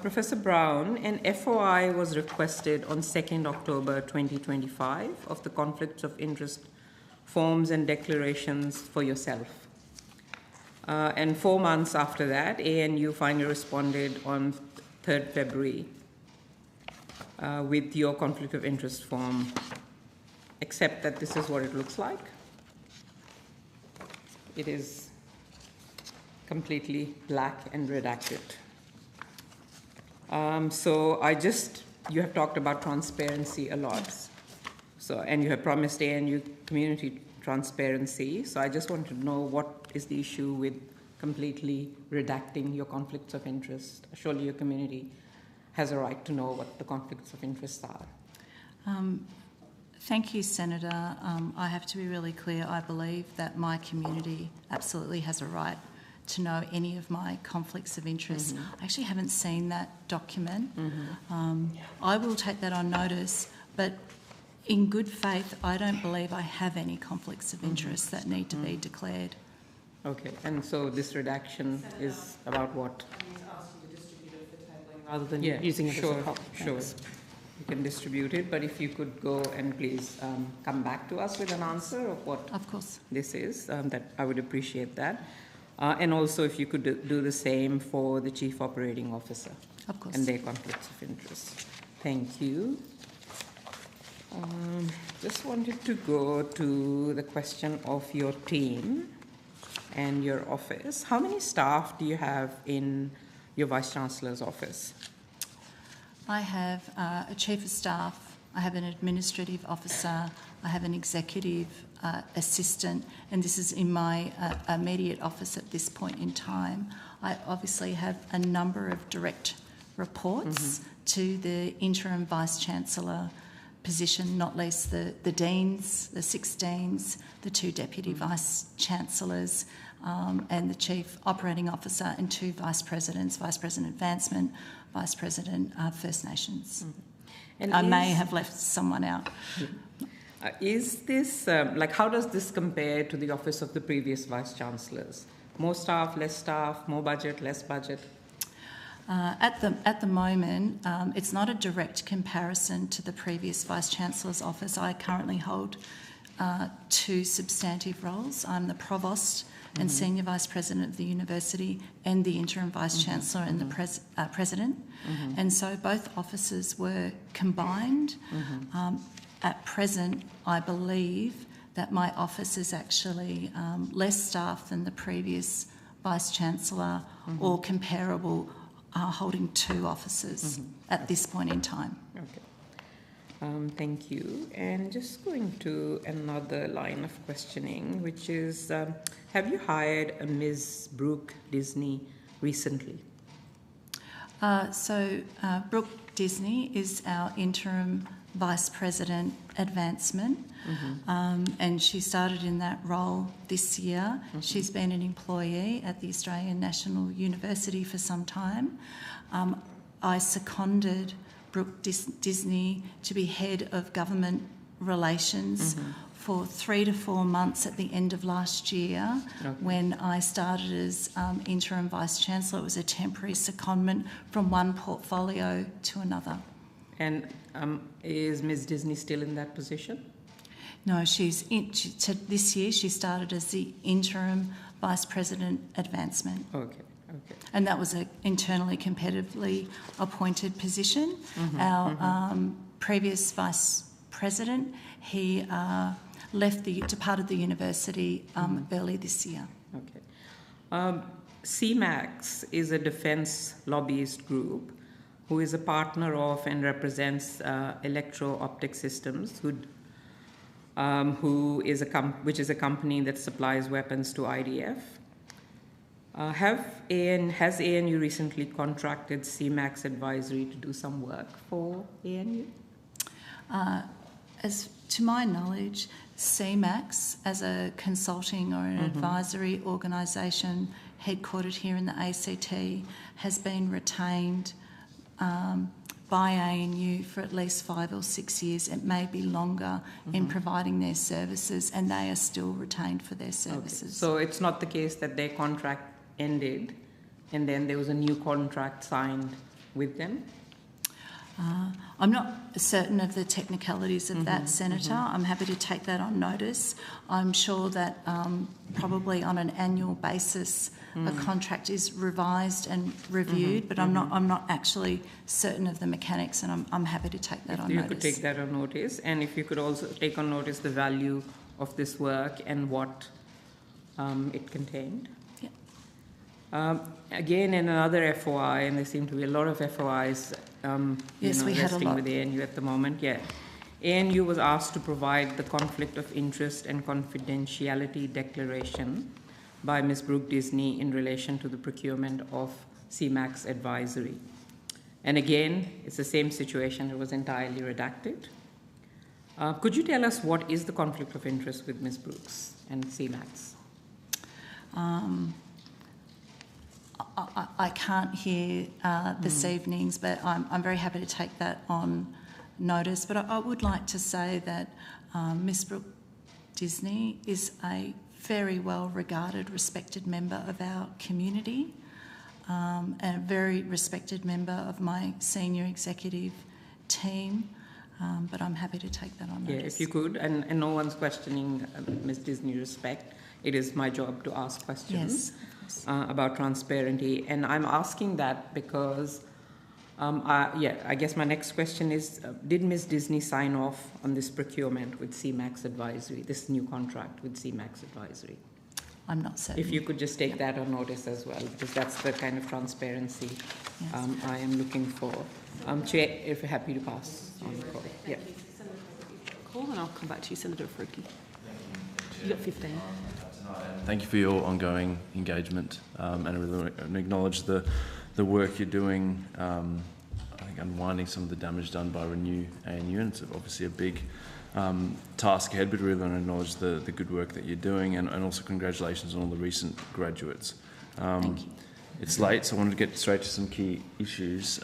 Professor Brown, an FOI was requested on 2nd October 2025 of the conflicts of interest forms and declarations for yourself. And 4 months after that, ANU finally responded on 3rd February with your conflict of interest form, except that this is what it looks like. It is completely black and redacted. So you have talked about transparency a lot. So, and you have promised ANU community transparency. So I just want to know what is the issue with completely redacting your conflicts of interest. Surely your community has a right to know what the conflicts of interest are. Thank you, Senator. I have to be really clear. I believe that my community absolutely has a right to know any of my conflicts of interest. I actually haven't seen that document. I will take that on notice, but in good faith, I don't believe I have any conflicts of interest that need to be declared. Okay, and so this redaction is about what? Rather than using it as a copy. Sure. You can distribute it, but if you could go and please come back to us with an answer of what this is, that I would appreciate that. And also if you could do the same for the Chief Operating Officer. Of course. And their conflicts of interest. Thank you. Just wanted to go to the question of your team and your office. How many staff do you have in your Vice-Chancellor's office? I have a Chief of Staff, I have an Administrative Officer, I have an Executive Assistant, and this is in my immediate office at this point in time. I obviously have a number of direct reports to the Interim Vice-Chancellor position, not least the Deans, the 6 Deans, the 2 Deputy Vice-Chancellors, and the Chief Operating Officer and 2 Vice Presidents, Vice President Advancement, Vice President First Nations. And I may have left someone out. Is this, how does this compare to the office of the previous Vice-Chancellors? More staff, less staff, more budget, less budget? At the moment, it's not a direct comparison to the previous Vice-Chancellor's office. I currently hold 2 substantive roles. I'm the Provost and Senior Vice President of the University and the Interim Vice-Chancellor and the President. And so both offices were combined. At present, I believe that my office is actually less staff than the previous Vice-Chancellor or comparable, holding 2 offices at this point in time. Okay. Thank you. And just going to another line of questioning, which is, have you hired a Ms. Brooke Disney recently? Brooke Disney is our Interim Vice President Advancement, and she started in that role this year. She's been an employee at the Australian National University for some time. I seconded Brooke Disney to be Head of Government Relations for 3 to 4 months at the end of last year. When I started as Interim Vice-Chancellor. It was a temporary secondment from one portfolio to another. And is Ms. Disney still in that position? No, this year she started as the Interim Vice President Advancement. Okay. And that was an internally competitively appointed position. Our previous Vice President, he departed the university early this year. Okay. CMAX is a defence lobbyist group who is a partner of and represents Electro-Optic Systems, which is a company that supplies weapons to IDF. Has ANU recently contracted CMAX Advisory to do some work for ANU? As to my knowledge, CMAX, as a consulting or an advisory organisation headquartered here in the ACT, has been retained by ANU for at least 5 or 6 years. It may be longer in providing their services, and they are still retained for their services. Okay. So it's not the case that their contract ended and then there was a new contract signed with them? I'm not certain of the technicalities of that, Senator. I'm happy to take that on notice. I'm sure that probably on an annual basis a contract is revised and reviewed, but I'm not actually certain of the mechanics, and I'm happy to take that on notice. You could take that on notice, and if you could also take on notice the value of this work and what it contained. Again, in another FOI, and there seem to be a lot of FOIs yes, we had a lot with ANU at the moment. Yeah, ANU was asked to provide the conflict of interest and confidentiality declaration by Ms. Brooke Disney in relation to the procurement of CMAX Advisory. And again, it's the same situation. It was entirely redacted. Could you tell us what is the conflict of interest with Ms. Brooks and CMAX? I can't hear this evening's, but I'm very happy to take that on notice. But I would like to say that Ms. Brooke Disney is a very well regarded, respected member of our community, and a very respected member of my senior executive team. But I'm happy to take that on notice. Yeah, if you could, and no one's questioning Ms. Disney's respect. It is my job to ask questions. Yes. About transparency, and I'm asking that because, I guess my next question is, did Ms. Disney sign off on this procurement with CMAX Advisory, this new contract with CMAX Advisory? I'm not certain. If you could just take that on notice as well, because that's the kind of transparency I am looking for. Chair, if you're happy to pass on the call. Yeah. Call, and I'll come back to you, Senator Faruqi. You got 15. Thank you for your ongoing engagement, and I really want to acknowledge the work you're doing, I think unwinding some of the damage done by Renew ANU, and it's obviously a big task ahead, but really want to acknowledge the good work that you're doing, and also congratulations on all the recent graduates. Thank you. It's late, so I wanted to get straight to some key issues.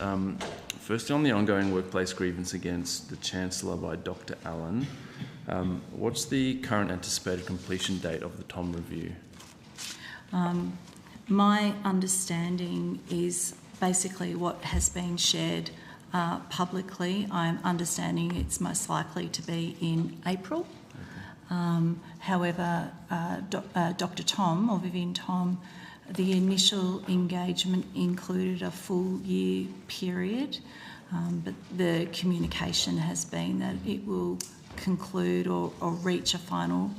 Firstly, on the ongoing workplace grievance against the Chancellor by Dr. Allen, what's the current anticipated completion date of the TOM review? My understanding is basically what has been shared publicly. I'm understanding it's most likely to be in April. However, Dr. Tom, or Vivian Tom, the initial engagement included a full year period, but the communication has been that it will conclude or reach a final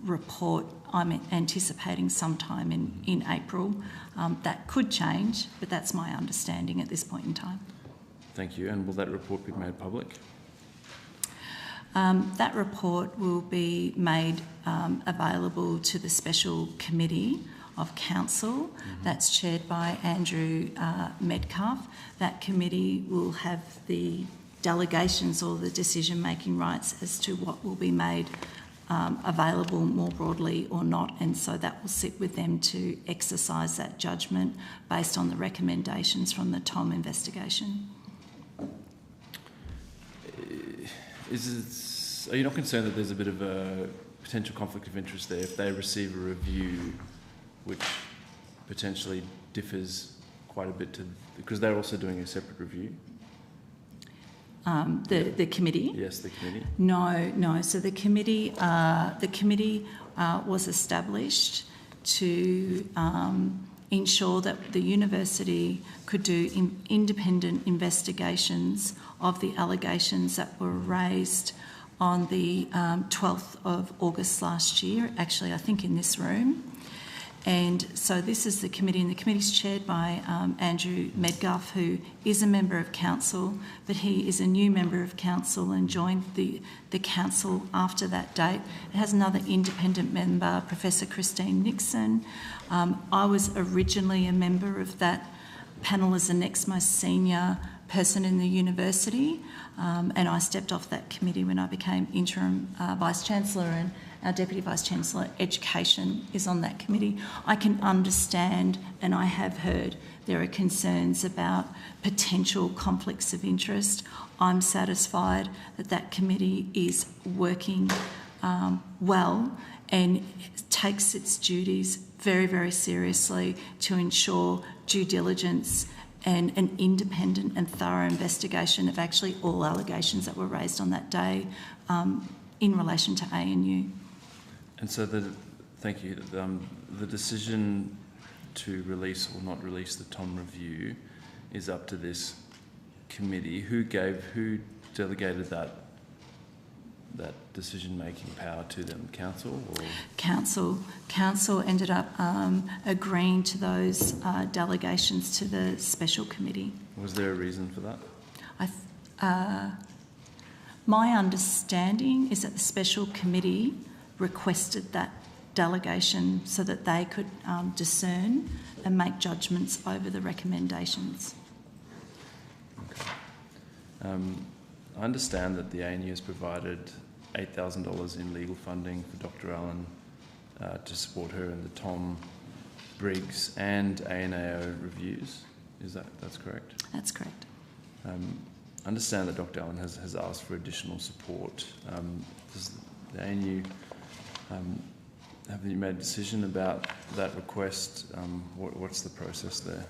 report. I'm anticipating sometime in April. That could change, but that's my understanding at this point in time. Thank you. And will that report be made public? That report will be made available to the Special Committee of Council. That's chaired by Andrew Metcalf. That committee will have the delegations or the decision-making rights as to what will be made available more broadly or not, and so that will sit with them to exercise that judgment based on the recommendations from the TOM investigation. Are you not concerned that there's a bit of a potential conflict of interest there if they receive a review which potentially differs quite a bit because they're also doing a separate review? The committee? Yes, the committee. No. So the committee was established to ensure that the university could do independent investigations of the allegations that were raised on the 12th of August last year, actually I think in this room. And so this is the committee, and the committee is chaired by Andrew Medguff, who is a member of council, but he is a new member of council and joined the council after that date. It has another independent member, Professor Christine Nixon. I was originally a member of that panel as the next most senior person in the university, and I stepped off that committee when I became interim Vice-Chancellor, and our Deputy Vice-Chancellor Education is on that committee. I can understand, and I have heard, there are concerns about potential conflicts of interest. I'm satisfied that that committee is working well and takes its duties very, very seriously to ensure due diligence and an independent and thorough investigation of actually all allegations that were raised on that day in relation to ANU. And so, thank you. The decision to release or not release the Tom review is up to this committee. Who delegated that decision-making power to them? Council or Council ended up agreeing to those delegations to the special committee. Was there a reason for that? My understanding is that the special committee requested that delegation so that they could discern and make judgments over the recommendations. Okay. I understand that the ANU has provided $8,000 in legal funding for Dr. Allen to support her in the Tom Briggs and ANAO reviews. That's correct? That's correct. I understand that Dr. Allen has asked for additional support. Does the ANU have you made a decision about that request? What's the process there?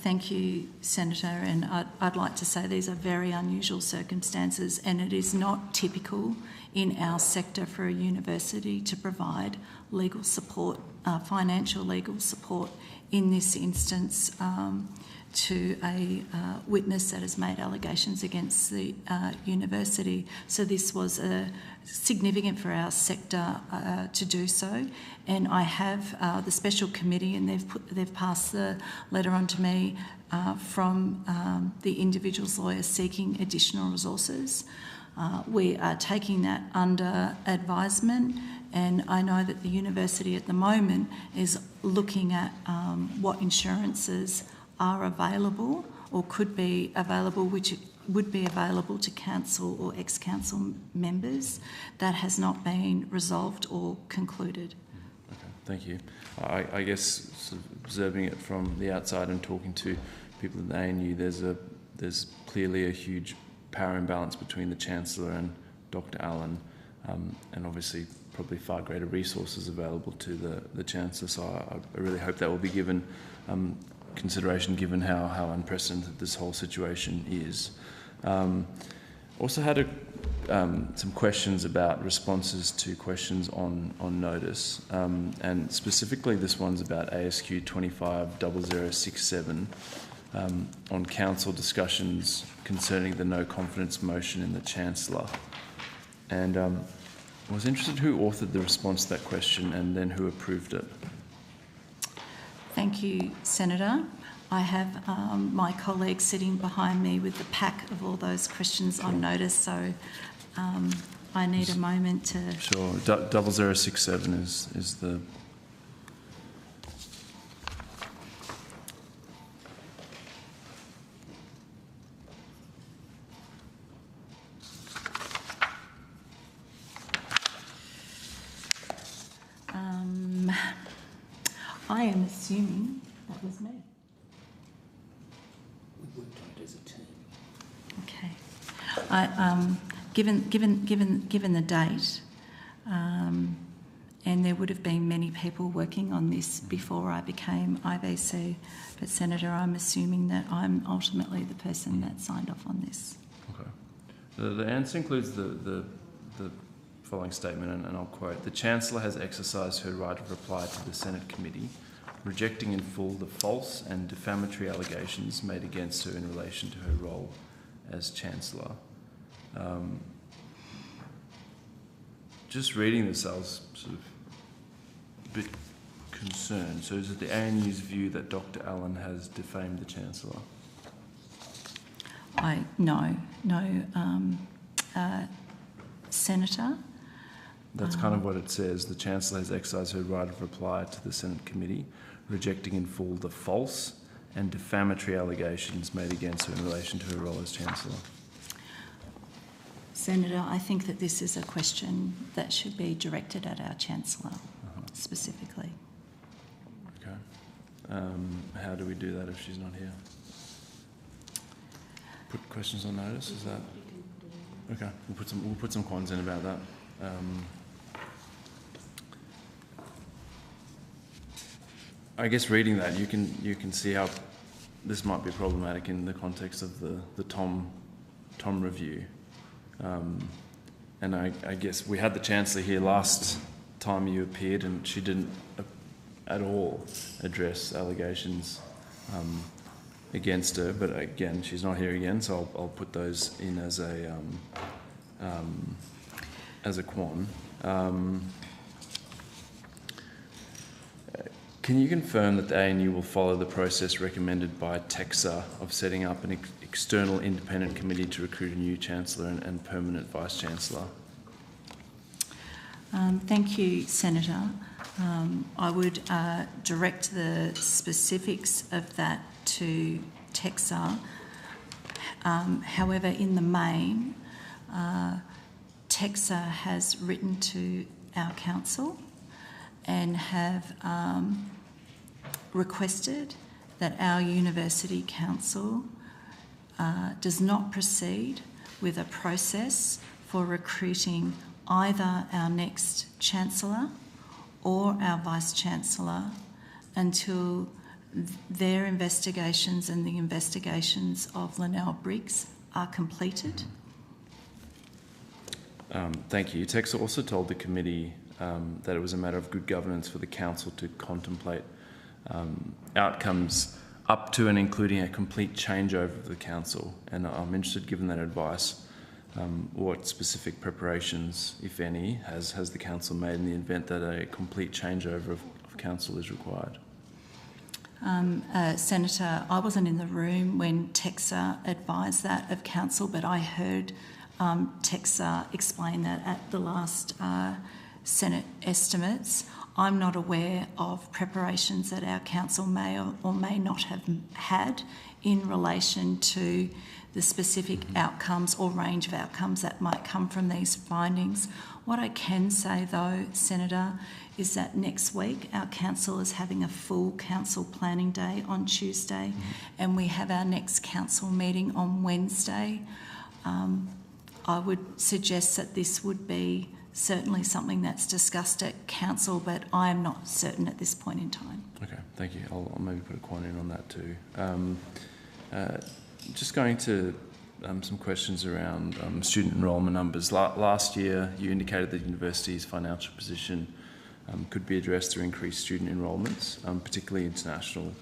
Thank you, Senator, and I'd like to say these are very unusual circumstances, and it is not typical in our sector for a university to provide legal support, financial legal support in this instance to a witness that has made allegations against the university. So this was significant for our sector to do so, and I have the special committee, and they've passed the letter on to me from the individual's lawyer seeking additional resources. We are taking that under advisement, and I know that the university at the moment is looking at what insurances are available or could be available, which would be available to council or ex-council members. That has not been resolved or concluded. Okay, thank you. I guess sort of observing it from the outside and talking to people at the ANU, there's clearly a huge power imbalance between the Chancellor and Dr. Allen, and obviously probably far greater resources available to the Chancellor. So I really hope that will be given consideration, given how unprecedented this whole situation is. Also had some questions about responses to questions on notice, and specifically this one's about ASQ 250067 on council discussions concerning the no confidence motion in the Chancellor. And I was interested who authored the response to that question and then who approved it. Thank you, Senator. I have my colleague sitting behind me with the pack of all those questions on notice, so I need a moment to... Sure. 0067 is the... I am assuming that was me. We worked on it as a team. Okay. Given the date, and there would have been many people working on this before I became IVC, but Senator, I'm assuming that I'm ultimately the person that signed off on this. Okay. The answer includes the following statement, and I'll quote: "The Chancellor has exercised her right of reply to the Senate committee, rejecting in full the false and defamatory allegations made against her in relation to her role as Chancellor." Just reading this, I was sort of a bit concerned. So is it the ANU's view that Dr. Allen has defamed the Chancellor? No, Senator. That's kind of what it says. The Chancellor has exercised her right of reply to the Senate committee, rejecting in full the false and defamatory allegations made against her in relation to her role as Chancellor. Senator, I think that this is a question that should be directed at our Chancellor specifically. Okay. How do we do that if she's not here? Put questions on notice, is that? Okay, we'll put some quants in about that. I guess reading that, you can see how this might be problematic in the context of the Tom review. And I guess we had the Chancellor here last time you appeared, and she didn't at all address allegations against her. But again, she's not here again, so I'll put those in as a quan. Can you confirm that the ANU will follow the process recommended by TEXA of setting up an external independent committee to recruit a new Chancellor and permanent Vice-Chancellor? Thank you, Senator. I would direct the specifics of that to TEXA. However, in the main, TEXA has written to our council and have requested that our University Council does not proceed with a process for recruiting either our next Chancellor or our Vice-Chancellor until their investigations and the investigations of Linnell Briggs are completed. Thank you. TEXA also told the committee that it was a matter of good governance for the council to contemplate outcomes up to and including a complete changeover of the council. And I'm interested, given that advice, what specific preparations, if any, has the council made in the event that a complete changeover of council is required? Senator, I wasn't in the room when TEXA advised that of council, but I heard TEXA explain that at the last Senate estimates. I'm not aware of preparations that our council may or may not have had in relation to the specific outcomes or range of outcomes that might come from these findings. What I can say though, Senator, is that next week our council is having a full council planning day on Tuesday, and we have our next council meeting on Wednesday. I would suggest that this would be certainly something that's discussed at council, but I am not certain at this point in time. Okay, thank you. I'll maybe put a quant in on that too. Just going to some questions around student enrolment numbers. Last year, you indicated that the university's financial position could be addressed through increased student enrolments, particularly international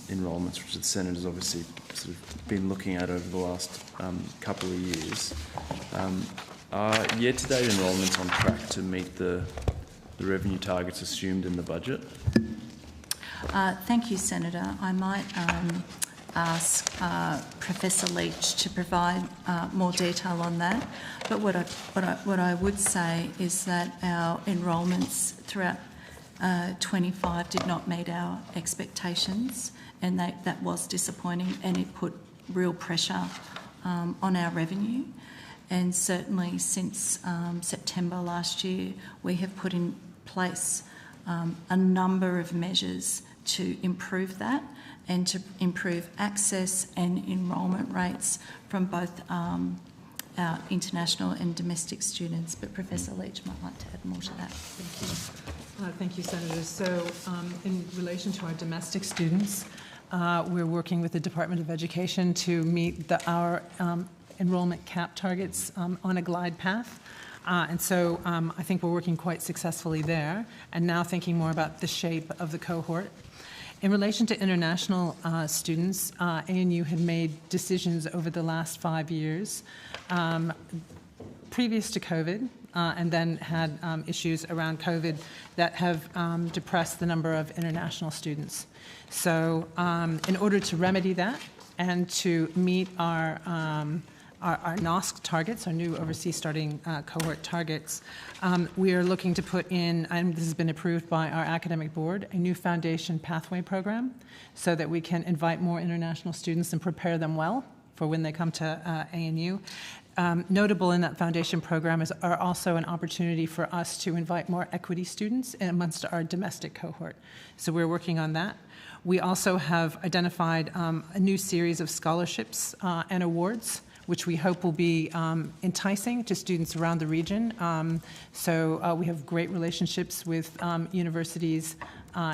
enrolments, which the Senate has obviously sort of been looking at over the last couple of years. Are year-to-date enrolments on track to meet the revenue targets assumed in the budget? Thank you, Senator. I might ask Professor Leach to provide more detail on that. But what I would say is that our enrolments throughout 25 did not meet our expectations, and that was disappointing, and it put real pressure on our revenue. And certainly since September last year, we have put in place a number of measures to improve that and to improve access and enrolment rates from both our international and domestic students. But Professor Leach might like to add more to that. Thank you. Thank you, Senator. So in relation to our domestic students, we're working with the Department of Education to meet our enrolment cap targets on a glide path. And so I think we're working quite successfully there, and now thinking more about the shape of the cohort. In relation to international students, ANU had made decisions over the last 5 years, previous to COVID, and then had issues around COVID that have depressed the number of international students. So in order to remedy that and to meet our NOSC targets, our new overseas starting cohort targets, we are looking to put in, and this has been approved by our academic board, a new foundation pathway program so that we can invite more international students and prepare them well for when they come to ANU. Notable in that foundation program are also an opportunity for us to invite more equity students amongst our domestic cohort. So we're working on that. We also have identified a new series of scholarships and awards, which we hope will be enticing to students around the region. So we have great relationships with universities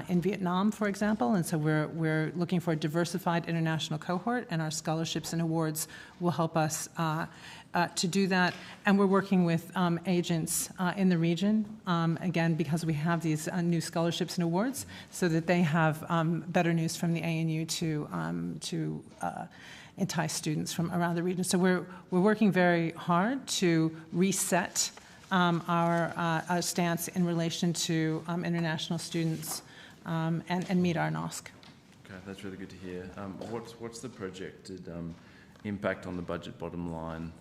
in Vietnam, for example, and so we're looking for a diversified international cohort, and our scholarships and awards will help us to do that. And we're working with agents in the region, again, because we have these new scholarships and awards, so that they have better news from the ANU to entice students from around the region. So we're working very hard to reset our stance in relation to international students and meet our NOSC. Okay, that's really good to hear. What's the projected impact on the budget bottom line?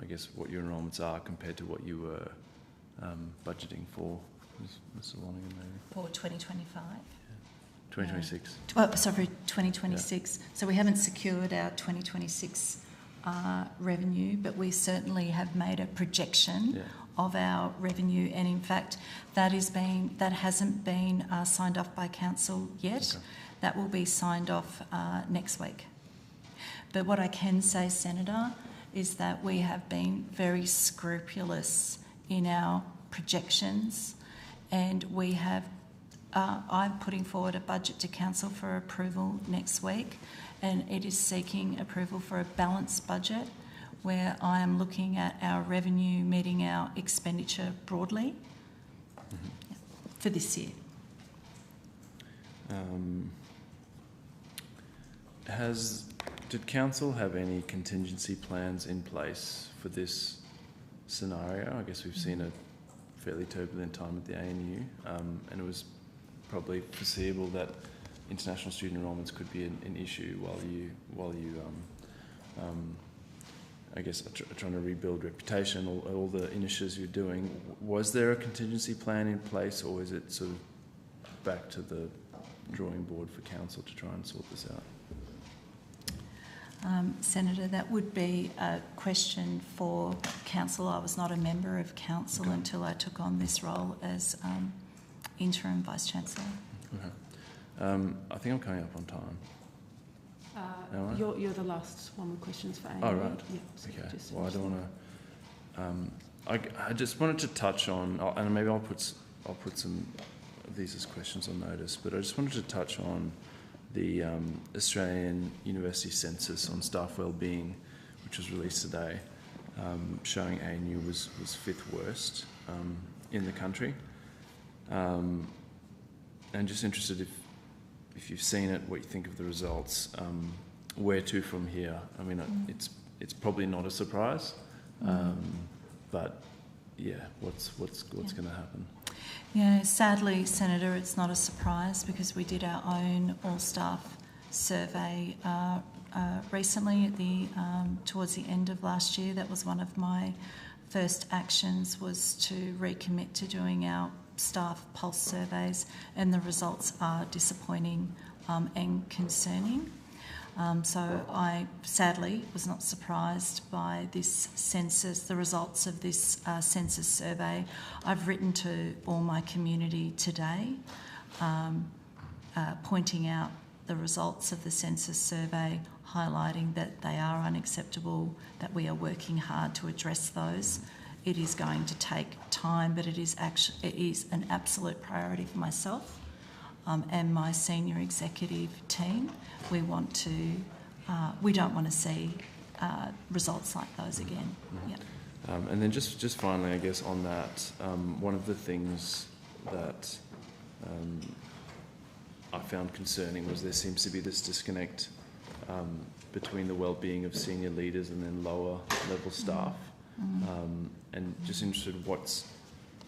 I guess what your enrolments are compared to what you were budgeting for, Mr. Lonergan, maybe? For 2025? 2026. Sorry, 2026. Yeah. So we haven't secured our 2026 revenue, but we certainly have made a projection of our revenue, and in fact, that hasn't been signed off by council yet. Okay. That will be signed off next week. But what I can say, Senator, is that we have been very scrupulous in our projections, and we have. I'm putting forward a budget to council for approval next week, and it is seeking approval for a balanced budget where I am looking at our revenue meeting our expenditure broadly for this year. Did council have any contingency plans in place for this scenario? I guess we've seen a fairly turbulent time at the ANU, and it was probably foreseeable that international student enrolments could be an issue while you I guess trying to rebuild reputation, all the initiatives you're doing. Was there a contingency plan in place, or is it sort of back to the drawing board for council to try and sort this out? Senator, that would be a question for council. I was not a member of council until I took on this role as interim Vice-Chancellor. Okay. I think I'm coming up on time. You're the last one with questions for ANU. Oh, right. Yeah, so okay. Well, I don't want to... I just wanted to touch on, and maybe I'll put some of these as questions on notice, but I just wanted to touch on the Australian University Census on Staff Wellbeing, which was released today, showing ANU was fifth worst in the country. And just interested if you've seen it, what you think of the results, where to from here. I mean, it's probably not a surprise, but yeah, what's going to happen? Yeah, sadly, Senator, it's not a surprise because we did our own all-staff survey recently at towards the end of last year. That was one of my first actions, was to recommit to doing our staff pulse surveys, and the results are disappointing and concerning. So I sadly was not surprised by this census, the results of this census survey. I've written to all my community today, pointing out the results of the census survey, highlighting that they are unacceptable, that we are working hard to address those. It is going to take time, but it is an absolute priority for myself and my senior executive team. We don't want to see results like those again. Yep. And then just finally, I guess on that, one of the things that I found concerning was there seems to be this disconnect between the well-being of senior leaders and then lower level staff. And just interested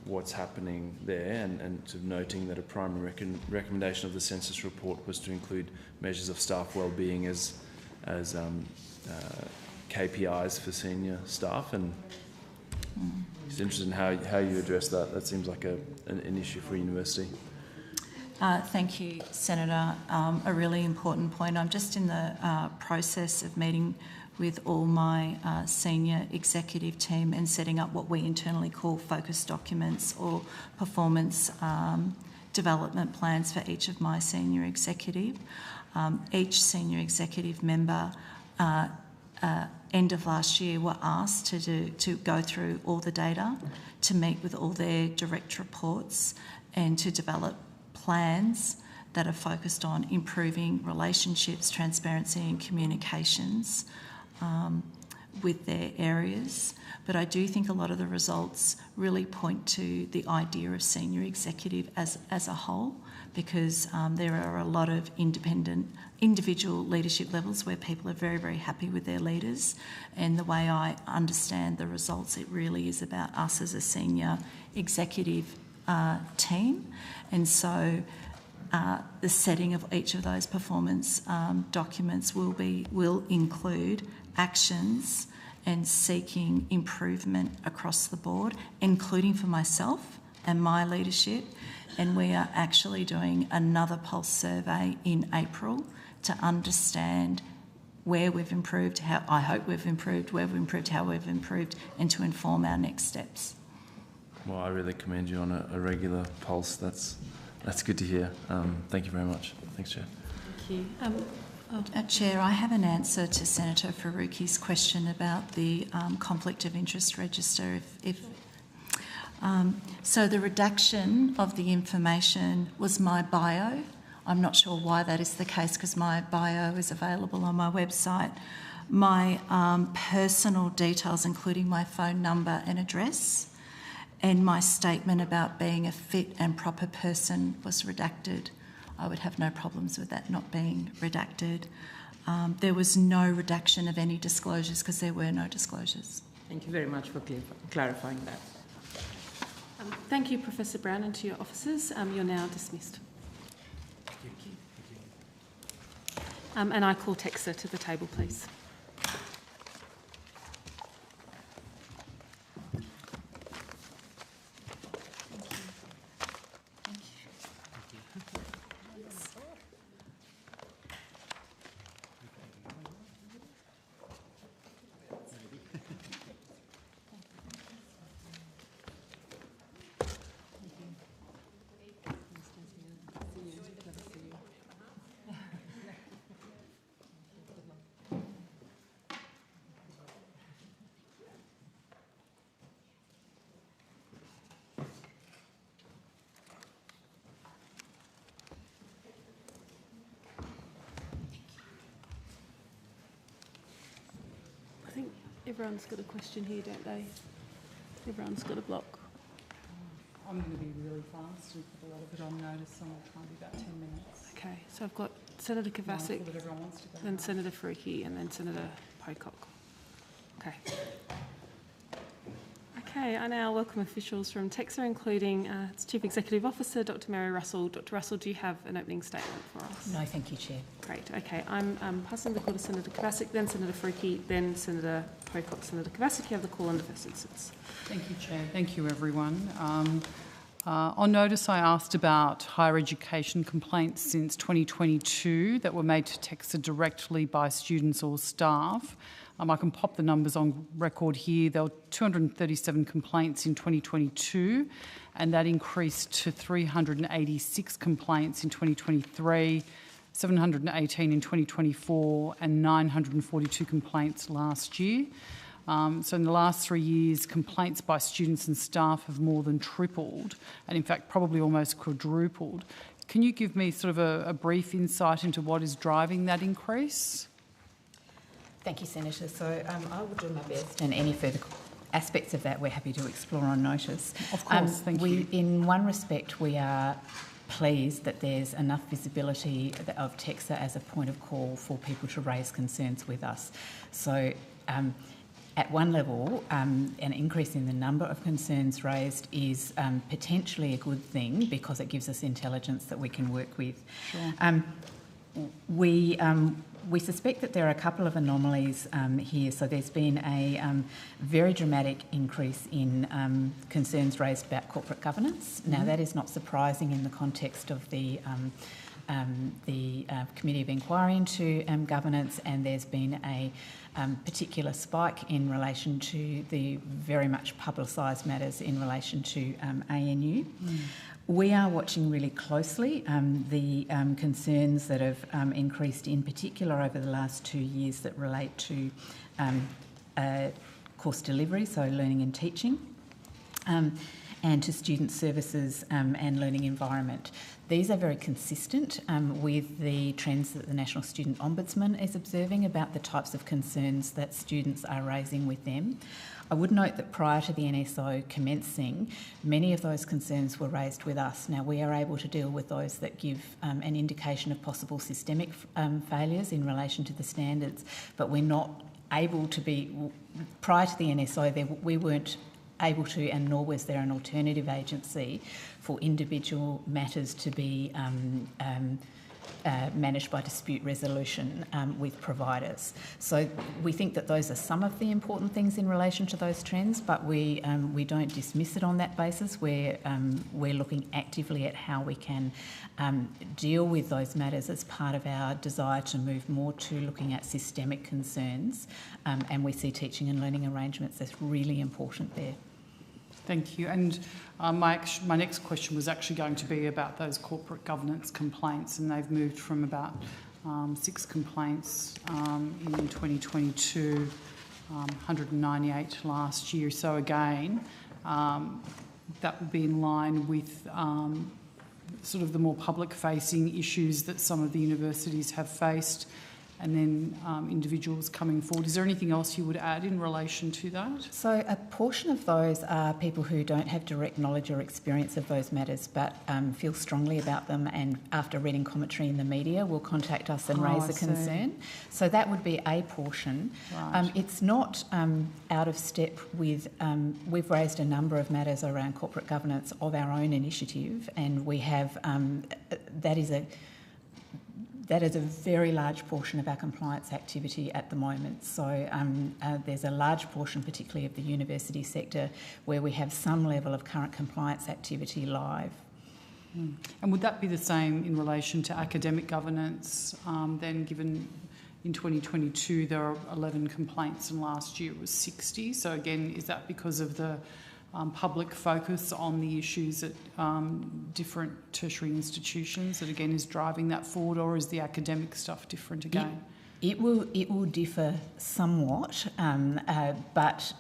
what's happening there, and sort of noting that a primary recommendation of the census report was to include measures of staff well-being as KPIs for senior staff, and just interested in how you address that. That seems like an issue for a university. Thank you, Senator. A really important point. I'm just in the process of meeting with all my senior executive team and setting up what we internally call focus documents or performance development plans for each of my senior executive. Each senior executive member end of last year were asked to go through all the data, to meet with all their direct reports and to develop plans that are focused on improving relationships, transparency and communications with their areas. But I do think a lot of the results really point to the idea of senior executive as a whole, because there are a lot of individual leadership levels where people are very, very happy with their leaders. And the way I understand the results, it really is about us as a senior executive team. And so the setting of each of those performance documents will include actions and seeking improvement across the board, including for myself and my leadership. And we are actually doing another pulse survey in April to understand where we've improved, how I hope we've improved, where we've improved, how we've improved, and to inform our next steps. Well, I really commend you on a regular pulse. That's good to hear. Thank you very much. Thanks, Chair. Thank you. Chair, I have an answer to Senator Faruqi's question about the conflict of interest register. So the redaction of the information was my bio. I'm not sure why that is the case, because my bio is available on my website. My personal details, including my phone number and address, and my statement about being a fit and proper person was redacted. I would have no problems with that not being redacted. There was no redaction of any disclosures because there were no disclosures. Thank you very much for clarifying that. Thank you, Professor Brown, and to your officers. You're now dismissed. Thank you. And I call Texer to the table, please. I think everyone's got a question here, don't they? Everyone's got a block. I'm going to be really fast and put a lot of it on notice, so I'll try and be about 10 minutes. Okay, so I've got Senator Kovacic, then Senator Faruqi, and then Senator Pocock. Okay. Okay, I now welcome officials from TEXA, including its Chief Executive Officer, Dr. Mary Russell. Dr. Russell, do you have an opening statement for us? No, thank you, Chair. Great. Okay, I'm passing the call to Senator Kovacic, then Senator Faruqi, then Senator Pocock. Senator Kovacic, you have the call under first instance. Thank you, Chair. Thank you, everyone. On notice, I asked about higher education complaints since 2022 that were made to TEXA directly by students or staff. I can pop the numbers on record here. There were 237 complaints in 2022, and that increased to 386 complaints in 2023, 718 in 2024, and 942 complaints last year. So in the last 3 years, complaints by students and staff have more than tripled, and in fact probably almost quadrupled. Can you give me sort of a brief insight into what is driving that increase? Thank you, Senator. So I will do my best, and any further aspects of that we're happy to explore on notice. Of course, thank you. In one respect, we are pleased that there's enough visibility of TEXA as a point of call for people to raise concerns with us. So at one level, an increase in the number of concerns raised is potentially a good thing because it gives us intelligence that we can work with. Sure. We suspect that there are a couple of anomalies here. So there's been a very dramatic increase in concerns raised about corporate governance. Now, that is not surprising in the context of the Committee of Inquiry into governance, and there's been a particular spike in relation to the very much publicised matters in relation to ANU. We are watching really closely the concerns that have increased in particular over the last 2 years that relate to course delivery, so learning and teaching, and to student services and learning environment. These are very consistent with the trends that the National Student Ombudsman is observing about the types of concerns that students are raising with them. I would note that prior to the NSO commencing, many of those concerns were raised with us. Now, we are able to deal with those that give an indication of possible systemic failures in relation to the standards, but we're not able to be, prior to the NSO, we weren't able to, and nor was there an alternative agency for individual matters to be managed by dispute resolution with providers. So we think that those are some of the important things in relation to those trends, but we don't dismiss it on that basis. We're looking actively at how we can deal with those matters as part of our desire to move more to looking at systemic concerns, and we see teaching and learning arrangements as really important there. Thank you. And my next question was actually going to be about those corporate governance complaints, and they've moved from about 6 complaints in 2022, 198 last year. So again, that would be in line with sort of the more public-facing issues that some of the universities have faced, and then individuals coming forward. Is there anything else you would add in relation to that? So a portion of those are people who don't have direct knowledge or experience of those matters but feel strongly about them, and after reading commentary in the media will contact us and raise a concern. So that would be a portion. Right. It's not out of step with, we've raised a number of matters around corporate governance of our own initiative, and we have, that is a very large portion of our compliance activity at the moment. So there's a large portion, particularly of the university sector, where we have some level of current compliance activity live. And would that be the same in relation to academic governance then, given in 2022 there are 11 complaints and last year it was 60? So again, is that because of the public focus on the issues at different tertiary institutions that again is driving that forward, or is the academic stuff different again? It will differ somewhat, but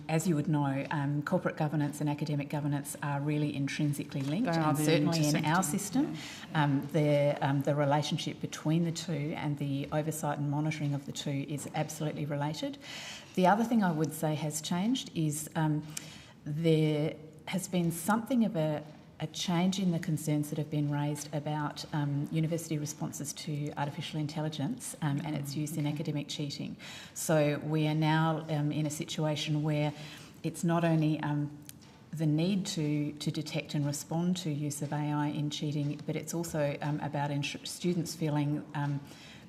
as you would know, corporate governance and academic governance are really intrinsically linked, and certainly in our system, the relationship between the two and the oversight and monitoring of the two is absolutely related. The other thing I would say has changed is there has been something of a change in the concerns that have been raised about university responses to artificial intelligence and its use in academic cheating. So we are now in a situation where it's not only the need to detect and respond to use of AI in cheating, but it's also about students feeling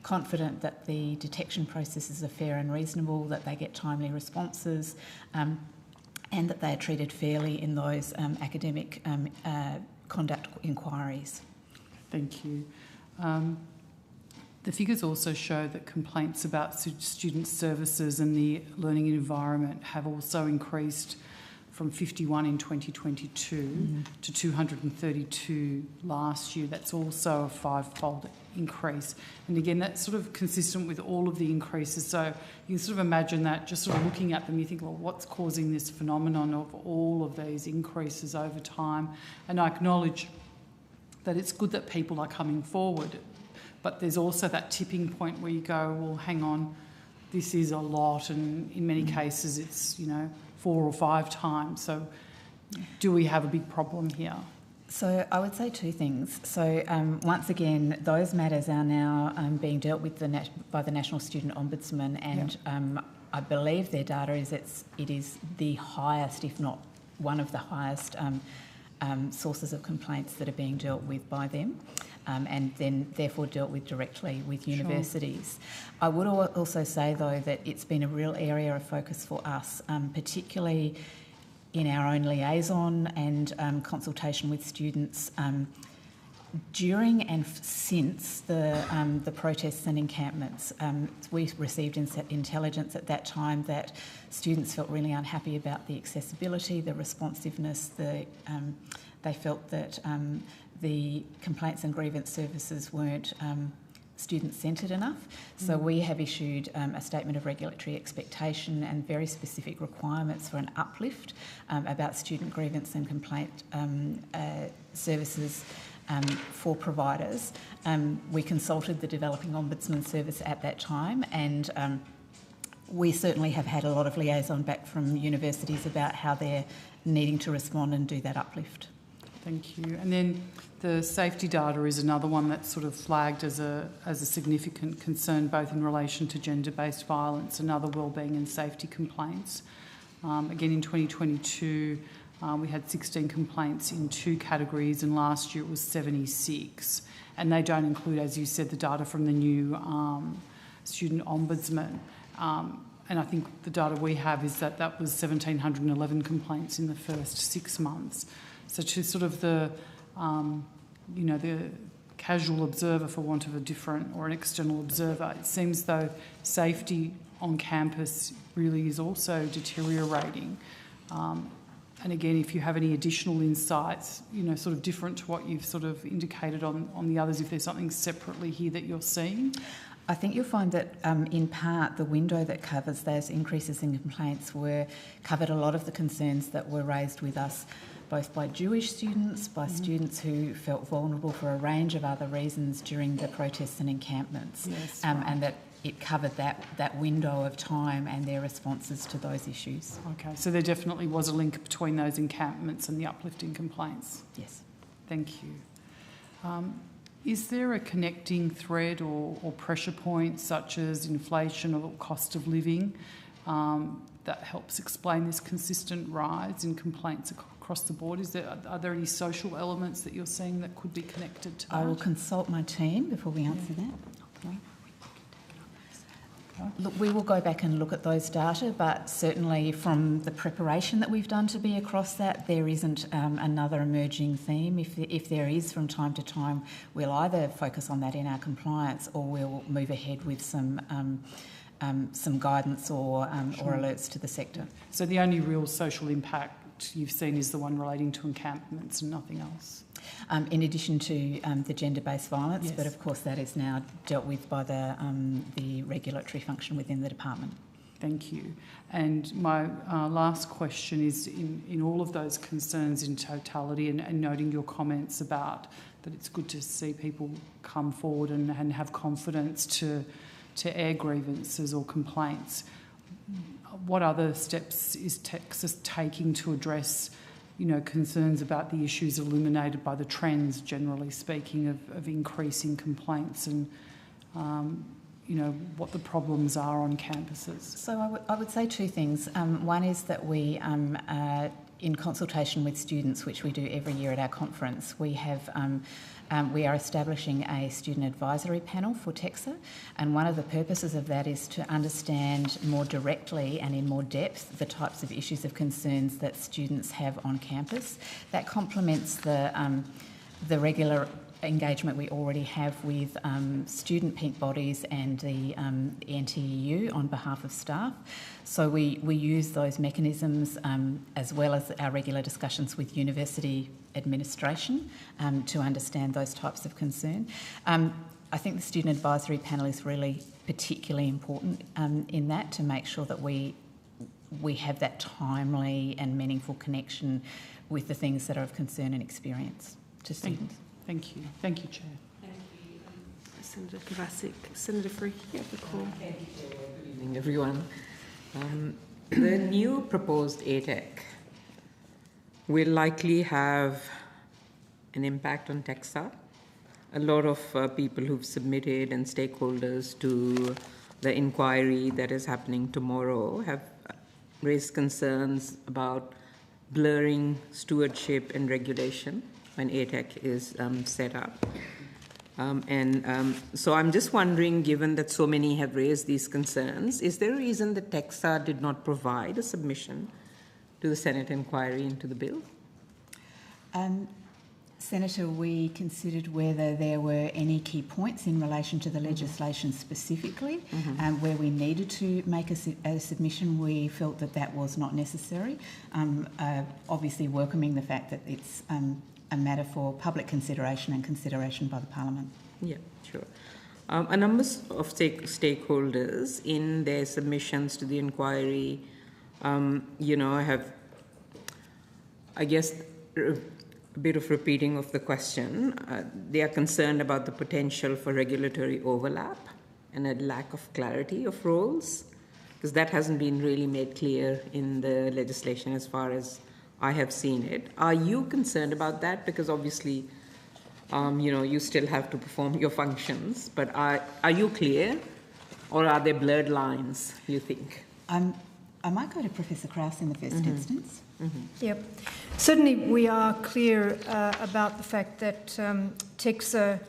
confident that the detection processes are fair and reasonable, that they get timely responses, and that they are treated fairly in those academic conduct inquiries. Thank you. The figures also show that complaints about student services and the learning environment have also increased from 51 in 2022 to 232 last year. That's also a 5-fold increase. And again, that's sort of consistent with all of the increases. So you can sort of imagine that, just sort of looking at them, you think, well, what's causing this phenomenon of all of these increases over time? And I acknowledge that it's good that people are coming forward, but there's also that tipping point where you go, well, hang on, this is a lot, and in many cases it's, 4 or 5 times. So do we have a big problem here? So I would say two things. So once again, those matters are now being dealt with by the National Student Ombudsman, and I believe their data is it is the highest, if not one of the highest, sources of complaints that are being dealt with by them, and then therefore dealt with directly with universities. Sure. I would also say, though, that it's been a real area of focus for us, particularly in our own liaison and consultation with students during and since the protests and encampments. We received intelligence at that time that students felt really unhappy about the accessibility, the responsiveness. They felt that the complaints and grievance services weren't student-centred enough. So we have issued a statement of regulatory expectation and very specific requirements for an uplift about student grievance and complaint services for providers. We consulted the Developing Ombudsman Service at that time, and we certainly have had a lot of liaison back from universities about how they're needing to respond and do that uplift. Thank you. And then the safety data is another one that's sort of flagged as a significant concern, both in relation to gender-based violence and other wellbeing and safety complaints. Again, in 2022, we had 16 complaints in 2 categories, and last year it was 76. And they don't include, as you said, the data from the new student ombudsman. And I think the data we have is that was 1,711 complaints in the first 6 months. So to sort of the casual observer, for want of a different, or an external observer, it seems though safety on campus really is also deteriorating. And again, if you have any additional insights, sort of different to what you've sort of indicated on the others, if there's something separately here that you're seeing. I think you'll find that in part the window that covers those increases in complaints covered a lot of the concerns that were raised with us, both by Jewish students, by students who felt vulnerable for a range of other reasons during the protests and encampments, and that it covered that window of time and their responses to those issues. Okay, so there definitely was a link between those encampments and the uplifting complaints. Yes. Thank you. Is there a connecting thread or pressure point, such as inflation or cost of living, that helps explain this consistent rise in complaints across the board? Are there any social elements that you're seeing that could be connected to that? I will consult my team before we answer that. Okay. Look, we will go back and look at those data, but certainly from the preparation that we've done to be across that, there isn't another emerging theme. If there is, from time to time, we'll either focus on that in our compliance, or we'll move ahead with some guidance or alerts to the sector. So the only real social impact you've seen is the one relating to encampments and nothing else? In addition to the gender-based violence, but of course that is now dealt with by the regulatory function within the department. Thank you. And my last question is, in all of those concerns in totality, and noting your comments about that it's good to see people come forward and have confidence to air grievances or complaints, what other steps is Texas taking to address concerns about the issues illuminated by the trends, generally speaking, of increasing complaints and, what the problems are on campuses? So I would say two things. One is that we, in consultation with students, which we do every year at our conference, we are establishing a student advisory panel for TEXA, and one of the purposes of that is to understand more directly and in more depth the types of issues of concerns that students have on campus. That complements the regular engagement we already have with student peak bodies and the NTEU on behalf of staff. So we use those mechanisms as well as our regular discussions with university administration to understand those types of concern. I think the student advisory panel is really particularly important in that, to make sure that we have that timely and meaningful connection with the things that are of concern and experience to students. Thank you. Thank you, Chair. Thank you, Senator Kovacic. Senator Freaky, you have the call. Thank you, Chair. Good evening, everyone. The new proposed ATEC will likely have an impact on TEXA. A lot of people who've submitted and stakeholders to the inquiry that is happening tomorrow have raised concerns about blurring stewardship and regulation when ATEC is set up. So I'm just wondering, given that so many have raised these concerns, is there a reason that TEXA did not provide a submission to the Senate inquiry into the bill? Senator, we considered whether there were any key points in relation to the legislation specifically, where we needed to make a submission. We felt that that was not necessary, obviously welcoming the fact that it's a matter for public consideration and consideration by the Parliament. Yeah, sure. A number of stakeholders in their submissions to the inquiry, have, I guess, a bit of repeating of the question. They are concerned about the potential for regulatory overlap and a lack of clarity of roles, because that hasn't been really made clear in the legislation as far as I have seen it. Are you concerned about that? Because obviously, you still have to perform your functions, but are you clear, or are there blurred lines, you think? I might go to Professor Krauss in the first instance. Yep. Certainly we are clear about the fact that TEXA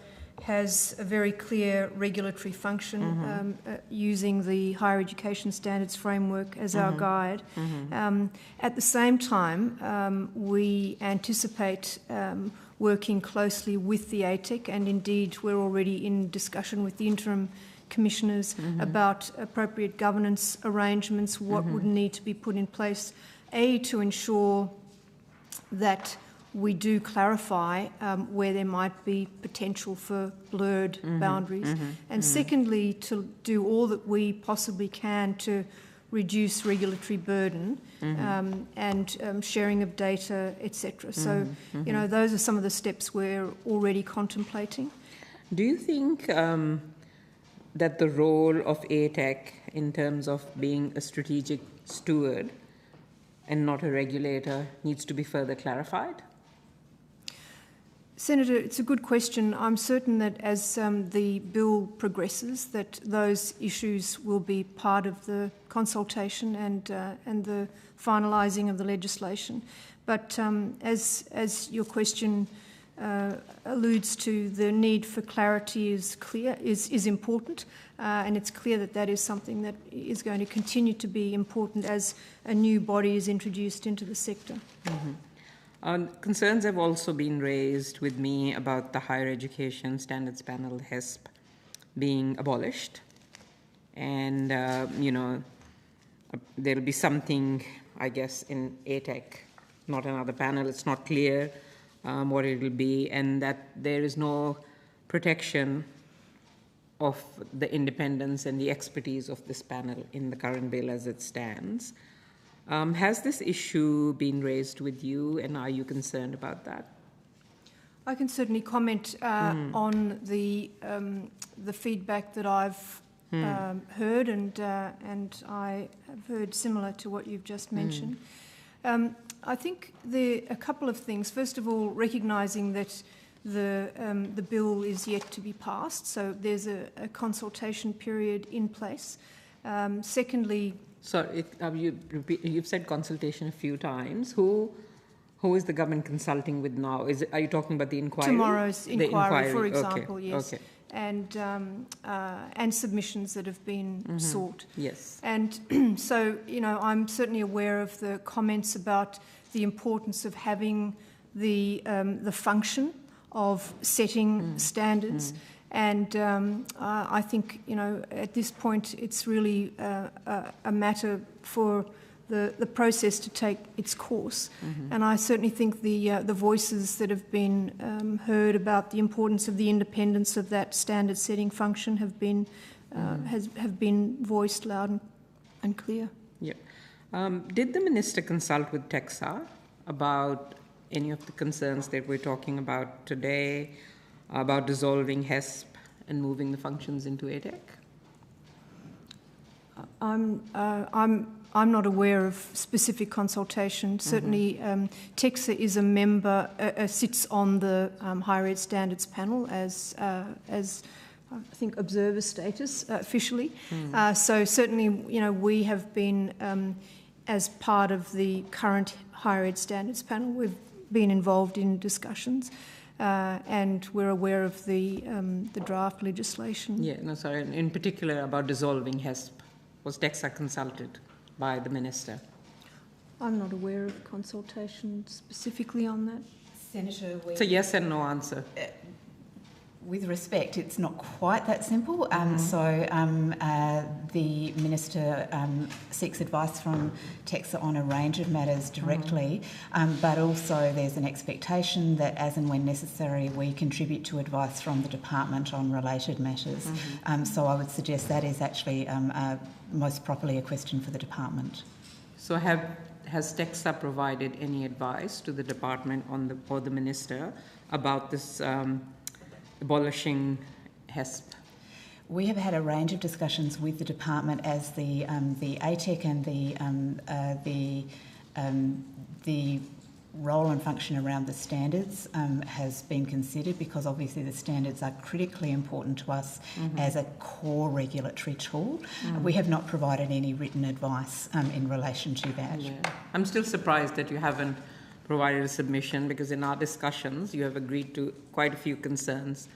has a very clear regulatory function using the Higher Education Standards Framework as our guide. At the same time, we anticipate working closely with the ATEC, and indeed we're already in discussion with the interim commissioners about appropriate governance arrangements, what would need to be put in place, to ensure that we do clarify where there might be potential for blurred boundaries, and secondly, to do all that we possibly can to reduce regulatory burden and sharing of data, etc. So, those are some of the steps we're already contemplating. Do you think that the role of ATEC in terms of being a strategic steward and not a regulator needs to be further clarified? Senator, it's a good question. I'm certain that as the bill progresses, that those issues will be part of the consultation and the finalising of the legislation. But as your question alludes to, the need for clarity is clear, is important, and it's clear that that is something that is going to continue to be important as a new body is introduced into the sector. Concerns have also been raised with me about the Higher Education Standards Panel, HESP, being abolished. And, there'll be something, I guess, in ATEC, not another panel. It's not clear what it will be, and that there is no protection of the independence and the expertise of this panel in the current bill as it stands. Has this issue been raised with you, and are you concerned about that? I can certainly comment on the feedback that I've heard, and I have heard similar to what you've just mentioned. I think there are a couple of things. First of all, recognising that the bill is yet to be passed, so there's a consultation period in place. Secondly, sorry, you've said consultation a few times. Who is the government consulting with now? Are you talking about the inquiry? Tomorrow's inquiry, for example, okay. yes. Okay. And submissions that have been sought. Yes. And so, I'm certainly aware of the comments about the importance of having the function of setting standards. And I think, at this point, it's really a matter for the process to take its course. And I certainly think the voices that have been heard about the importance of the independence of that standard-setting function have been have been voiced loud and clear. Yeah. Did the minister consult with TEXA about any of the concerns that we're talking about today, about dissolving HESP and I'm not aware of specific consultation. Certainly, TEXA is a member, sits on the Higher Ed Standards panel as I think observer status officially. So certainly, we have been, as part of the current Higher Ed Standards panel, we've been involved in discussions. And we're aware of the draft legislation. Yeah, no, sorry. In particular about dissolving HESP, was TEXA consulted by the Minister? I'm not aware of consultation specifically on that. Senator, it's a yes and no answer. With respect, it's not quite that simple. The Minister seeks advice from TEXA on a range of matters directly, but also there's an expectation that as and when necessary we contribute to advice from the Department on related matters. So I would suggest that is actually most properly a question for the Department. So has TEXA provided any advice to the Department or the Minister about this abolishing HESP? We have had a range of discussions with the department as the ATEC and the role and function around the standards has been considered, because obviously the standards are critically important to us as a core regulatory tool. We have not provided any written advice in relation to that. Yeah. I'm still surprised that you haven't provided a submission, because in our discussions you have agreed to quite a few concerns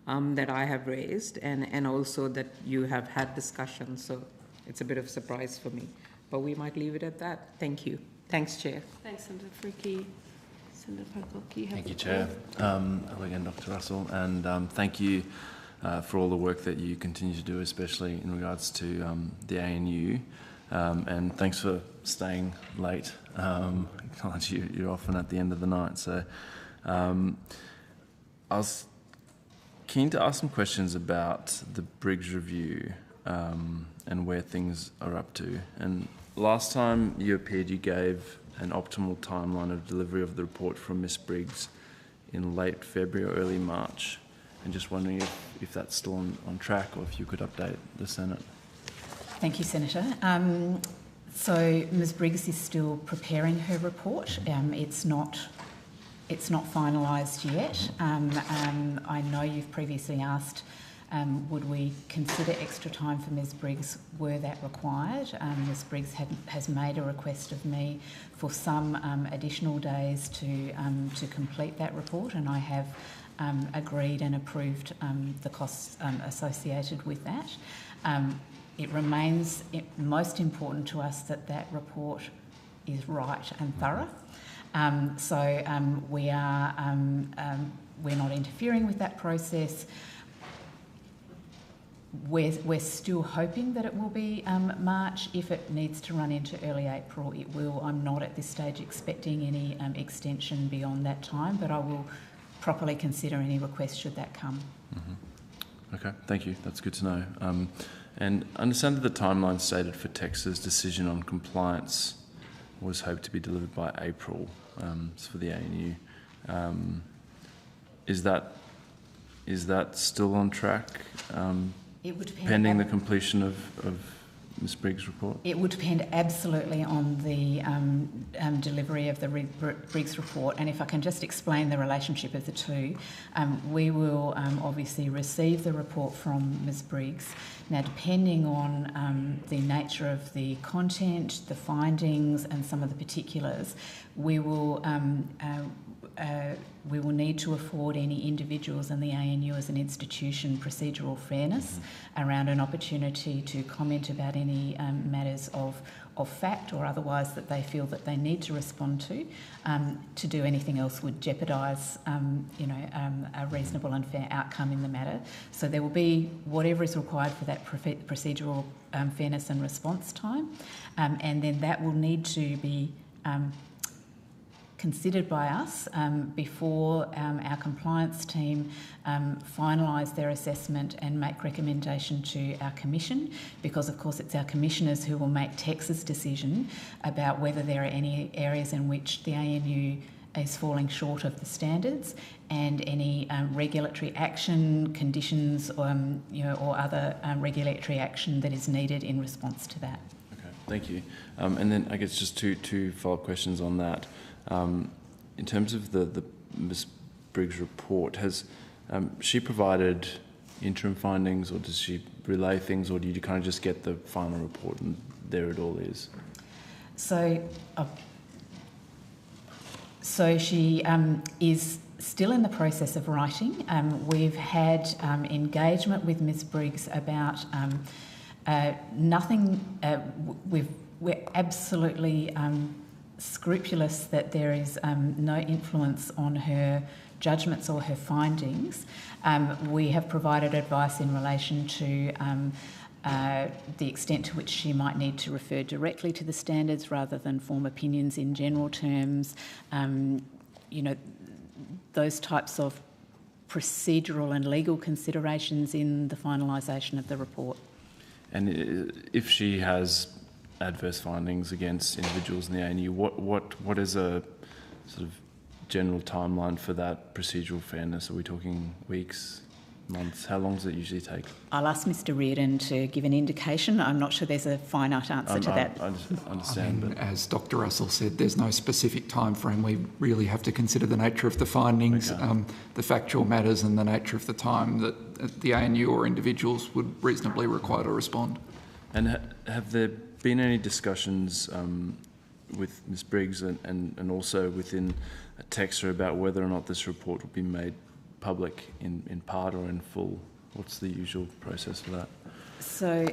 that I have raised, and also that you have had discussions, so it's a bit of a surprise for me. But we might leave it at that. Thank you. Thanks, Chair. Thanks, Senator Freaky. Senator Pocock, you have Thank you, Chair. Hello again, Dr. Russell, and thank you for all the work that you continue to do, especially in regards to the ANU, and thanks for staying late. You're often at the end of the night, so I was keen to ask some questions about the Briggs review and where things are up to. And last time you appeared, you gave an optimal timeline of delivery of the report from Ms Briggs in late February or early March, and just wondering if that's still on track, or if you could update the Senate. Thank you, Senator. So Ms Briggs is still preparing her report. It's not finalised yet. I know you've previously asked, would we consider extra time for Ms Briggs were that required? Ms Briggs has made a request of me for some additional days to complete that report, and I have agreed and approved the costs associated with that. It remains most important to us that that report is right and thorough. We're not interfering with that process. We're still hoping that it will be March. If it needs to run into early April, it will. I'm not at this stage expecting any extension beyond that time, but I will properly consider any request should that come. Okay, thank you. That's good to know. And I understand that the timeline stated for TEXA's decision on compliance was hoped to be delivered by April for the ANU. Is that still on track? It would depend pending the completion of Ms Briggs' report? It would depend absolutely on the delivery of the Briggs report, and if I can just explain the relationship of the two, we will obviously receive the report from Ms Briggs. Now, depending on the nature of the content, the findings and some of the particulars, we will need to afford any individuals in the ANU as an institution procedural fairness around an opportunity to comment about any matters of fact or otherwise that they feel that they need to respond to. To do anything else would jeopardise, a reasonable and fair outcome in the matter. So there will be whatever is required for that procedural fairness and response time, and then that will need to be considered by us before our compliance team finalise their assessment and make recommendation to our commission, because of course it's our commissioners who will make TEXA's decision about whether there are any areas in which the ANU is falling short of the standards, and any regulatory action, conditions, or other regulatory action that is needed in response to that. Okay, thank you. And then I guess just two follow-up questions on that. In terms of the Ms. Briggs' report, has she provided interim findings, or does she relay things, or do you kind of just get the final report and there it all is? So she is still in the process of writing. We've had engagement with Ms. Briggs about nothing. We're absolutely scrupulous that there is no influence on her judgments or her findings. We have provided advice in relation to the extent to which she might need to refer directly to the standards rather than form opinions in general terms. Those types of procedural and legal considerations in the finalisation of the report. And if she has adverse findings against individuals in the ANU, what is a sort of general timeline for that procedural fairness? Are we talking weeks, months? How long does it usually take? I'll ask Mr. Reardon to give an indication. I'm not sure there's a finite answer to that. I understand. But as Dr. Russell said, there's no specific time frame. We really have to consider the nature of the findings, the factual matters, and the nature of the time that the ANU or individuals would reasonably require to respond. And have there been any discussions with Ms. Briggs and also within TEXA about whether or not this report will be made public in part or in full? What's the usual process for that? So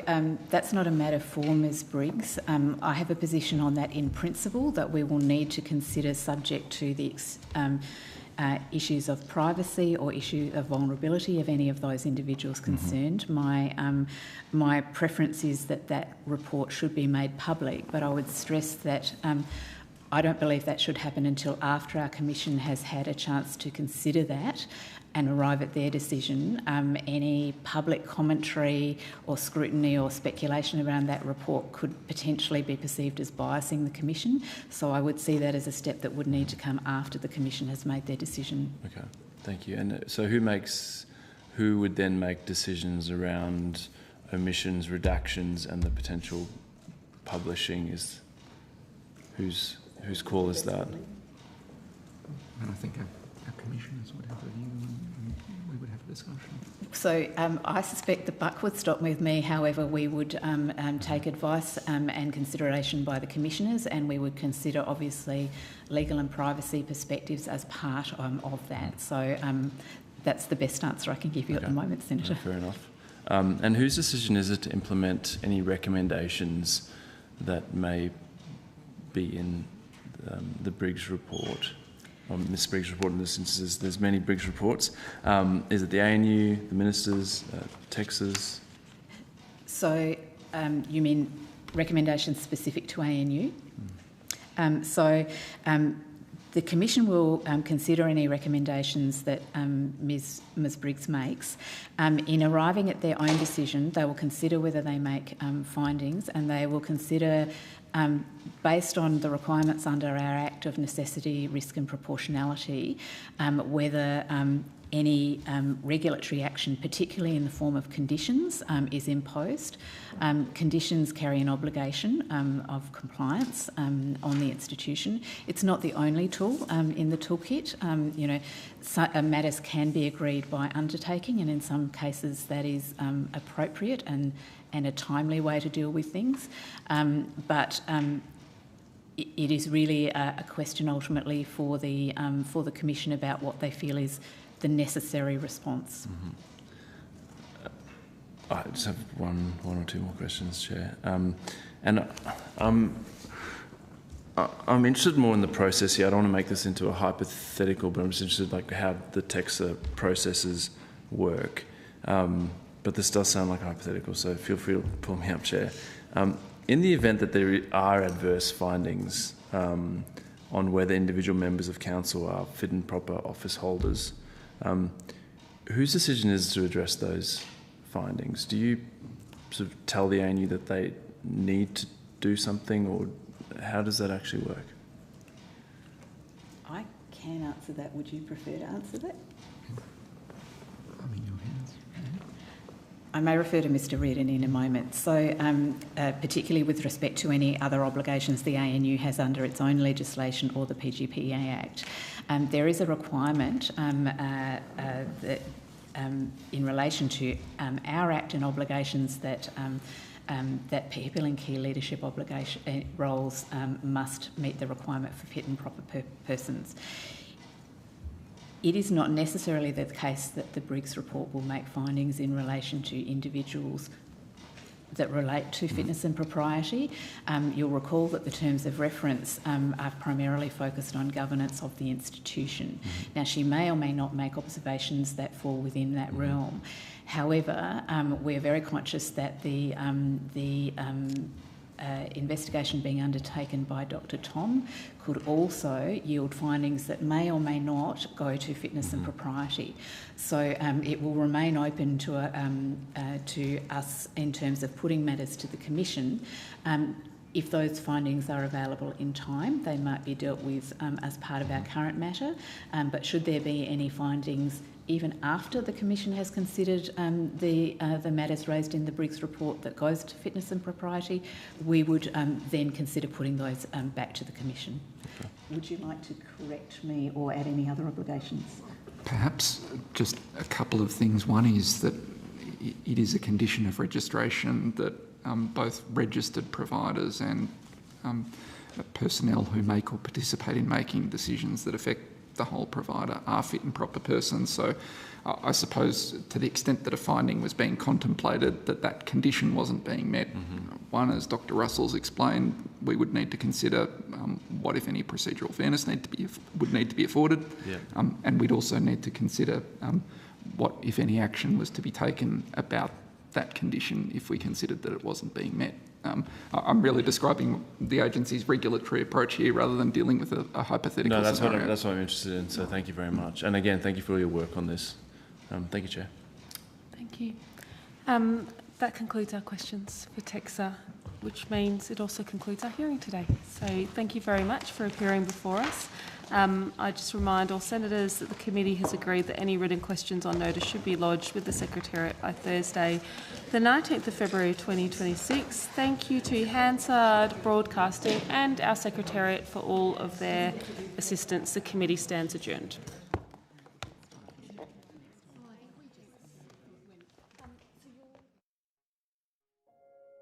that's not a matter for Ms. Briggs. I have a position on that in principle that we will need to consider subject to the issues of privacy or issue of vulnerability of any of those individuals concerned. My preference is that report should be made public, but I would stress that I don't believe that should happen until after our Commission has had a chance to consider that and arrive at their decision. Any public commentary or scrutiny or speculation around that report could potentially be perceived as biasing the Commission. So I would see that as a step that would need to come after the Commission has made their decision. Okay, thank you. And so who would then make decisions around omissions, redactions, and the potential publishing? Whose call is that? And I think our commissioners would have a view and we would have a discussion. So I suspect the buck would stop with me. However, we would take advice and consideration by the commissioners, and we would consider, obviously, legal and privacy perspectives as part of that. So that's the best answer I can give you at the moment, Senator. Fair enough. And whose decision is it to implement any recommendations that may be in the Briggs report? Ms. Briggs' report in this instance, there's many Briggs reports. Is it the ANU, the ministers, TEXA's? So you mean recommendations specific to ANU? The Commission will consider any recommendations that Ms Briggs makes. In arriving at their own decision, they will consider whether they make findings, and they will consider, based on the requirements under our Act of Necessity, Risk and Proportionality, whether any regulatory action, particularly in the form of conditions, is imposed. Conditions carry an obligation of compliance on the institution. It's not the only tool in the toolkit. Matters can be agreed by undertaking, and in some cases that is appropriate and a timely way to deal with things. But it is really a question ultimately for the Commission about what they feel is the necessary response. I just have one or two more questions, Chair. I'm interested more in the process here. I don't want to make this into a hypothetical, but I'm just interested like how the TEXA processes work. But this does sound like a hypothetical, so feel free to pull me up, Chair. In the event that there are adverse findings on whether individual members of council are fit and proper office holders, whose decision is to address those findings? Do you sort of tell the ANU that they need to do something, or how does that actually work? I can answer that. Would you prefer to answer that? I'm in your hands. I may refer to Mr Reardon in a moment. So, particularly with respect to any other obligations the ANU has under its own legislation or the PGPA Act, there is a requirement that in relation to our Act and obligations that that people in key leadership roles must meet the requirement for fit and proper persons. It is not necessarily the case that the Briggs report will make findings in relation to individuals that relate to fitness and propriety. You'll recall that the terms of reference are primarily focused on governance of the institution. Now, she may or may not make observations that fall within that realm. However, we're very conscious that the investigation being undertaken by Dr Tom could also yield findings that may or may not go to fitness and propriety. So it will remain open to us in terms of putting matters to the Commission. If those findings are available in time, they might be dealt with as part of our current matter, but should there be any findings even after the Commission has considered the matters raised in the Briggs report that goes to fitness and propriety, we would then consider putting those back to the Commission. Okay. Would you like to correct me or add any other obligations? Perhaps just a couple of things. One is that it is a condition of registration that both registered providers and personnel who make or participate in making decisions that affect the whole provider are fit and proper persons. So I suppose to the extent that a finding was being contemplated that condition wasn't being met, one, as Dr Russell's explained, we would need to consider what, if any, procedural fairness would need to be afforded, and we'd also need to consider what, if any, action was to be taken about that condition if we considered that it wasn't being met. I'm really describing the agency's regulatory approach here rather than dealing with a hypothetical scenario. That's what I'm interested in, so thank you very much. And again, thank you for all your work on this. Thank you, Chair. Thank you. That concludes our questions for TEXA, which means it also concludes our hearing today. So thank you very much for appearing before us. I just remind all senators that the committee has agreed that any written questions on notice should be lodged with the Secretariat by Thursday, the 19th of February 2026. Thank you to Hansard Broadcasting and our Secretariat for all of their assistance. The committee stands adjourned.